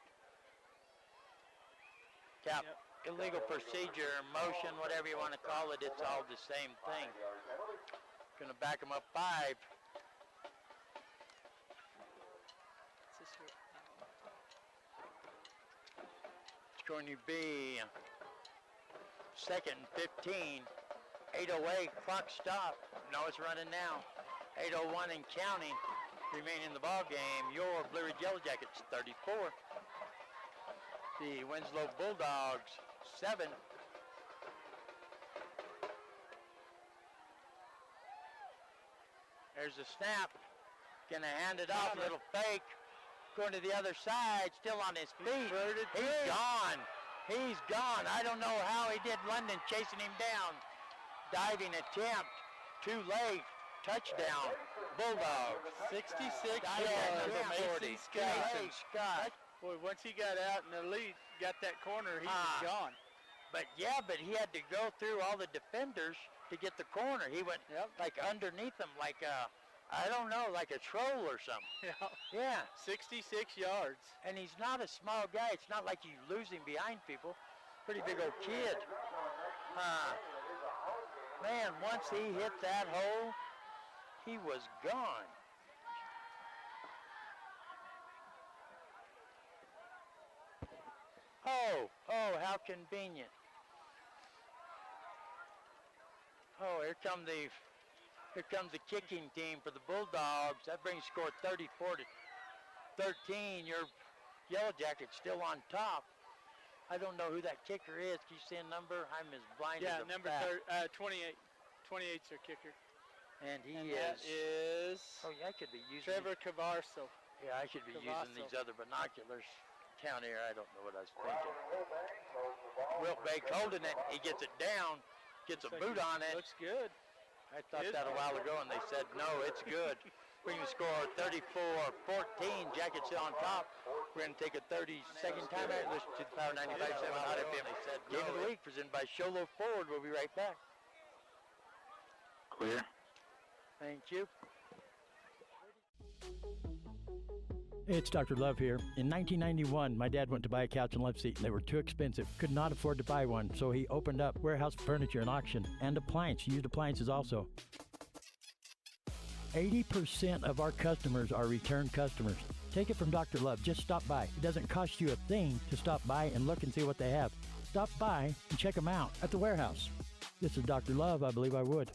S1: Cap.
S2: Yep.
S1: illegal procedure, motion, whatever you want to call it, it's all the same thing. Gonna back them up 5. It's going to be 2nd and 15. 8:08, clock stop. No, it's running now. 8:01 and counting. Remaining in the ball game, your Blue Ridge Yellow Jackets 34. The Winslow Bulldogs 7. There's a snap. Gonna hand it off, little fake. Going to the other side, still on his feet. He's gone. He's gone. I don't know how he did. London chasing him down. Diving attempt. Too late. Touchdown. Bulldogs.
S2: 66 yards. Mason Scott. Boy, once he got out in the lead, got that corner, he was gone.
S1: But he had to go through all the defenders to get the corner. He went like underneath them, like I don't know, like a troll or something. Yeah.
S2: 66 yards.
S1: And he's not a small guy. It's not like you lose him behind people. Pretty big old kid. Man, once he hit that hole, he was gone. Oh, how convenient. Oh, here comes the kicking team for the Bulldogs. That brings score 34-13. Your Yellow Jackets still on top. I don't know who that kicker is. Can you see a number? I'm as blind as a
S2: number
S1: bat.
S2: 28. 28's their kicker.
S1: And
S2: that is
S1: oh, yeah, I could be using
S2: Trevor Cavarso.
S1: Yeah, I should be using these other binoculars down here. I don't know what I was thinking. Wilt Bake holding it. He gets it down. Gets a boot on it.
S2: Looks good.
S1: I thought that a while ago, and they said, no, it's good. We're going to score 34-14. Jackets still on top. We're going to take a 30-second timeout. Listen to the Power 95.7 Hot FM. They said, Game of the Week presented by Sholo Ford. We'll be right back.
S14: Clear.
S1: Thank you.
S4: It's Dr. Love here. In 1991, my dad went to buy a couch and love seat, and they were too expensive. Could not afford to buy one, so he opened up warehouse furniture and auction and used appliances also. 80% of our customers are return customers. Take it from Dr. Love. Just stop by. It doesn't cost you a thing to stop by and look and see what they have. Stop by and check them out at the warehouse. This is Dr. Love. I believe I would.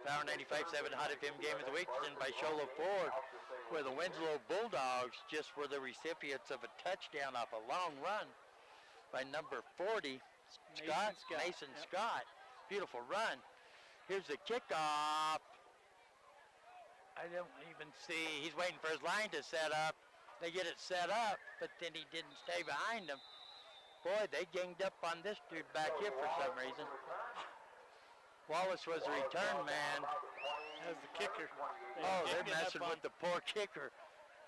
S1: Power 95.7 Hot FM Game of the Week presented by Sholo Ford, where the Winslow Bulldogs just were the recipients of a touchdown off a long run by number 40, Mason Scott. Beautiful run. Here's the kickoff. I don't even see. He's waiting for his line to set up. They get it set up, but then he didn't stay behind them. Boy, they ganged up on this dude back here for some reason. Wallace was the return man.
S2: As the kicker.
S1: They're messing with the poor kicker.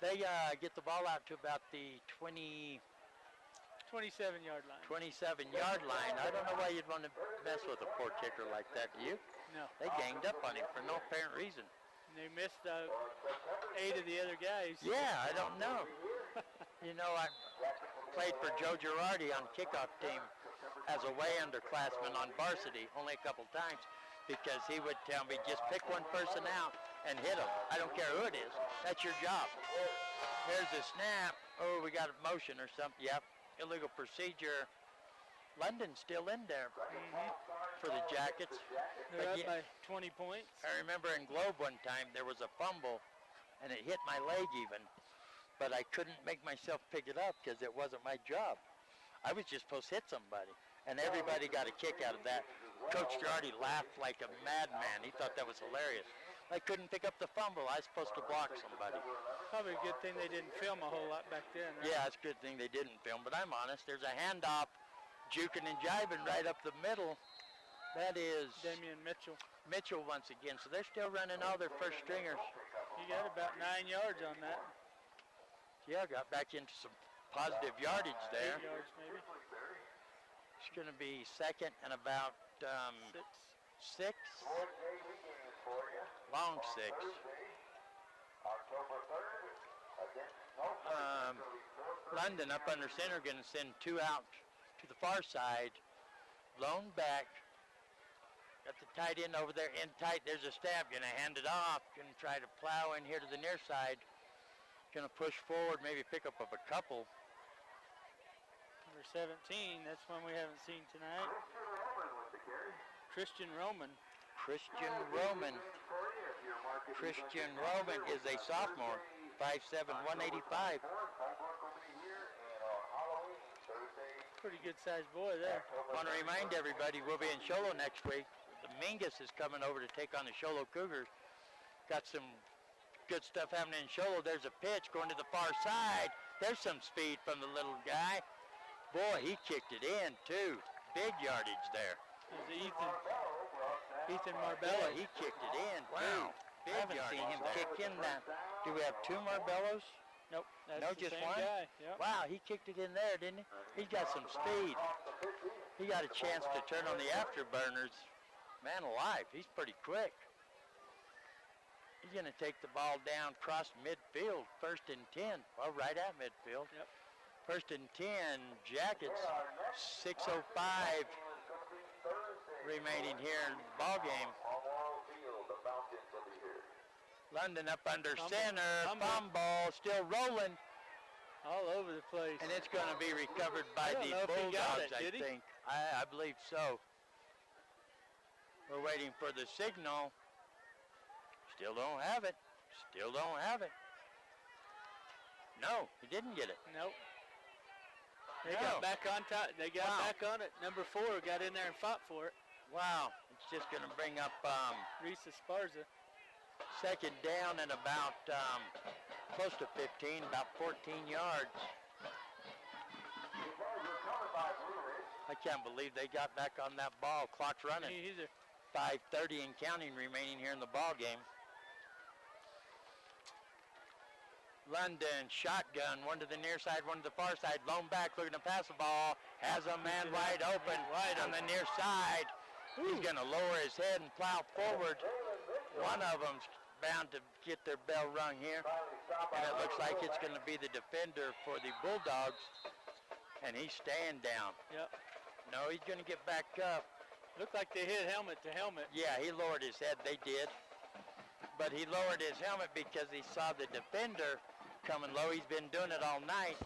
S1: They get the ball out to about the
S2: 27-yard line.
S1: 27-yard line. I don't know why you'd want to mess with a poor kicker like that, do you?
S2: No.
S1: They ganged up on him for no apparent reason.
S2: And they missed 8 of the other guys.
S1: Yeah, I don't know. You know, I played for Joe Girardi on kickoff team as a way underclassman on varsity only a couple times, because he would tell me, just pick one person out and hit them. I don't care who it is. That's your job. There's a snap. Oh, we got a motion or something. Yep. Illegal procedure. London's still in there for the Jackets.
S2: They're up by 20 points.
S1: I remember in Globe one time there was a fumble, and it hit my leg even, but I couldn't make myself pick it up because it wasn't my job. I was just supposed to hit somebody, and everybody got a kick out of that. Coach Girardi laughed like a madman. He thought that was hilarious. I couldn't pick up the fumble. I was supposed to block somebody.
S2: Probably a good thing they didn't film a whole lot back then, right?
S1: Yeah, it's a good thing they didn't film, but I'm honest. There's a handoff, juking and jiving right up the middle. That is
S2: Damian Mitchell.
S1: Mitchell once again. So they're still running all their first stringers.
S2: He got about 9 yards on that.
S1: Yeah, got back into some positive yardage there.
S2: 8 yards maybe.
S1: It's going to be second and about 6. Long 6. London up under center, going to send 2 out to the far side. Blown back. Got the tight end over there in tight. There's a stab. Going to hand it off. Going to try to plow in here to the near side. Going to push forward, maybe pick up of a couple.
S2: Number 17, that's one we haven't seen tonight. Christian Roman.
S1: Christian Roman. Christian Roman is a sophomore, 5'7", 185.
S2: Pretty good sized boy there.
S1: Want to remind everybody we'll be in Sholo next week. The Mingus is coming over to take on the Sholo Cougars. Got some good stuff happening in Sholo. There's a pitch going to the far side. There's some speed from the little guy. Boy, he kicked it in too. Big yardage there.
S2: There's Ethan Marbella.
S1: Yeah, he kicked it in. Wow. Big I haven't seen him kick in that. Do we have 2 Marbellos?
S2: Nope. That's
S1: no,
S2: the
S1: just
S2: same
S1: one?
S2: Guy. Yep.
S1: Wow, he kicked it in there, didn't he? He's got some speed. He got a chance to turn on the afterburners. Man alive, he's pretty quick. He's going to take the ball down across midfield, 1st and 10. Well, right at midfield.
S2: Yep.
S1: 1st and 10, Jackets, 6:05 remaining here in the ball game. London up under center, fumble, still rolling.
S2: All over the place.
S1: And it's going to be recovered by the Bulldogs, I think. I believe so. We're waiting for the signal. Still don't have it. Still don't have it. No, he didn't get it.
S2: Nope. They got back on top. They got back on it. Number 4 got in there and fought for it.
S1: Wow. It's just going to bring up
S2: Reese Esparza.
S1: 2nd down and about close to 15, about 14 yards. I can't believe they got back on that ball. Clock's running. 5:30 and counting remaining here in the ball game. London, shotgun, one to the near side, one to the far side. Lone back looking to pass the ball. Has a man wide open on the near side. He's going to lower his head and plow forward. One of them's bound to get their bell rung here. And it looks like it's going to be the defender for the Bulldogs. And he's staying down.
S2: Yep.
S1: No, he's going to get back up.
S2: Looked like they hit helmet to helmet.
S1: Yeah, he lowered his head. They did. But he lowered his helmet because he saw the defender coming low. He's been doing it all night.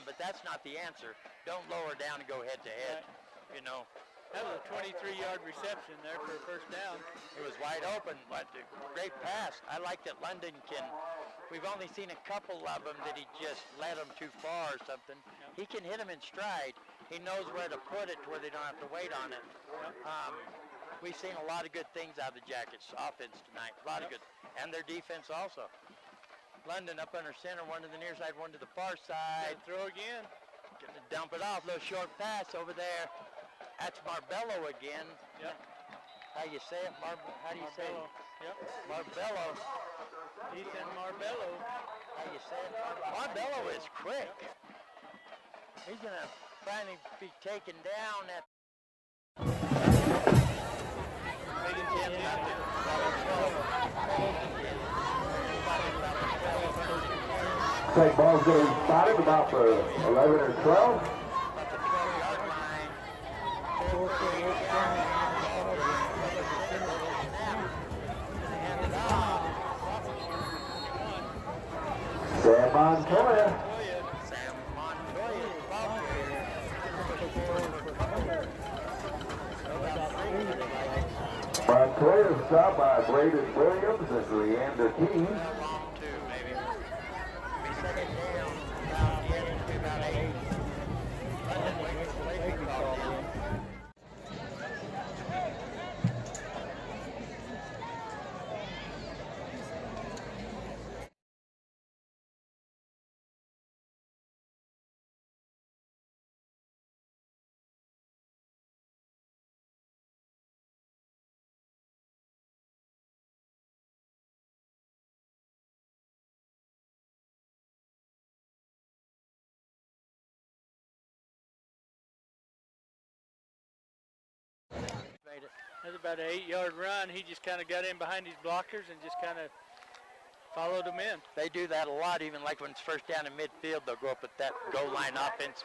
S1: But that's not the answer. Don't lower down and go head to head. Right. You know.
S2: That was a 23-yard reception there for a 1st down.
S1: It was wide open, but a great pass. I like that London can. We've only seen a couple of them that he just led them too far or something. Yep. He can hit them in stride. He knows where to put it to where they don't have to wait on it. Yep. We've seen a lot of good things out of the Jackets offense tonight. A lot of good. And their defense also. London up under center, one to the near side, one to the far side.
S2: Throw again.
S1: Gonna dump it off. Little short pass over there. That's Marbello again.
S2: Yep.
S1: How you say it? How do you say it?
S2: Yep.
S1: Marbello.
S2: Ethan Marbello.
S1: How you say it? Marbello is quick. He's going to finally be taken down at...
S3: That ball's going to be spotted about the 11 or 12. Sam Montoya. Montoya stopped by Braden Williams and Leander Keene.
S2: That's about an 8-yard run. He just kind of got in behind his blockers and just kind of Followed them in.
S1: They do that a lot, even like when it's first down in midfield, they'll go up at that goal line offense.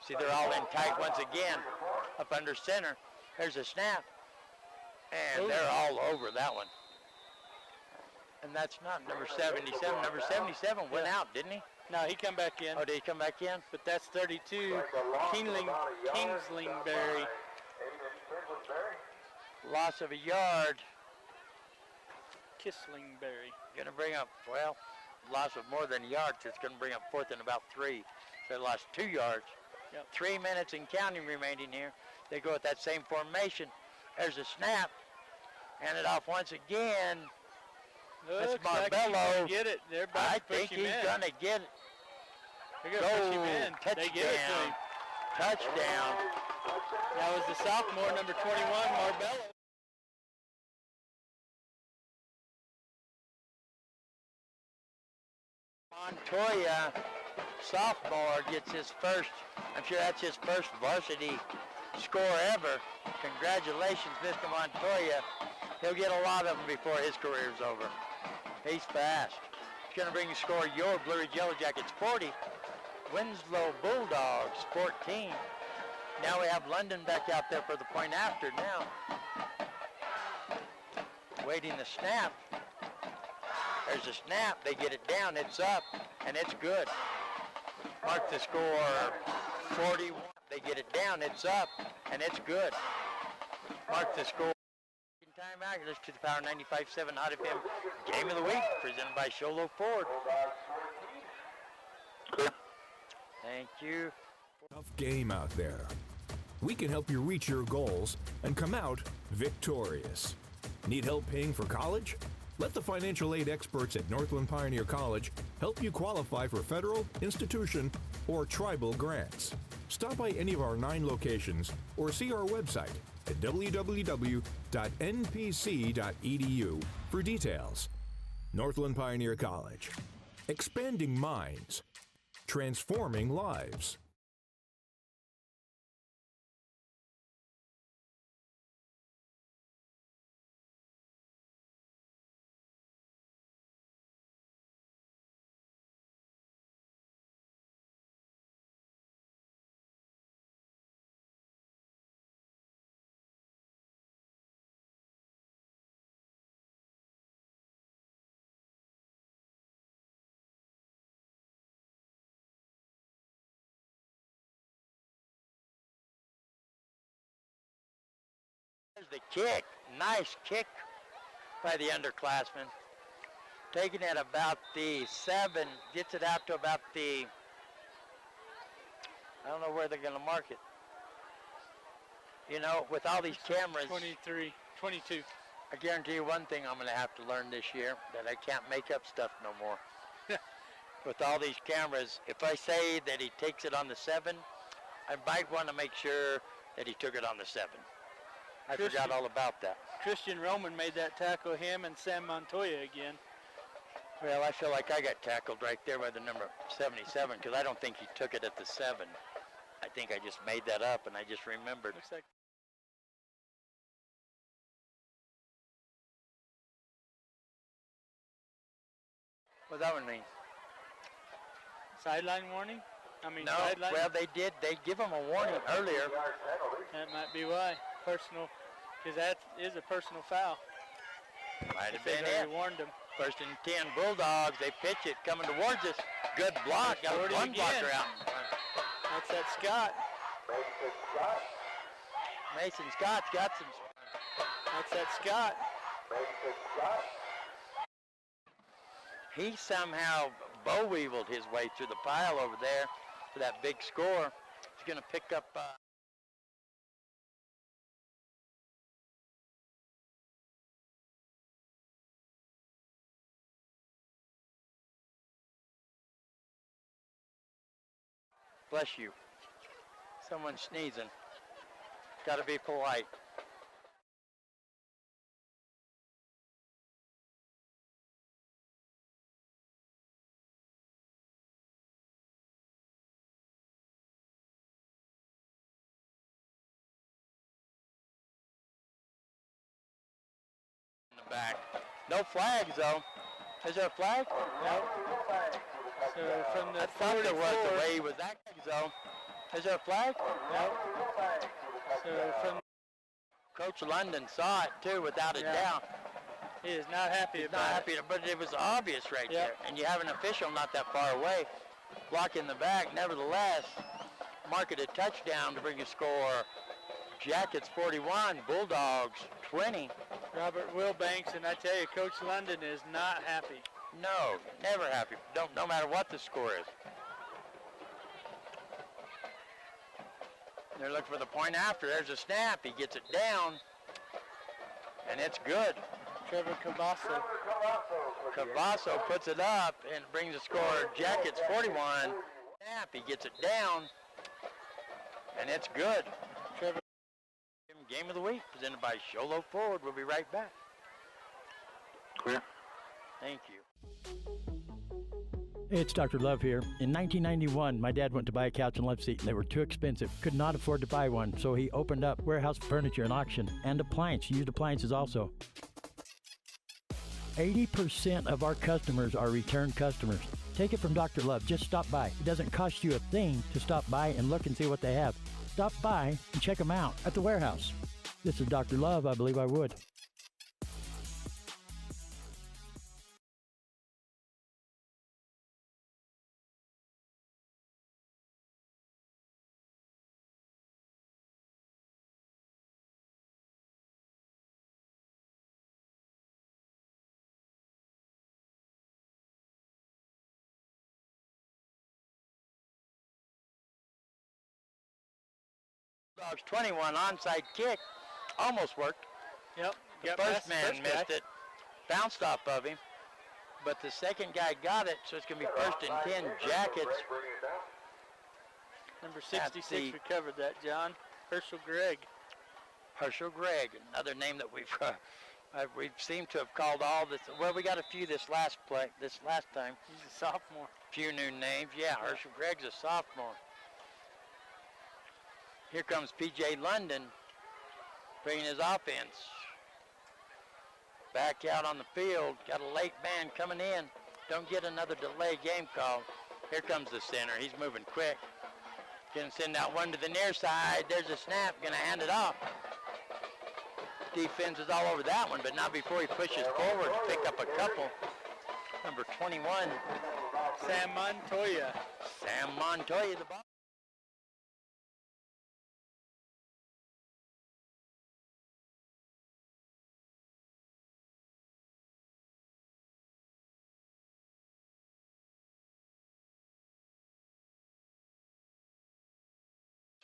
S1: See, they're all in tight once again, up under center. There's a snap, and they're all over that one. And that's not number 77. Number 77 went out, didn't he?
S2: No, he come back in.
S1: Oh, did he come back in?
S2: But that's 32, Kingslingberry.
S1: Loss of a yard.
S2: Kisslingberry.
S1: Going to bring up, well, loss of more than a yard. So it's going to bring up 4th and about 3. So they lost 2 yards.
S2: Yep.
S1: 3 minutes and counting remaining here. They go with that same formation. There's a snap. Hand it off once again. That's Marbello.
S2: Like get it. They're about
S1: I
S2: to push
S1: think
S2: him
S1: he's
S2: in.
S1: going to get it.
S2: They're going to push him in.
S1: Touchdown.
S2: They get it to him.
S1: Touchdown.
S2: That was the sophomore, number 21, Marbello.
S1: Montoya, sophomore, gets his first, I'm sure that's his first varsity score ever. Congratulations, Mr. Montoya. He'll get a lot of them before his career's over. He's fast. He's going to bring the score your Blue Ridge Yellow Jackets 40. Winslow Bulldogs 14. Now we have London back out there for the point after now. Waiting the snap. There's a snap. They get it down. It's up, and it's good. Mark the score 41. They get it down. It's up, and it's good. Mark the score. Time access to the Power 95.7 Hot FM Game of the Week, presented by Sholo Ford. Thank you.
S5: Tough game out there. We can help you reach your goals and come out victorious. Need help paying for college? Let the financial aid experts at Northland Pioneer College help you qualify for federal, institution, or tribal grants. Stop by any of our 9 locations or see our website at www.npc.edu for details. Northland Pioneer College. Expanding minds. Transforming lives.
S1: There's the kick. Nice kick by the underclassman. Taking it about the 7, gets it out to about the, I don't know where they're going to mark it. You know, with all these cameras.
S2: 23, 22.
S1: I guarantee you one thing I'm going to have to learn this year, that I can't make up stuff no more. With all these cameras, if I say that he takes it on the 7, I might want to make sure that he took it on the 7. I forgot all about that.
S2: Christian Roman made that tackle, him and Sam Montoya again.
S1: Well, I feel like I got tackled right there by the number 77 because I don't think he took it at the 7. I think I just made that up and I just remembered.
S2: Looks like
S1: What's that one mean?
S2: sideline warning? I mean,
S1: No,
S2: sideline?
S1: well, they did. They give him a warning earlier.
S2: That might be why. Personal, because that is a personal foul.
S1: Might have
S2: They
S1: been
S2: already
S1: it.
S2: warned him.
S1: 1st and 10 Bulldogs. They pitch it coming towards us. Good block. Got
S2: 40
S1: one
S2: again.
S1: blocker out.
S2: That's that Scott.
S1: Mason Scott's got some.
S2: That's that Scott.
S1: He somehow bow-weevilled his way through the pile over there for that big score. He's going to pick up... Bless you. Someone's sneezing. Got to be polite. In the back. No flags, though. Is there a flag?
S2: No. So from the
S1: I thought there was the way he was acting, though. Is there a flag?
S2: No. So from
S1: Coach London saw it, too, without a doubt.
S2: He is not happy
S1: He's
S2: about
S1: not happy, but it was obvious right there. And you have an official not that far away blocking the back. Nevertheless, mark it a touchdown to bring a score. Jackets 41, Bulldogs 20.
S2: Robert Wilbanks, and I tell you, Coach London is not happy.
S1: No, never happy. No matter what the score is. They're looking for the point after. There's a snap. He gets it down, and it's good.
S2: Trevor Cavasso.
S1: Cavasso puts it up and brings the score. Jackets 41. Snap. He gets it down, and it's good.
S2: Trevor.
S1: Game of the week presented by Sholo Ford. We'll be right back.
S3: Clear.
S1: Thank you.
S4: It's Dr. Love here. In 1991, my dad went to buy a couch and love seat, and they were too expensive. Could not afford to buy one, so he opened up warehouse furniture and auction and appliance. Used appliances also. 80% of our customers are return customers. Take it from Dr. Love. Just stop by. It doesn't cost you a thing to stop by and look and see what they have. Stop by and check them out at the warehouse. This is Dr. Love. I believe I would.
S1: Bulldogs 21, onside kick. Almost worked.
S2: Yep.
S1: The first man missed it. Bounced off of him. But the second guy got it, so it's going to be 1st and 10 Jackets.
S2: Number 66 recovered that, John. Herschel Gregg.
S1: Herschel Gregg, another name that we've seemed to have called all this. Well, we got a few this last time.
S2: He's a sophomore.
S1: Few new names. Yeah, Herschel Gregg's a sophomore. Here comes P.J. London bringing his offense. Back out on the field. Got a late man coming in. Don't get another delay game call. Here comes the center. He's moving quick. Gonna send that one to the near side. There's a snap. Gonna hand it off. Defense is all over that one, but not before he pushes forward to pick up a couple. Number 21.
S2: Sam Montoya.
S1: Sam Montoya, the ball.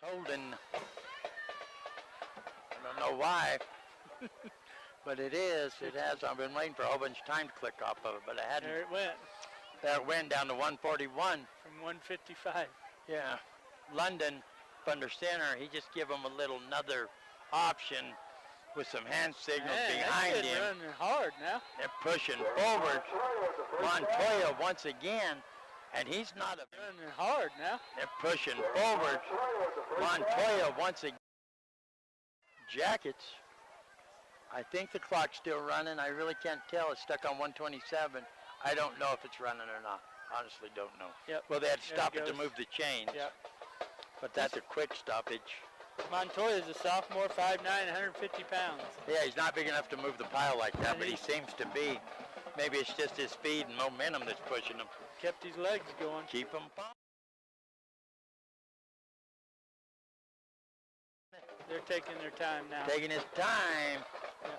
S1: Holding, I don't know why, but it is. It has. I've been waiting for a whole bunch of time to click off of it, but I hadn't.
S2: There it went.
S1: There it went down to 141.
S2: From 155.
S1: Yeah. London, under center, he just give him another option with some hand signals behind him.
S2: Running hard now.
S1: They're pushing forward. Montoya once again. And he's not
S2: running hard now.
S1: They're pushing forward. Montoya once again. Jackets. I think the clock's still running. I really can't tell. It's stuck on 127. I don't know if it's running or not. Honestly, don't know.
S2: Yep.
S1: Well, they had to stop it to move the chains.
S2: Yep.
S1: But that's a quick stoppage.
S2: Montoya is a sophomore, 5'9", 150 pounds.
S1: Yeah, he's not big enough to move the pile like that, but he seems to be. Maybe it's just his speed and momentum that's pushing him.
S2: Kept his legs going.
S1: Keep him pumped.
S2: They're taking their time now.
S1: Taking his time.
S2: Yeah.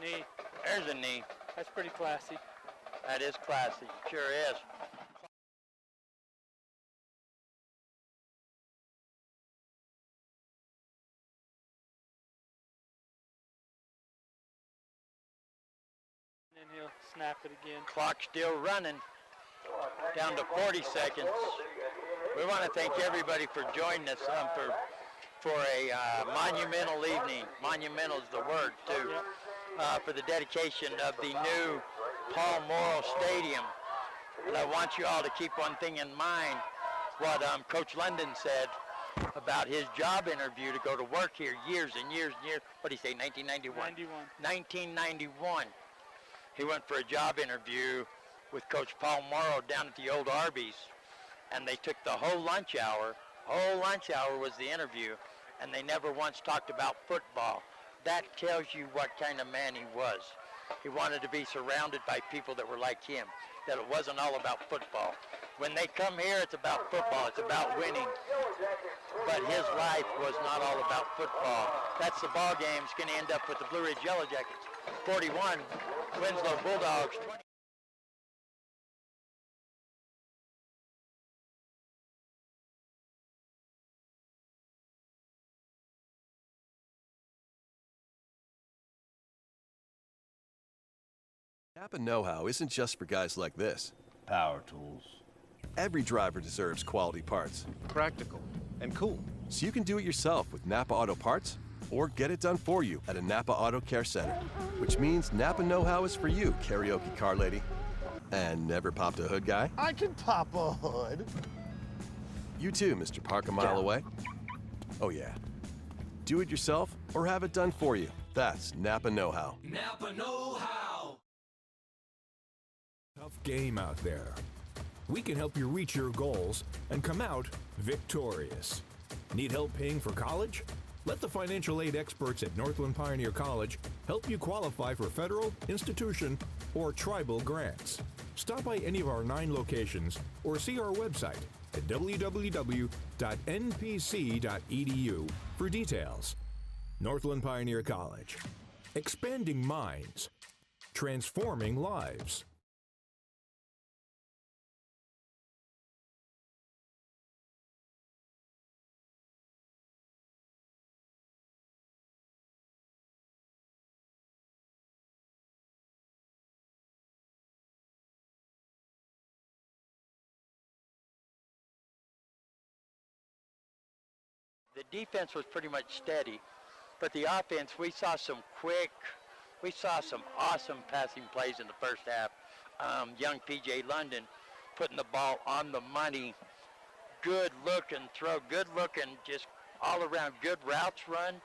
S2: Knee.
S1: There's a knee.
S2: That's pretty classy.
S1: That is classy. Sure is.
S2: And he'll snap it again.
S1: Clock still running. Down to 40 seconds. We want to thank everybody for joining us for a monumental evening. Monumental is the word, too. For the dedication of the new Paul Morrow Stadium. And I want you all to keep one thing in mind, what Coach London said about his job interview to go to work here years and years and years. What did he say, 1991? 1991. He went for a job interview with Coach Paul Morrow down at the old Arby's, and they took the whole lunch hour was the interview, and they never once talked about football. That tells you what kind of man he was. He wanted to be surrounded by people that were like him, that it wasn't all about football. When they come here, it's about football, it's about winning. But his life was not all about football. That's the ball game. It's going to end up with the Blue Ridge Yellow Jackets 41, Winslow Bulldogs 20.
S7: Napa know-how isn't just for guys like this.
S13: Power tools.
S7: Every driver deserves quality parts.
S13: Practical and cool.
S7: So you can do it yourself with Napa Auto Parts or get it done for you at a Napa Auto Care Center. Which means Napa know-how is for you, karaoke car lady. And never popped a hood guy?
S6: I can pop a hood.
S7: You too, Mr. Park a mile away. Oh yeah. Do it yourself or have it done for you. That's Napa know-how.
S8: Napa know-how.
S5: Tough game out there. We can help you reach your goals and come out victorious. Need help paying for college? Let the financial aid experts at Northland Pioneer College help you qualify for federal, institution, or tribal grants. Stop by any of our 9 locations or see our website at www.npc.edu for details. Northland Pioneer College. Expanding minds. Transforming lives.
S1: The defense was pretty much steady, but the offense, we saw some awesome passing plays in the first half. Young P.J. London putting the ball on the money, good looking throw, good looking, just all around good routes run.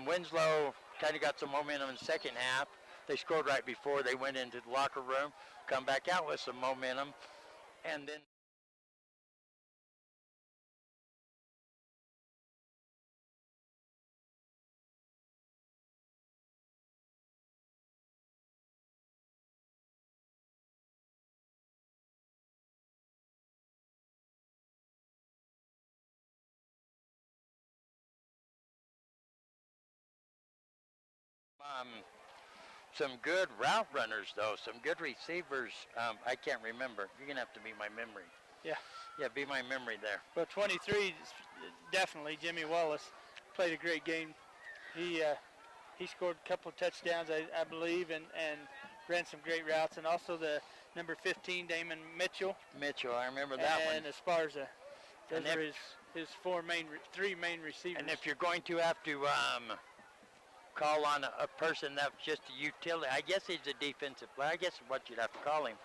S1: Winslow kind of got some momentum in the second half. They scored right before they went into the locker room, come back out with some momentum, and then some good route runners, though, some good receivers. I can't remember. You're going to have to be my memory.
S2: Yeah.
S1: Yeah, be my memory there.
S2: Well, 23, definitely, Jimmy Wallace played a great game. He scored a couple of touchdowns, I believe, and ran some great routes. And also the number 15, Damon Mitchell.
S1: Mitchell, I remember that one.
S2: And Esparza. Those are his three main receivers.
S1: And if you're going to have to call on a person that's just a utility, I guess he's a defensive player. I guess what you'd have to call him.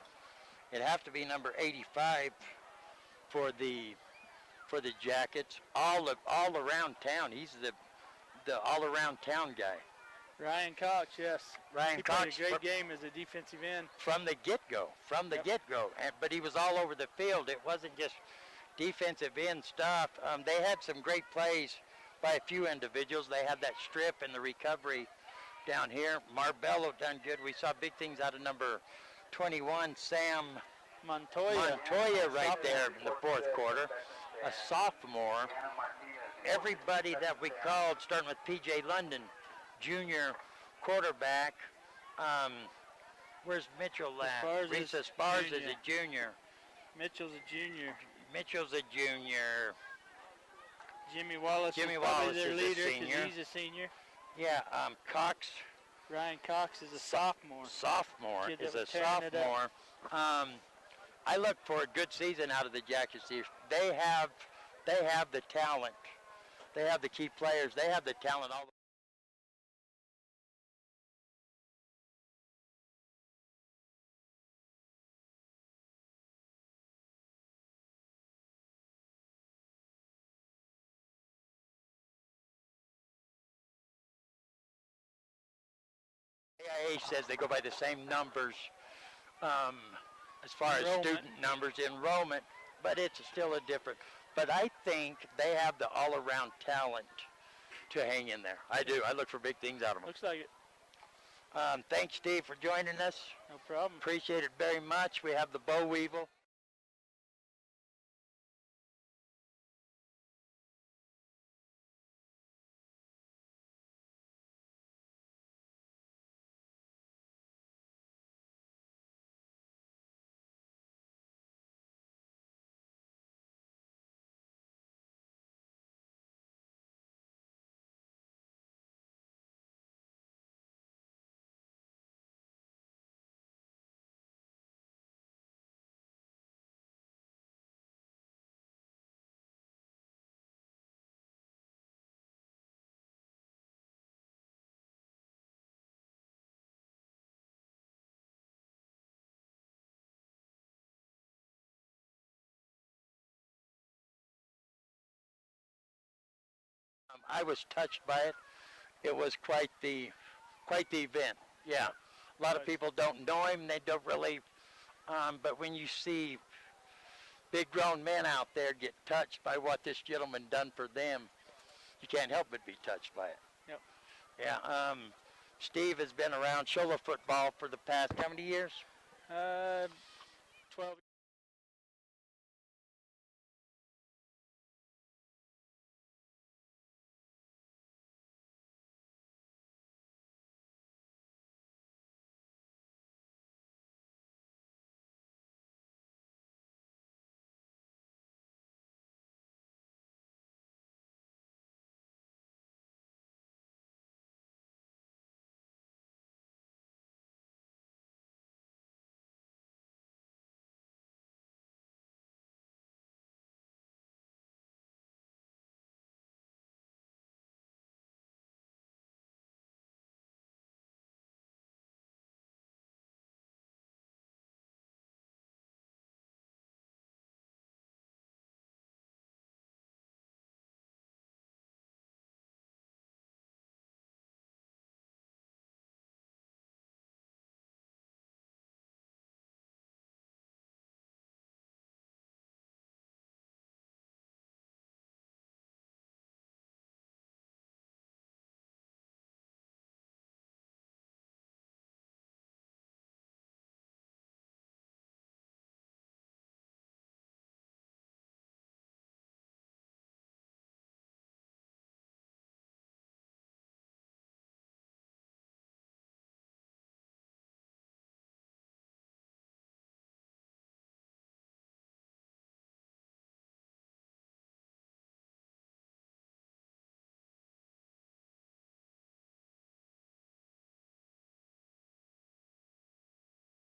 S1: It'd have to be number 85 for the Jackets. All around town. He's the all around town guy.
S2: Ryan Cox, yes.
S1: Ryan Cox
S2: played a great game as a defensive end.
S1: From the get-go. But he was all over the field. It wasn't just defensive end stuff. They had some great plays by a few individuals. They had that strip and the recovery down here. Marbello done good. We saw big things out of number 21, Sam
S2: Montoya
S1: right there in the fourth quarter. A sophomore. Everybody that we called, starting with P.J. London, junior quarterback. Where's Mitchell at? Reese Esparza is a junior.
S2: Mitchell's a junior. Jimmy Wallace is probably their leader because he's a senior.
S1: Yeah, Cox.
S2: Ryan Cox is a sophomore.
S1: I look for a good season out of the Jackets here. They have the talent. They have the key players. They have the talent. NAIA says they go by the same numbers as far as student numbers, enrollment, but it's still a different. But I think they have the all-around talent to hang in there. I do. I look for big things out of them.
S2: Looks like it.
S1: Thanks, Steve, for joining us.
S2: No problem.
S1: Appreciate it very much. We have the boll weevil. I was touched by it. It was quite the event. Yeah, a lot of people don't know him. They don't really. But when you see big grown men out there get touched by what this gentleman done for them, you can't help but be touched by it.
S2: Yep.
S1: Yeah. Steve has been around Shola football for the past how many years?
S2: 12.